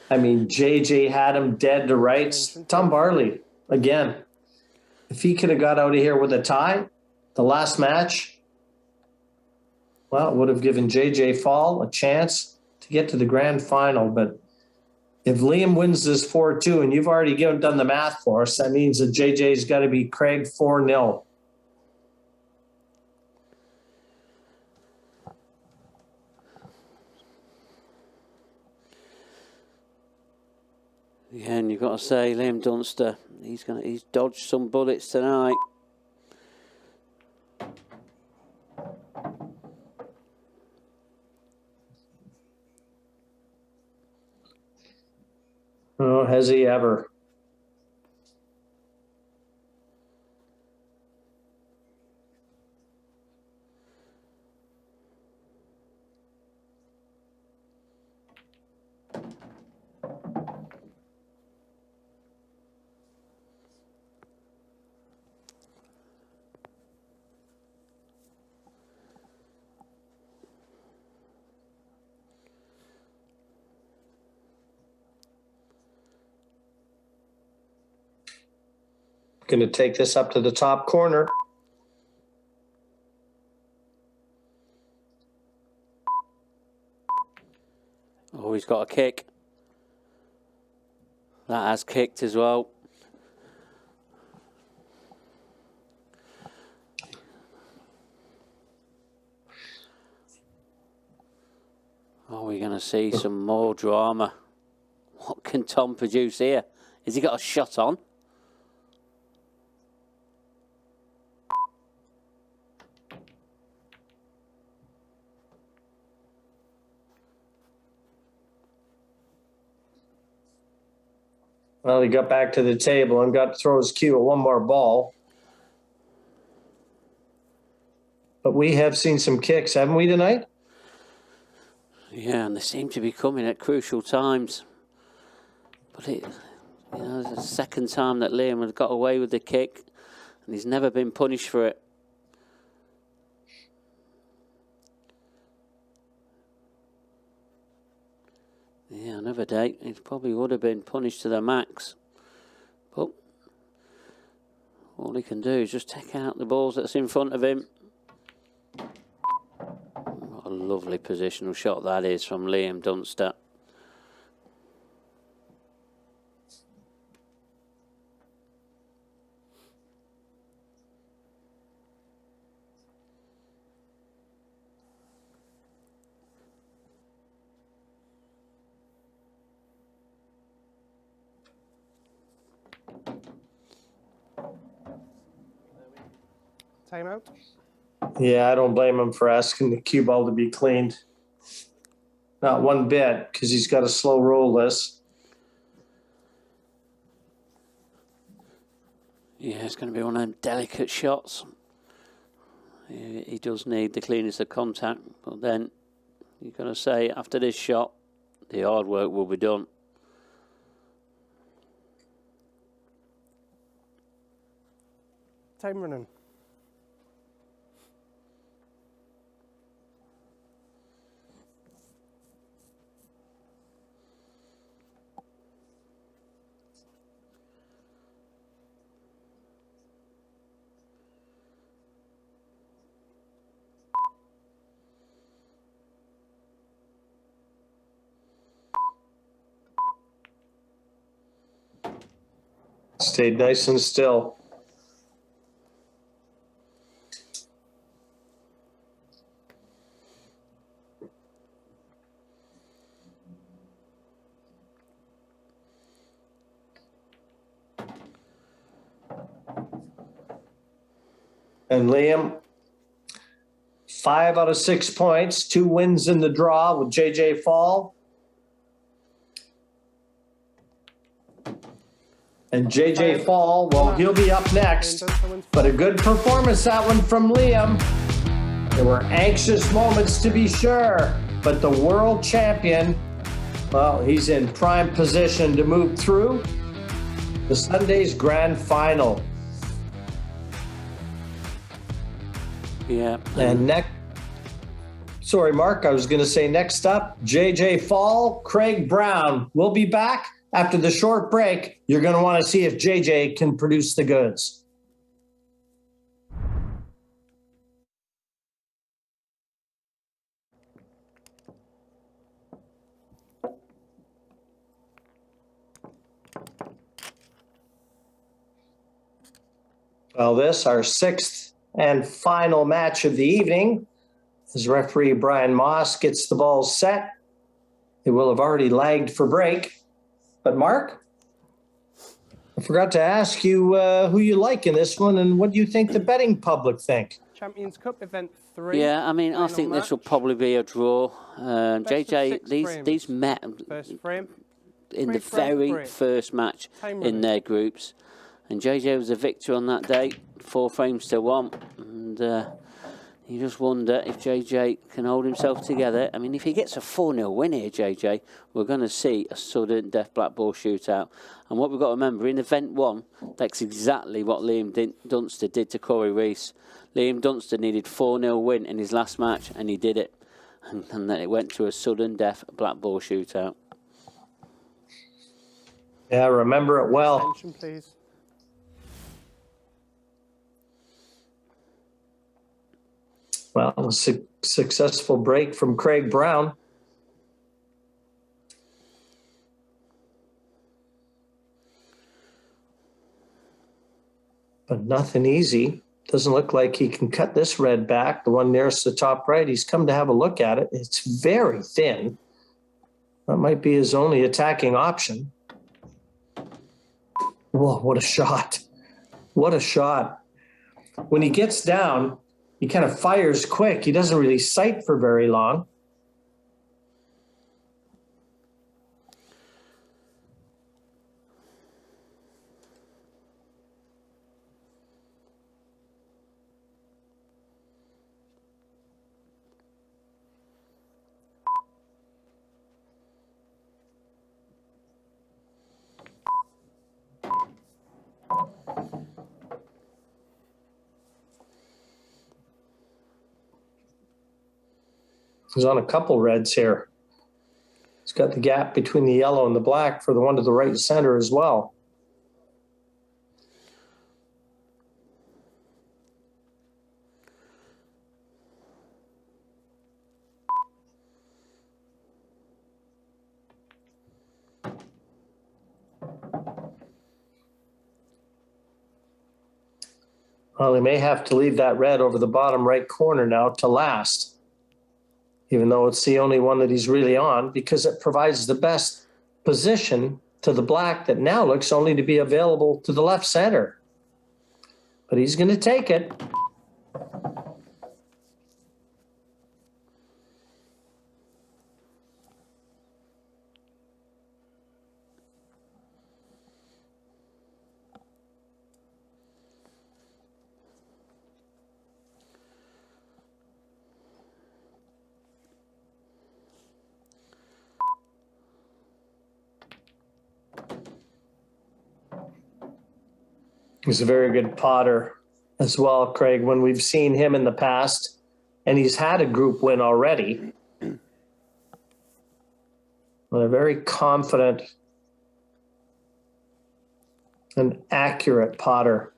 I: I mean, JJ had him dead to rights. Tom Barley, again, if he could have got out of here with a tie, the last match, well, it would have given JJ Fall a chance to get to the grand final. But if Liam wins this 4-2, and you've already done the math for us, that means that JJ's got to beat Craig 4-0.
C: Yeah, and you've got to say, Liam Dunster, he's dodged some bullets tonight.
I: Oh, has he ever? Going to take this up to the top corner.
C: Oh, he's got a kick. That has kicked as well. Are we going to see some more drama? What can Tom produce here? Has he got a shot on?
I: Well, he got back to the table and got to throw his cue at one more ball. But we have seen some kicks, haven't we, tonight?
C: Yeah, and they seem to be coming at crucial times. But it's the second time that Liam has got away with the kick, and he's never been punished for it. Yeah, another day, he probably would have been punished to the max. But all he can do is just take out the balls that's in front of him. What a lovely positional shot that is from Liam Dunster.
H: Timeout.
I: Yeah, I don't blame him for asking the cue ball to be cleaned. Not one bit, because he's got a slow roll this.
C: Yeah, it's going to be one of them delicate shots. He does need the cleanest of contact, but then you've got to say, after this shot, the hard work will be done.
H: Time running.
I: Stayed nice and still. And Liam, 5 out of 6 points, 2 wins in the draw with JJ Fall. And JJ Fall, well, he'll be up next. But a good performance, that one from Liam. There were anxious moments to be sure, but the world champion, well, he's in prime position to move through the Sunday's grand final.
C: Yeah.
I: And sorry, Mark, I was going to say next up, JJ Fall, Craig Brown. We'll be back after the short break. You're going to want to see if JJ can produce the goods. Well, this, our 6th and final match of the evening, as referee Brian Moss gets the ball set. It will have already lagged for break. But Mark, I forgot to ask you who you like in this one and what do you think the betting public think?
H: Champions Cup Event 3.
C: Yeah, I mean, I think this will probably be a draw. JJ, these met in the very first match in their groups. And JJ was a victor on that day, 4 frames to 1. And you just wonder if JJ can hold himself together. I mean, if he gets a 4-0 win here, JJ, we're going to see a sudden death black ball shootout. And what we've got to remember, in event 1, that's exactly what Liam Dunster did to Corey Reese. Liam Dunster needed 4-0 win in his last match, and he did it. And then it went to a sudden death black ball shootout.
I: Yeah, remember it well.
H: Attention, please.
I: Well, a successful break from Craig Brown. But nothing easy. Doesn't look like he can cut this red back, the one nearest the top right. He's come to have a look at it. It's very thin. That might be his only attacking option. Whoa, what a shot. What a shot. When he gets down, he kind of fires quick. He doesn't really sight for very long. He's on a couple reds here. He's got the gap between the yellow and the black for the one to the right center as well. Well, he may have to leave that red over the bottom right corner now to last, even though it's the only one that he's really on, because it provides the best position to the black that now looks only to be available to the left center. But he's going to take it. He's a very good potter as well, Craig, when we've seen him in the past, and he's had a group win already. But a very confident and accurate potter.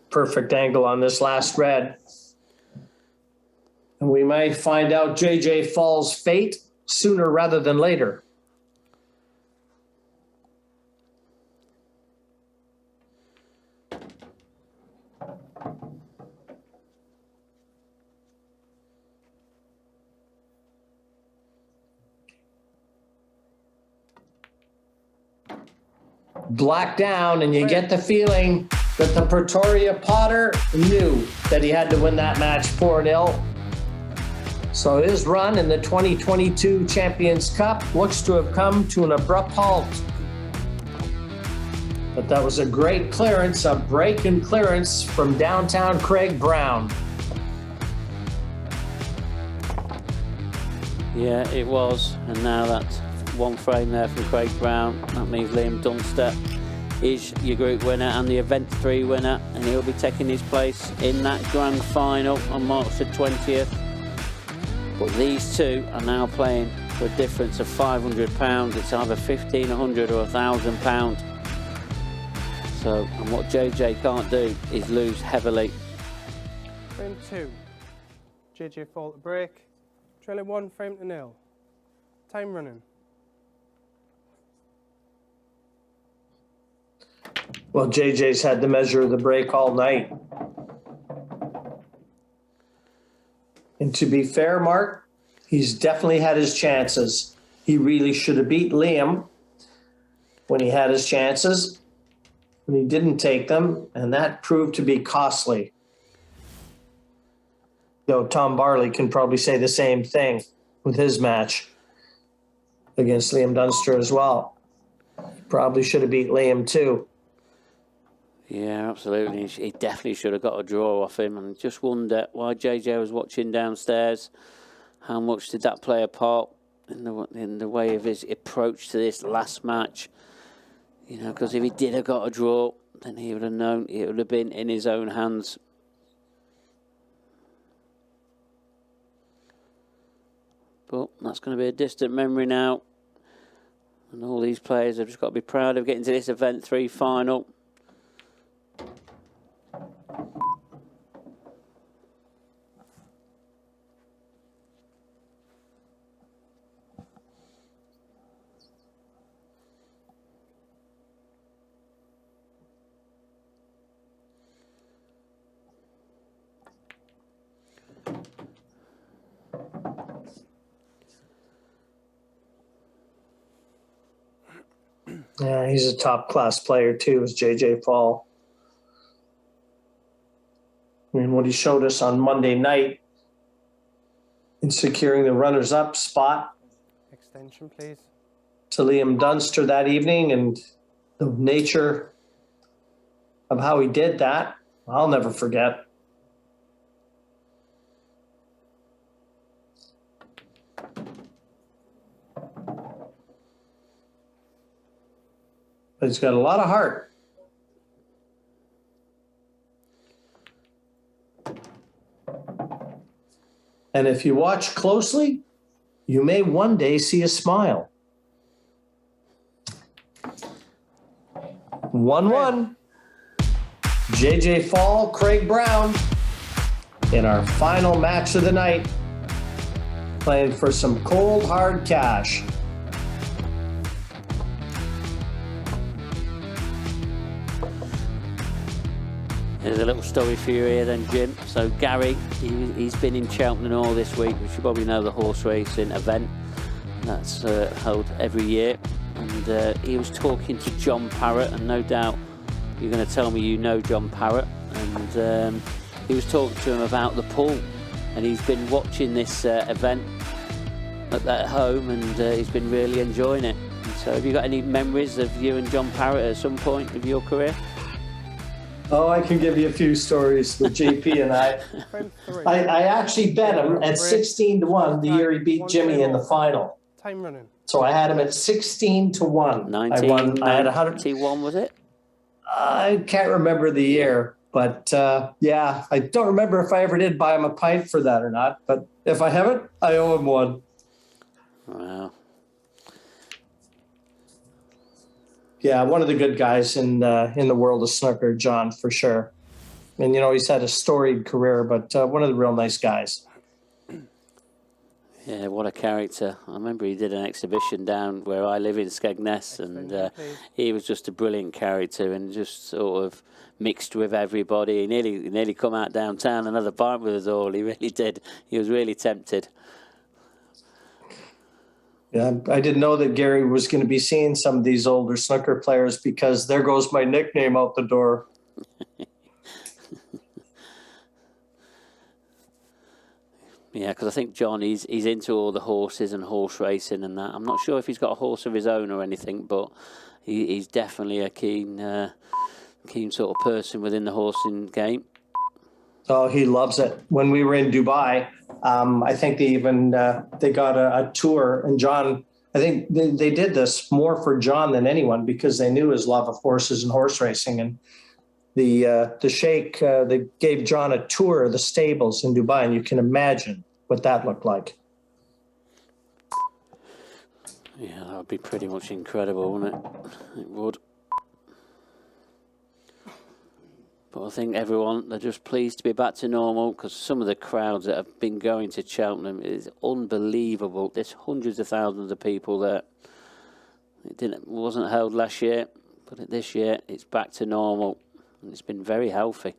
I: Perfect angle on this last red. And we may find out JJ Fall's fate sooner rather than later. Black down, and you get the feeling that the Pretoria Potter knew that he had to win that match 4-0. So his run in the 2022 Champions Cup looks to have come to an abrupt halt. But that was a great clearance, a break and clearance from downtown Craig Brown.
C: Yeah, it was. And now that's one frame there from Craig Brown. That means Liam Dunster is your group winner and the Event 3 winner, and he'll be taking his place in that grand final on March the 20th. But these two are now playing for a difference of £500. It's either £1,500 or £1,000. So, and what JJ can't do is lose heavily.
H: Frame 2. JJ Fall to break. Trailing 1 frame to 0. Time running.
I: Well, JJ's had the measure of the break all night. And to be fair, Mark, he's definitely had his chances. He really should have beat Liam when he had his chances, and he didn't take them, and that proved to be costly. Though Tom Barley can probably say the same thing with his match against Liam Dunster as well. He probably should have beat Liam too.
C: Yeah, absolutely. He definitely should have got a draw off him. And just wonder why JJ was watching downstairs. How much did that play a part in the way of his approach to this last match? You know, because if he did have got a draw, then he would have known it would have been in his own hands. But that's going to be a distant memory now. And all these players have just got to be proud of getting to this Event 3 final.
I: Yeah, he's a top-class player too, is JJ Fall. I mean, what he showed us on Monday night in securing the runners-up spot
H: Extension, please.
I: to Liam Dunster that evening, and the nature of how he did that, I'll never forget. But he's got a lot of heart. And if you watch closely, you may one day see a smile. 1-1. JJ Fall, Craig Brown in our final match of the night, playing for some cold, hard cash.
C: There's a little story for you here then, Jim. So Gary, he's been in Cheltenham all this week, which you probably know, the horse racing event that's held every year. And he was talking to John Parrott, and no doubt you're going to tell me you know John Parrott. And he was talking to him about the pool, and he's been watching this event at home, and he's been really enjoying it. And so have you got any memories of you and John Parrott at some point of your career?
I: Oh, I can give you a few stories with JP and I. I actually bet him at 16-1 the year he beat Jimmy in the final.
H: Time running.
I: So I had him at 16-1.
C: 1991, was it?
I: I can't remember the year, but yeah, I don't remember if I ever did buy him a pint for that or not. But if I haven't, I owe him one.
C: Wow.
I: Yeah, one of the good guys in the world of snooker, John, for sure. And, you know, he's had a storied career, but one of the real nice guys.
C: Yeah, what a character. I remember he did an exhibition down where I live in Skegness, and he was just a brilliant character and just sort of mixed with everybody. He nearly come out downtown and had a pint with us all. He really did. He was really tempted.
I: Yeah, I didn't know that Gary was going to be seeing some of these older snooker players, because there goes my nickname out the door.
C: Yeah, because I think John, he's into all the horses and horse racing and that. I'm not sure if he's got a horse of his own or anything, but he's definitely a keen sort of person within the horsing game.
I: Oh, he loves it. When we were in Dubai, I think they even they got a tour, and John, I think they did this more for John than anyone because they knew his love of horses and horse racing. And the sheikh, they gave John a tour of the stables in Dubai, and you can imagine what that looked like.
C: Yeah, that would be pretty much incredible, wouldn't it? It would. But I think they're just pleased to be back to normal because some of the crowds that have been going to Cheltenham is unbelievable. There's hundreds of thousands of people there. It wasn't held last year, but this year it's back to normal. And it's been very healthy.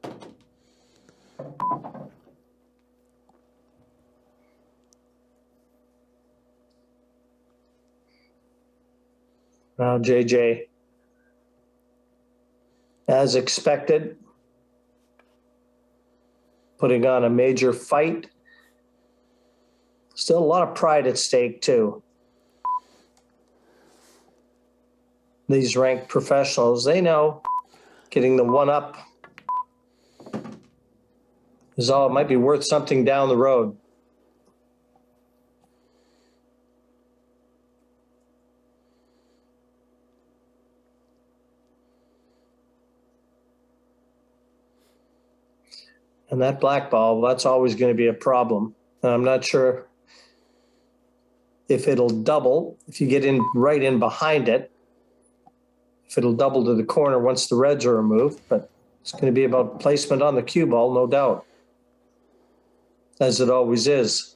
I: Now, JJ, as expected, putting on a major fight. Still a lot of pride at stake, too. These ranked professionals, they know getting the one up is all, it might be worth something down the road. And that black ball, that's always going to be a problem. And I'm not sure if it'll double, if you get in right in behind it, if it'll double to the corner once the reds are removed, but it's going to be about placement on the cue ball, no doubt, as it always is.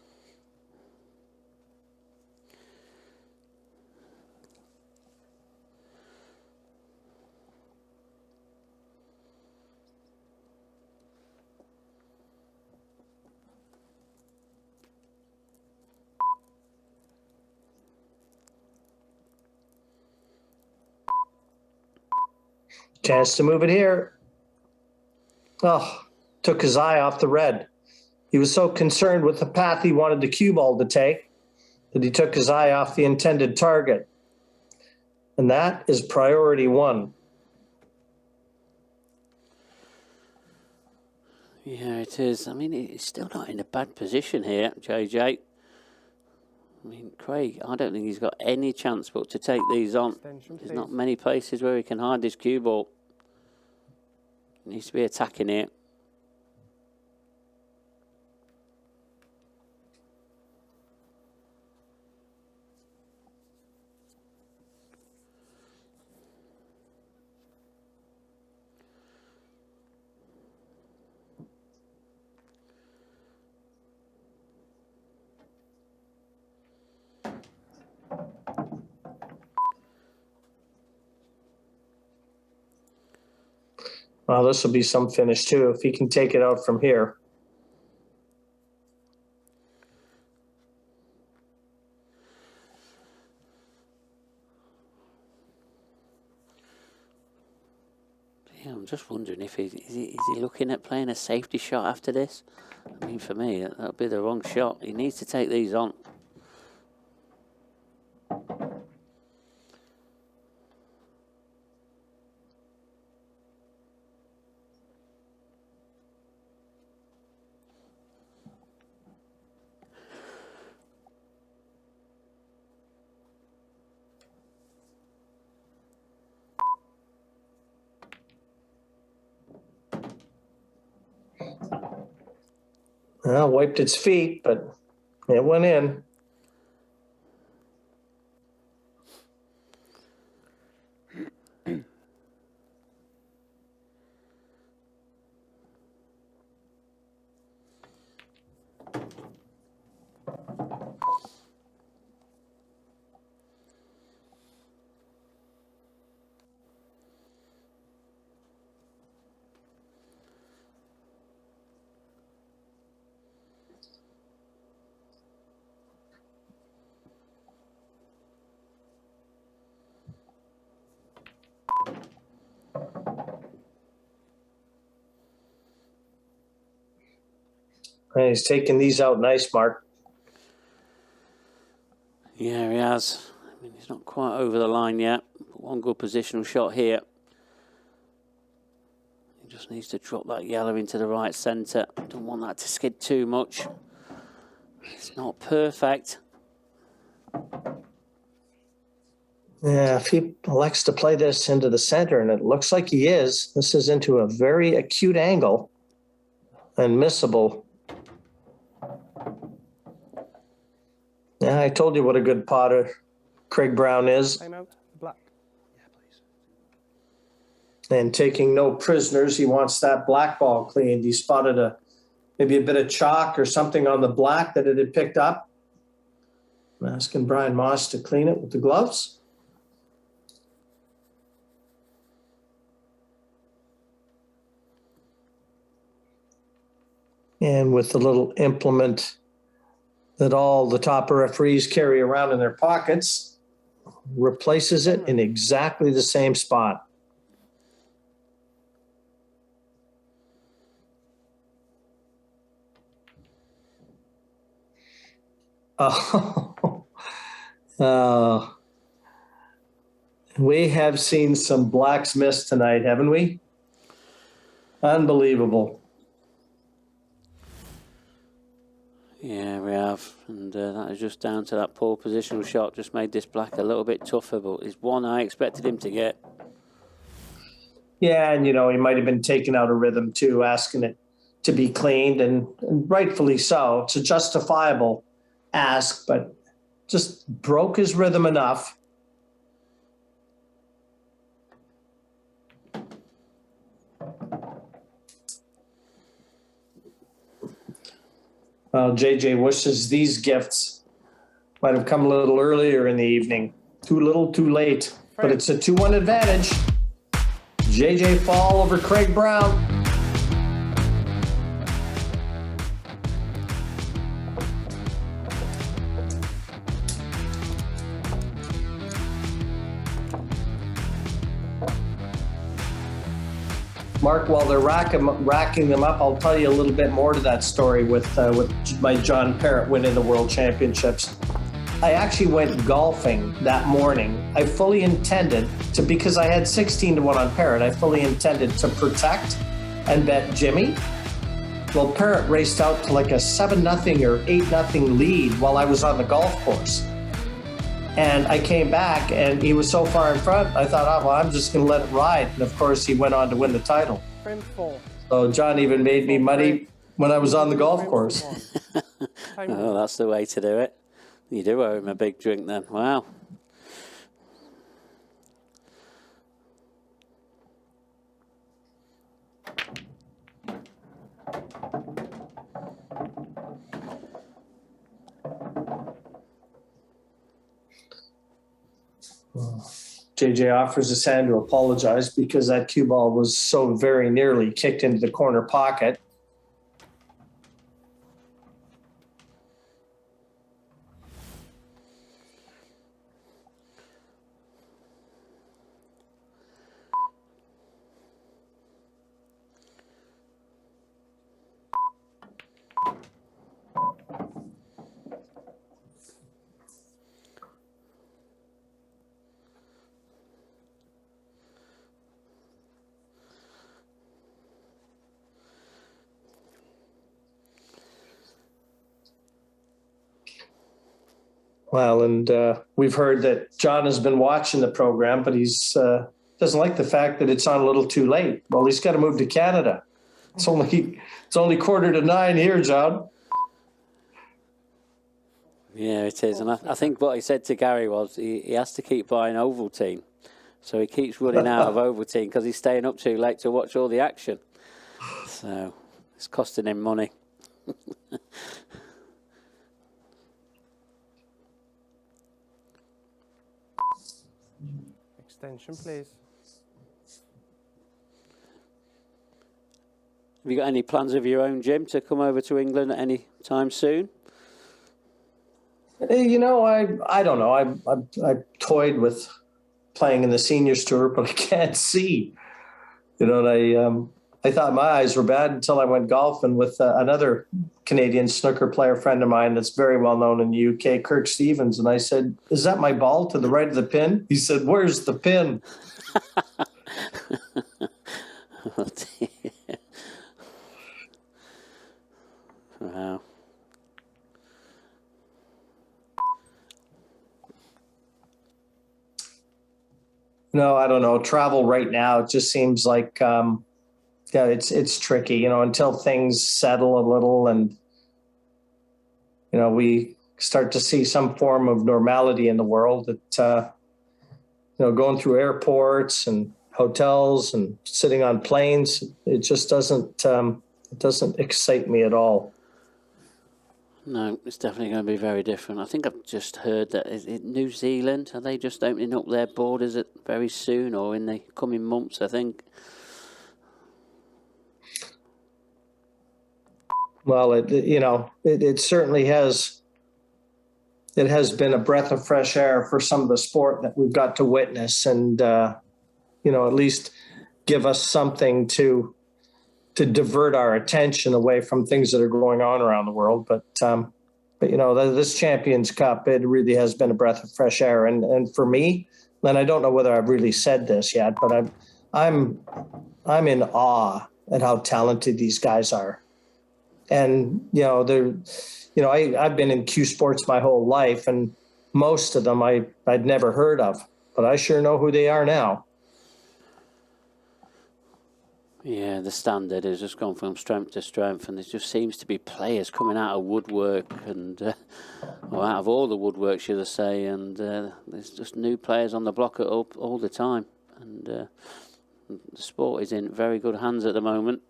I: Chance to move it here. Oh, took his eye off the red. He was so concerned with the path he wanted the cue ball to take that he took his eye off the intended target. And that is priority one.
C: Yeah, it is. I mean, it's still not in a bad position here, JJ. I mean, Craig, I don't think he's got any chance but to take these on. There's not many places where he can hide this cue ball. He needs to be attacking it.
I: Well, this will be some finish too if he can take it out from here.
C: Yeah, I'm just wondering if is he looking at playing a safety shot after this? I mean, for me, that'll be the wrong shot. He needs to take these on.
I: Well, wiped its feet, but it went in. And he's taking these out nice, Mark.
C: Yeah, he has. I mean, he's not quite over the line yet. But one good positional shot here. He just needs to drop that yellow into the right centre. Don't want that to skid too much. It's not perfect.
I: Yeah, if he elects to play this into the center, and it looks like he is, this is into a very acute angle and missable. Yeah, I told you what a good potter Craig Brown is.
H: Time out. Black.
I: And taking no prisoners, he wants that black ball cleaned. He spotted maybe a bit of chalk or something on the black that it had picked up. I'm asking Brian Moss to clean it with the gloves. And with the little implement that all the top referees carry around in their pockets, replaces it in exactly the same spot. Oh, we have seen some blacks miss tonight, haven't we? Unbelievable.
C: Yeah, we have. And that is just down to that poor positional shot. Just made this black a little bit tougher, but it's one I expected him to get.
I: Yeah, and, he might have been taken out of rhythm, too, asking it to be cleaned, and rightfully so. It's a justifiable ask, but just broke his rhythm enough. Well, JJ wishes these gifts might have come a little earlier in the evening. Too little, too late. But it's a 2-1 advantage. JJ Fall over Craig Brown. Mark, while they're racking them up, I'll tell you a little bit more to that story with my John Parrott winning the World Championships. I actually went golfing that morning. I fully intended to, because I had 16-1 on Parrott, I fully intended to protect and bet Jimmy. Well, Parrott raced out to like a 7-0 or 8-0 lead while I was on the golf course. And I came back, and he was so far in front, I thought, I'm just going to let it ride. And, of course, he went on to win the title.
H: Frame 4.
I: So John even made me money when I was on the golf course.
C: Oh, that's the way to do it. You do owe him a big drink then. Wow.
I: JJ offers his hand to apologize because that cue ball was so very nearly kicked into the corner pocket. Well, and we've heard that John has been watching the program, but he's doesn't like the fact that it's on a little too late. Well, he's got to move to Canada. It's only 8:45 here, John.
C: Yeah, it is. And I think what he said to Gary was he has to keep buying Ovaltine. So he keeps running out of Ovaltine because he's staying up too late to watch all the action. So it's costing him money.
H: Extension, please.
C: Have you got any plans of your own, Jim, to come over to England at any time soon?
I: I don't know. I toyed with playing in the seniors tour, but I can't see. I thought my eyes were bad until I went golfing with another Canadian snooker player friend of mine that's very well known in the UK, Kirk Stevens. And I said, "Is that my ball to the right of the pin?" He said, "Where's the pin?"
C: Oh, dear. Wow.
I: No, I don't know. Travel right now, it just seems like, yeah, it's tricky, you know, until things settle a little and, you know, we start to see some form of normality in the world that, you know, going through airports and hotels and sitting on planes, it just doesn't excite me at all.
C: No, it's definitely going to be very different. I think I've just heard that New Zealand, are they just opening up their borders very soon or in the coming months, I think?
I: Well, it certainly has. It has been a breath of fresh air for some of the sport that we've got to witness, and you know, at least give us something to divert our attention away from things that are going on around the world. But you know, this Champions Cup, it really has been a breath of fresh air, and for me, and I don't know whether I've really said this yet, but I'm in awe at how talented these guys are. And, you know, I've been in Q Sports my whole life, and most of them I'd never heard of, but I sure know who they are now.
C: Yeah, the standard has just gone from strength to strength, and there just seems to be players coming out of woodwork, and or out of all the woodwork, should I say, and there's just new players on the block all the time, and the sport is in very good hands at the moment.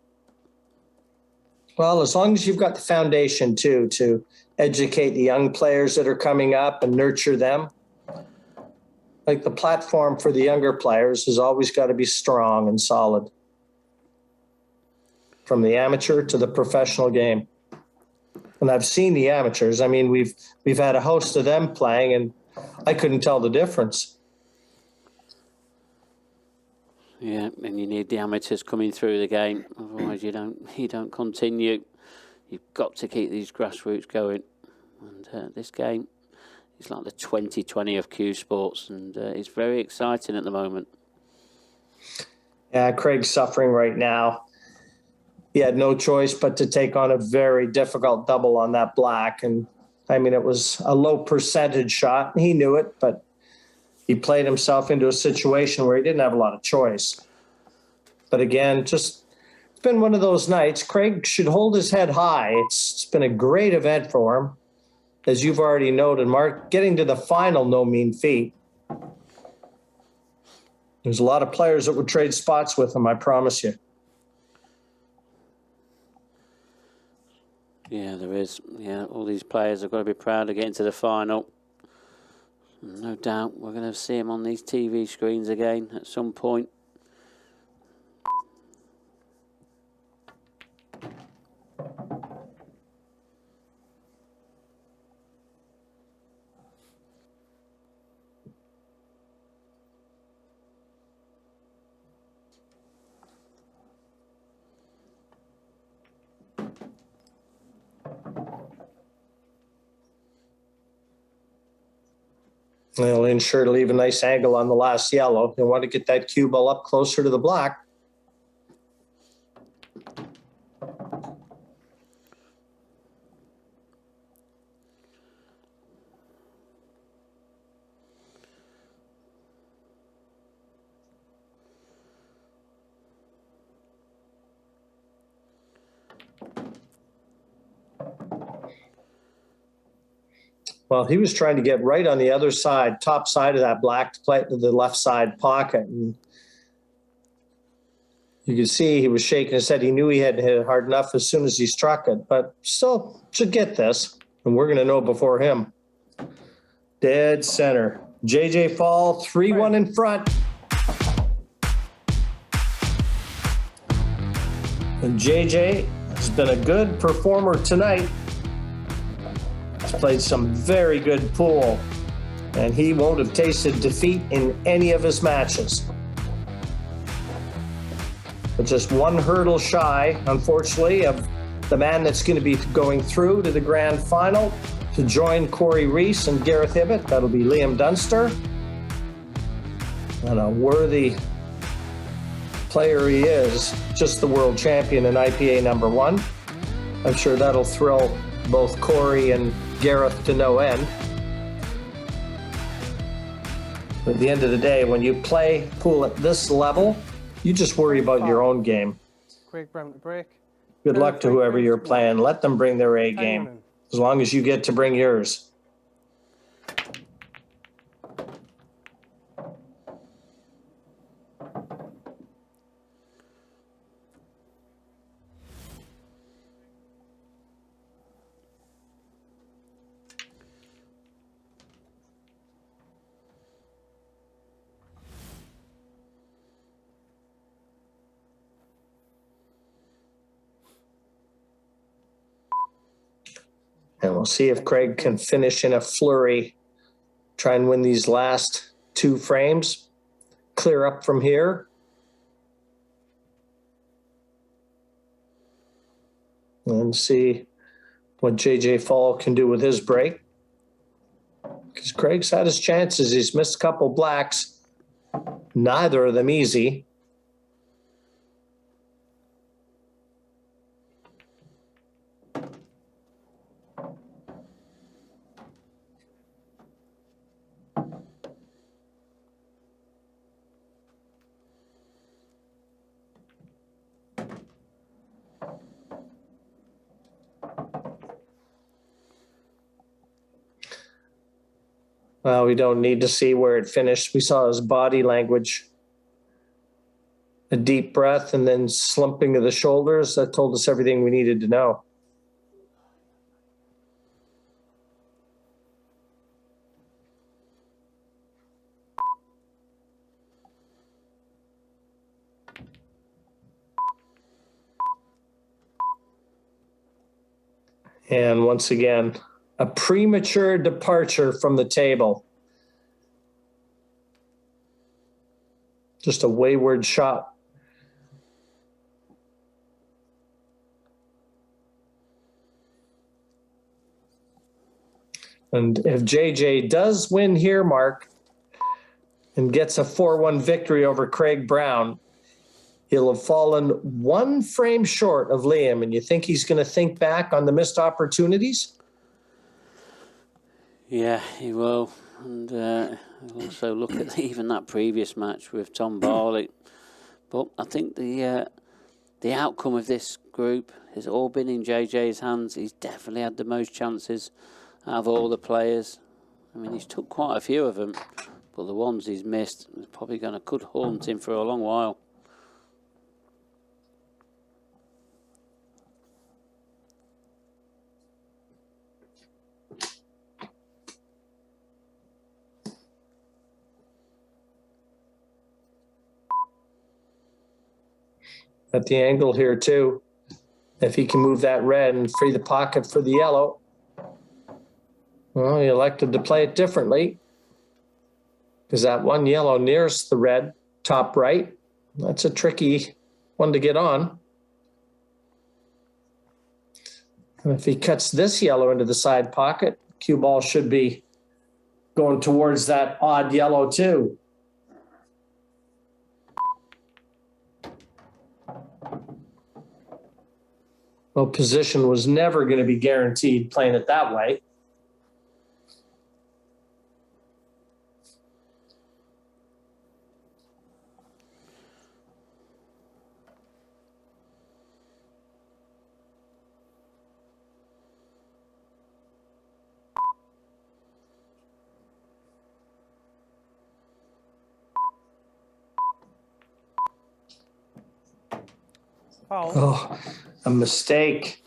I: Well, as long as you've got the foundation, too, to educate the young players that are coming up and nurture them. Like, the platform for the younger players has always got to be strong and solid. From the amateur to the professional game. And I've seen the amateurs. I mean, we've had a host of them playing, and I couldn't tell the difference.
C: Yeah, and you need the amateurs coming through the game, otherwise you don't continue. You've got to keep these grassroots going, and this game is like the 2020 of Q Sports, and it's very exciting at the moment.
I: Yeah, Craig's suffering right now. He had no choice but to take on a very difficult double on that black, and I mean, it was a low percentage shot, and he knew it, but he played himself into a situation where he didn't have a lot of choice. But again, it's been one of those nights. Craig should hold his head high. It's been a great event for him. As you've already noted, Mark, getting to the final, no mean feat. There's a lot of players that would trade spots with him, I promise you.
C: Yeah, there is. Yeah, all these players have got to be proud of getting to the final. No doubt we're going to see him on these TV screens again at some point.
I: They'll ensure to leave a nice angle on the last yellow. They want to get that cue ball up closer to the black. Well, he was trying to get right on the other side, top side of that black, to play to the left side pocket. And you could see he was shaking his head. He knew he had hit it hard enough as soon as he struck it, but still should get this. And we're going to know before him. Dead center. JJ Fall, 3-1 in front. And JJ has been a good performer tonight. He's played some very good pool, and he won't have tasted defeat in any of his matches. but just one hurdle shy, unfortunately, of the man that's going to be going through to the grand final to join Corey Reese and Gareth Ibbott. That'll be Liam Dunster. And a worthy player he is, just the world champion in IPA #1. I'm sure that'll thrill both Corey and Gareth to no end. But at the end of the day, when you play pool at this level, you just worry about your own game.
H: Craig Brown to break.
I: Good luck to whoever you're playing. Let them bring their A game, as long as you get to bring yours. And we'll see if Craig can finish in a flurry, try and win these last 2 frames, clear up from here. And see what JJ Fall can do with his break. Because Craig's had his chances. He's missed a couple blacks, neither of them easy. Well, we don't need to see where it finished. We saw his body language. A deep breath and then slumping of the shoulders. That told us everything we needed to know. And once again, a premature departure from the table. Just a wayward shot. And if JJ does win here, Mark, and gets a 4-1 victory over Craig Brown, he'll have fallen 1 frame short of Liam. And you think he's going to think back on the missed opportunities?
C: Yeah, he will. And also look at even that previous match with Tom Barley. But I think the outcome of this group has all been in JJ's hands. He's definitely had the most chances out of all the players. I mean, he's took quite a few of them, but the ones he's missed is probably could haunt him for a long while.
I: At the angle here too, if he can move that red and free the pocket for the yellow. Well, he elected to play it differently, because that one yellow nearest the red, top right, that's a tricky one to get on. And if he cuts this yellow into the side pocket, cue ball should be going towards that odd yellow too. Well, position was never going to be guaranteed playing it that way. Oh, a mistake.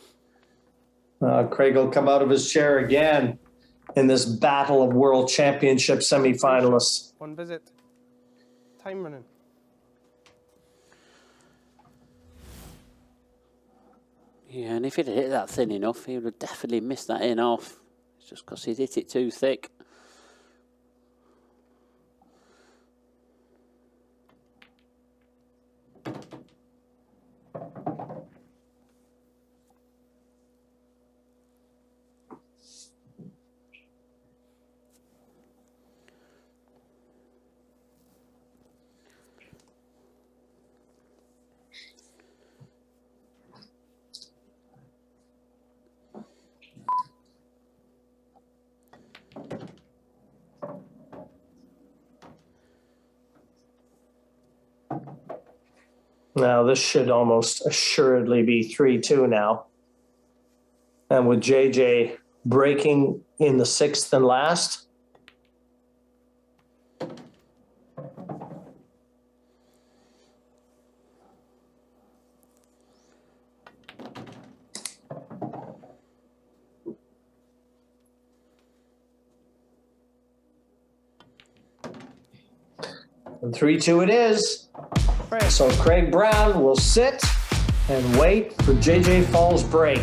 I: Craig will come out of his chair again in this battle of World Championship semifinalists.
H: 1 visit. Time running.
C: Yeah, and if he'd hit that thin enough, he would have definitely missed that in off. It's just because he'd hit it too thick.
I: Now this should almost assuredly be 3-2 now. And with JJ breaking in the sixth and last. And 3-2 it is. So Craig Brown will sit and wait for JJ Fall's break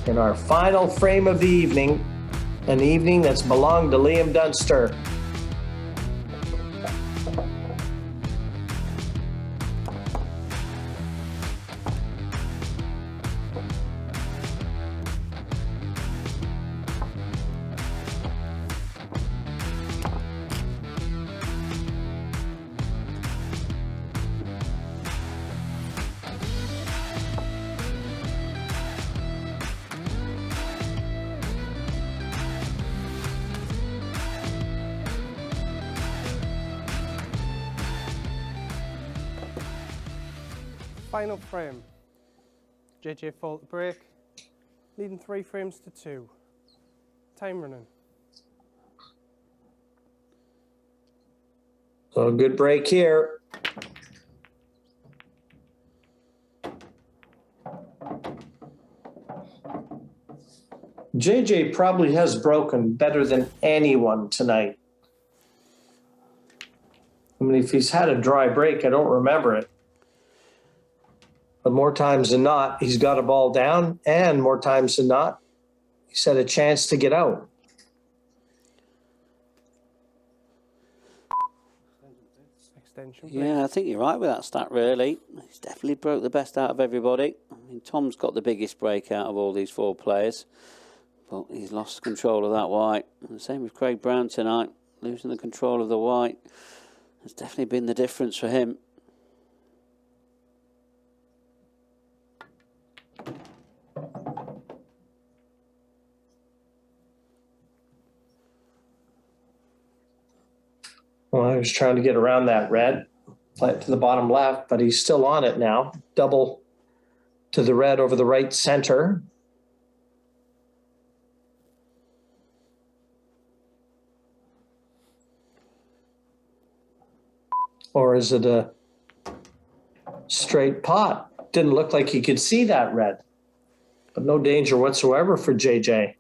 I: in our final frame of the evening, an evening that's belonged to Liam Dunster.
H: Final frame. JJ Fall at the break, leading 3 frames to 2. Time running.
I: So a good break here. JJ probably has broken better than anyone tonight. I mean, if he's had a dry break, I don't remember it. But more times than not, he's got a ball down, and more times than not, he's had a chance to get out.
H: Extension.
C: Yeah, I think you're right with that stat, really. He's definitely broke the best out of everybody. I mean, Tom's got the biggest break out of all these 4 players, but he's lost control of that white. And the same with Craig Brown tonight. Losing the control of the white has definitely been the difference for him.
I: Well, I was trying to get around that red, play it to the bottom left, but he's still on it now. Double to the red over the right center. Or is it a straight pot? Didn't look like he could see that red, but no danger whatsoever for JJ.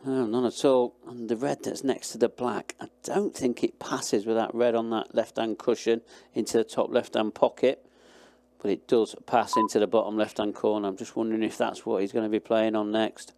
C: No, none at all. And the red that's next to the black, I don't think it passes with that red on that left-hand cushion into the top left-hand pocket. But it does pass into the bottom left-hand corner. I'm just wondering if that's what he's going to be playing on next.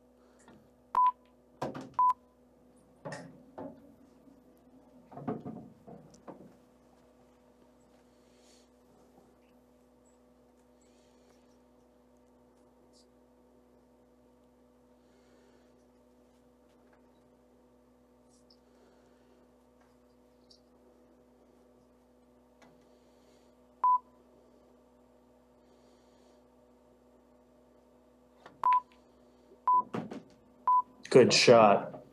I: Good shot.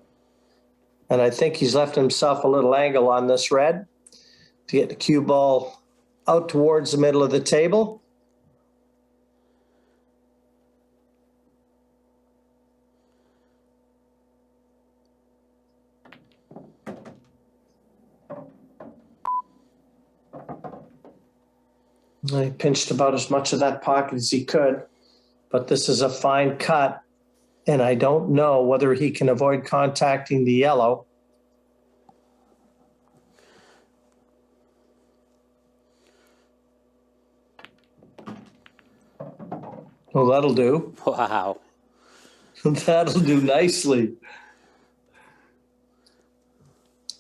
I: And I think he's left himself a little angle on this red to get the cue ball out towards the middle of the table. He pinched about as much of that pocket as he could, but this is a fine cut. And I don't know whether he can avoid contacting the yellow. Well, that'll do.
C: Wow.
I: That'll do nicely.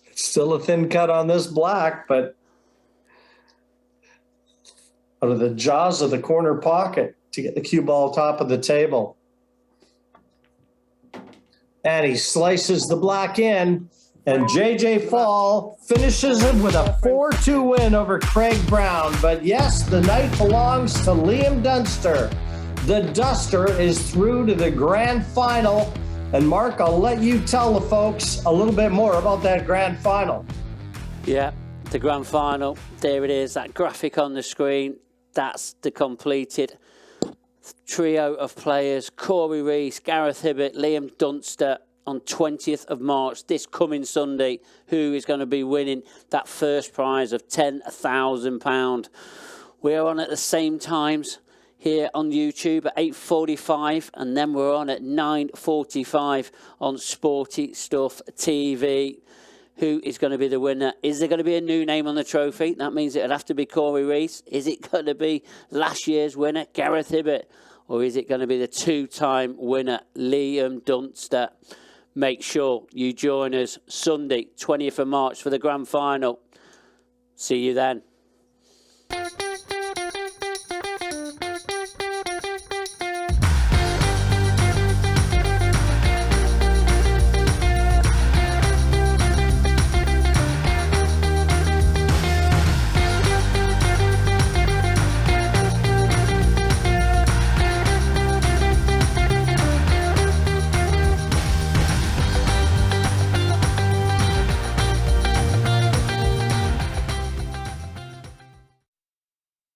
I: It's still a thin cut on this black, but out of the jaws of the corner pocket to get the cue ball top of the table. And he slices the black in, and JJ Fall finishes it with a 4-2 win over Craig Brown. But yes, the night belongs to Liam Dunster. The Duster is through to the grand final. And Mark, I'll let you tell the folks a little bit more about that grand final.
C: Yeah, the grand final. There it is, that graphic on the screen. That's the completed trio of players. Corey Rees, Gareth Hibbett, Liam Dunster on 20th of March, this coming Sunday. Who is going to be winning that first prize of £10,000? We are on at the same times here on YouTube at 8:45, and then we're on at 9:45 on Sporty Stuff TV. Who is going to be the winner? Is there going to be a new name on the trophy? That means it'll have to be Corey Rees. Is it going to be last year's winner, Gareth Hibbett? Or is it going to be the two-time winner, Liam Dunster? Make sure you join us Sunday, 20th of March for the grand final. See you then.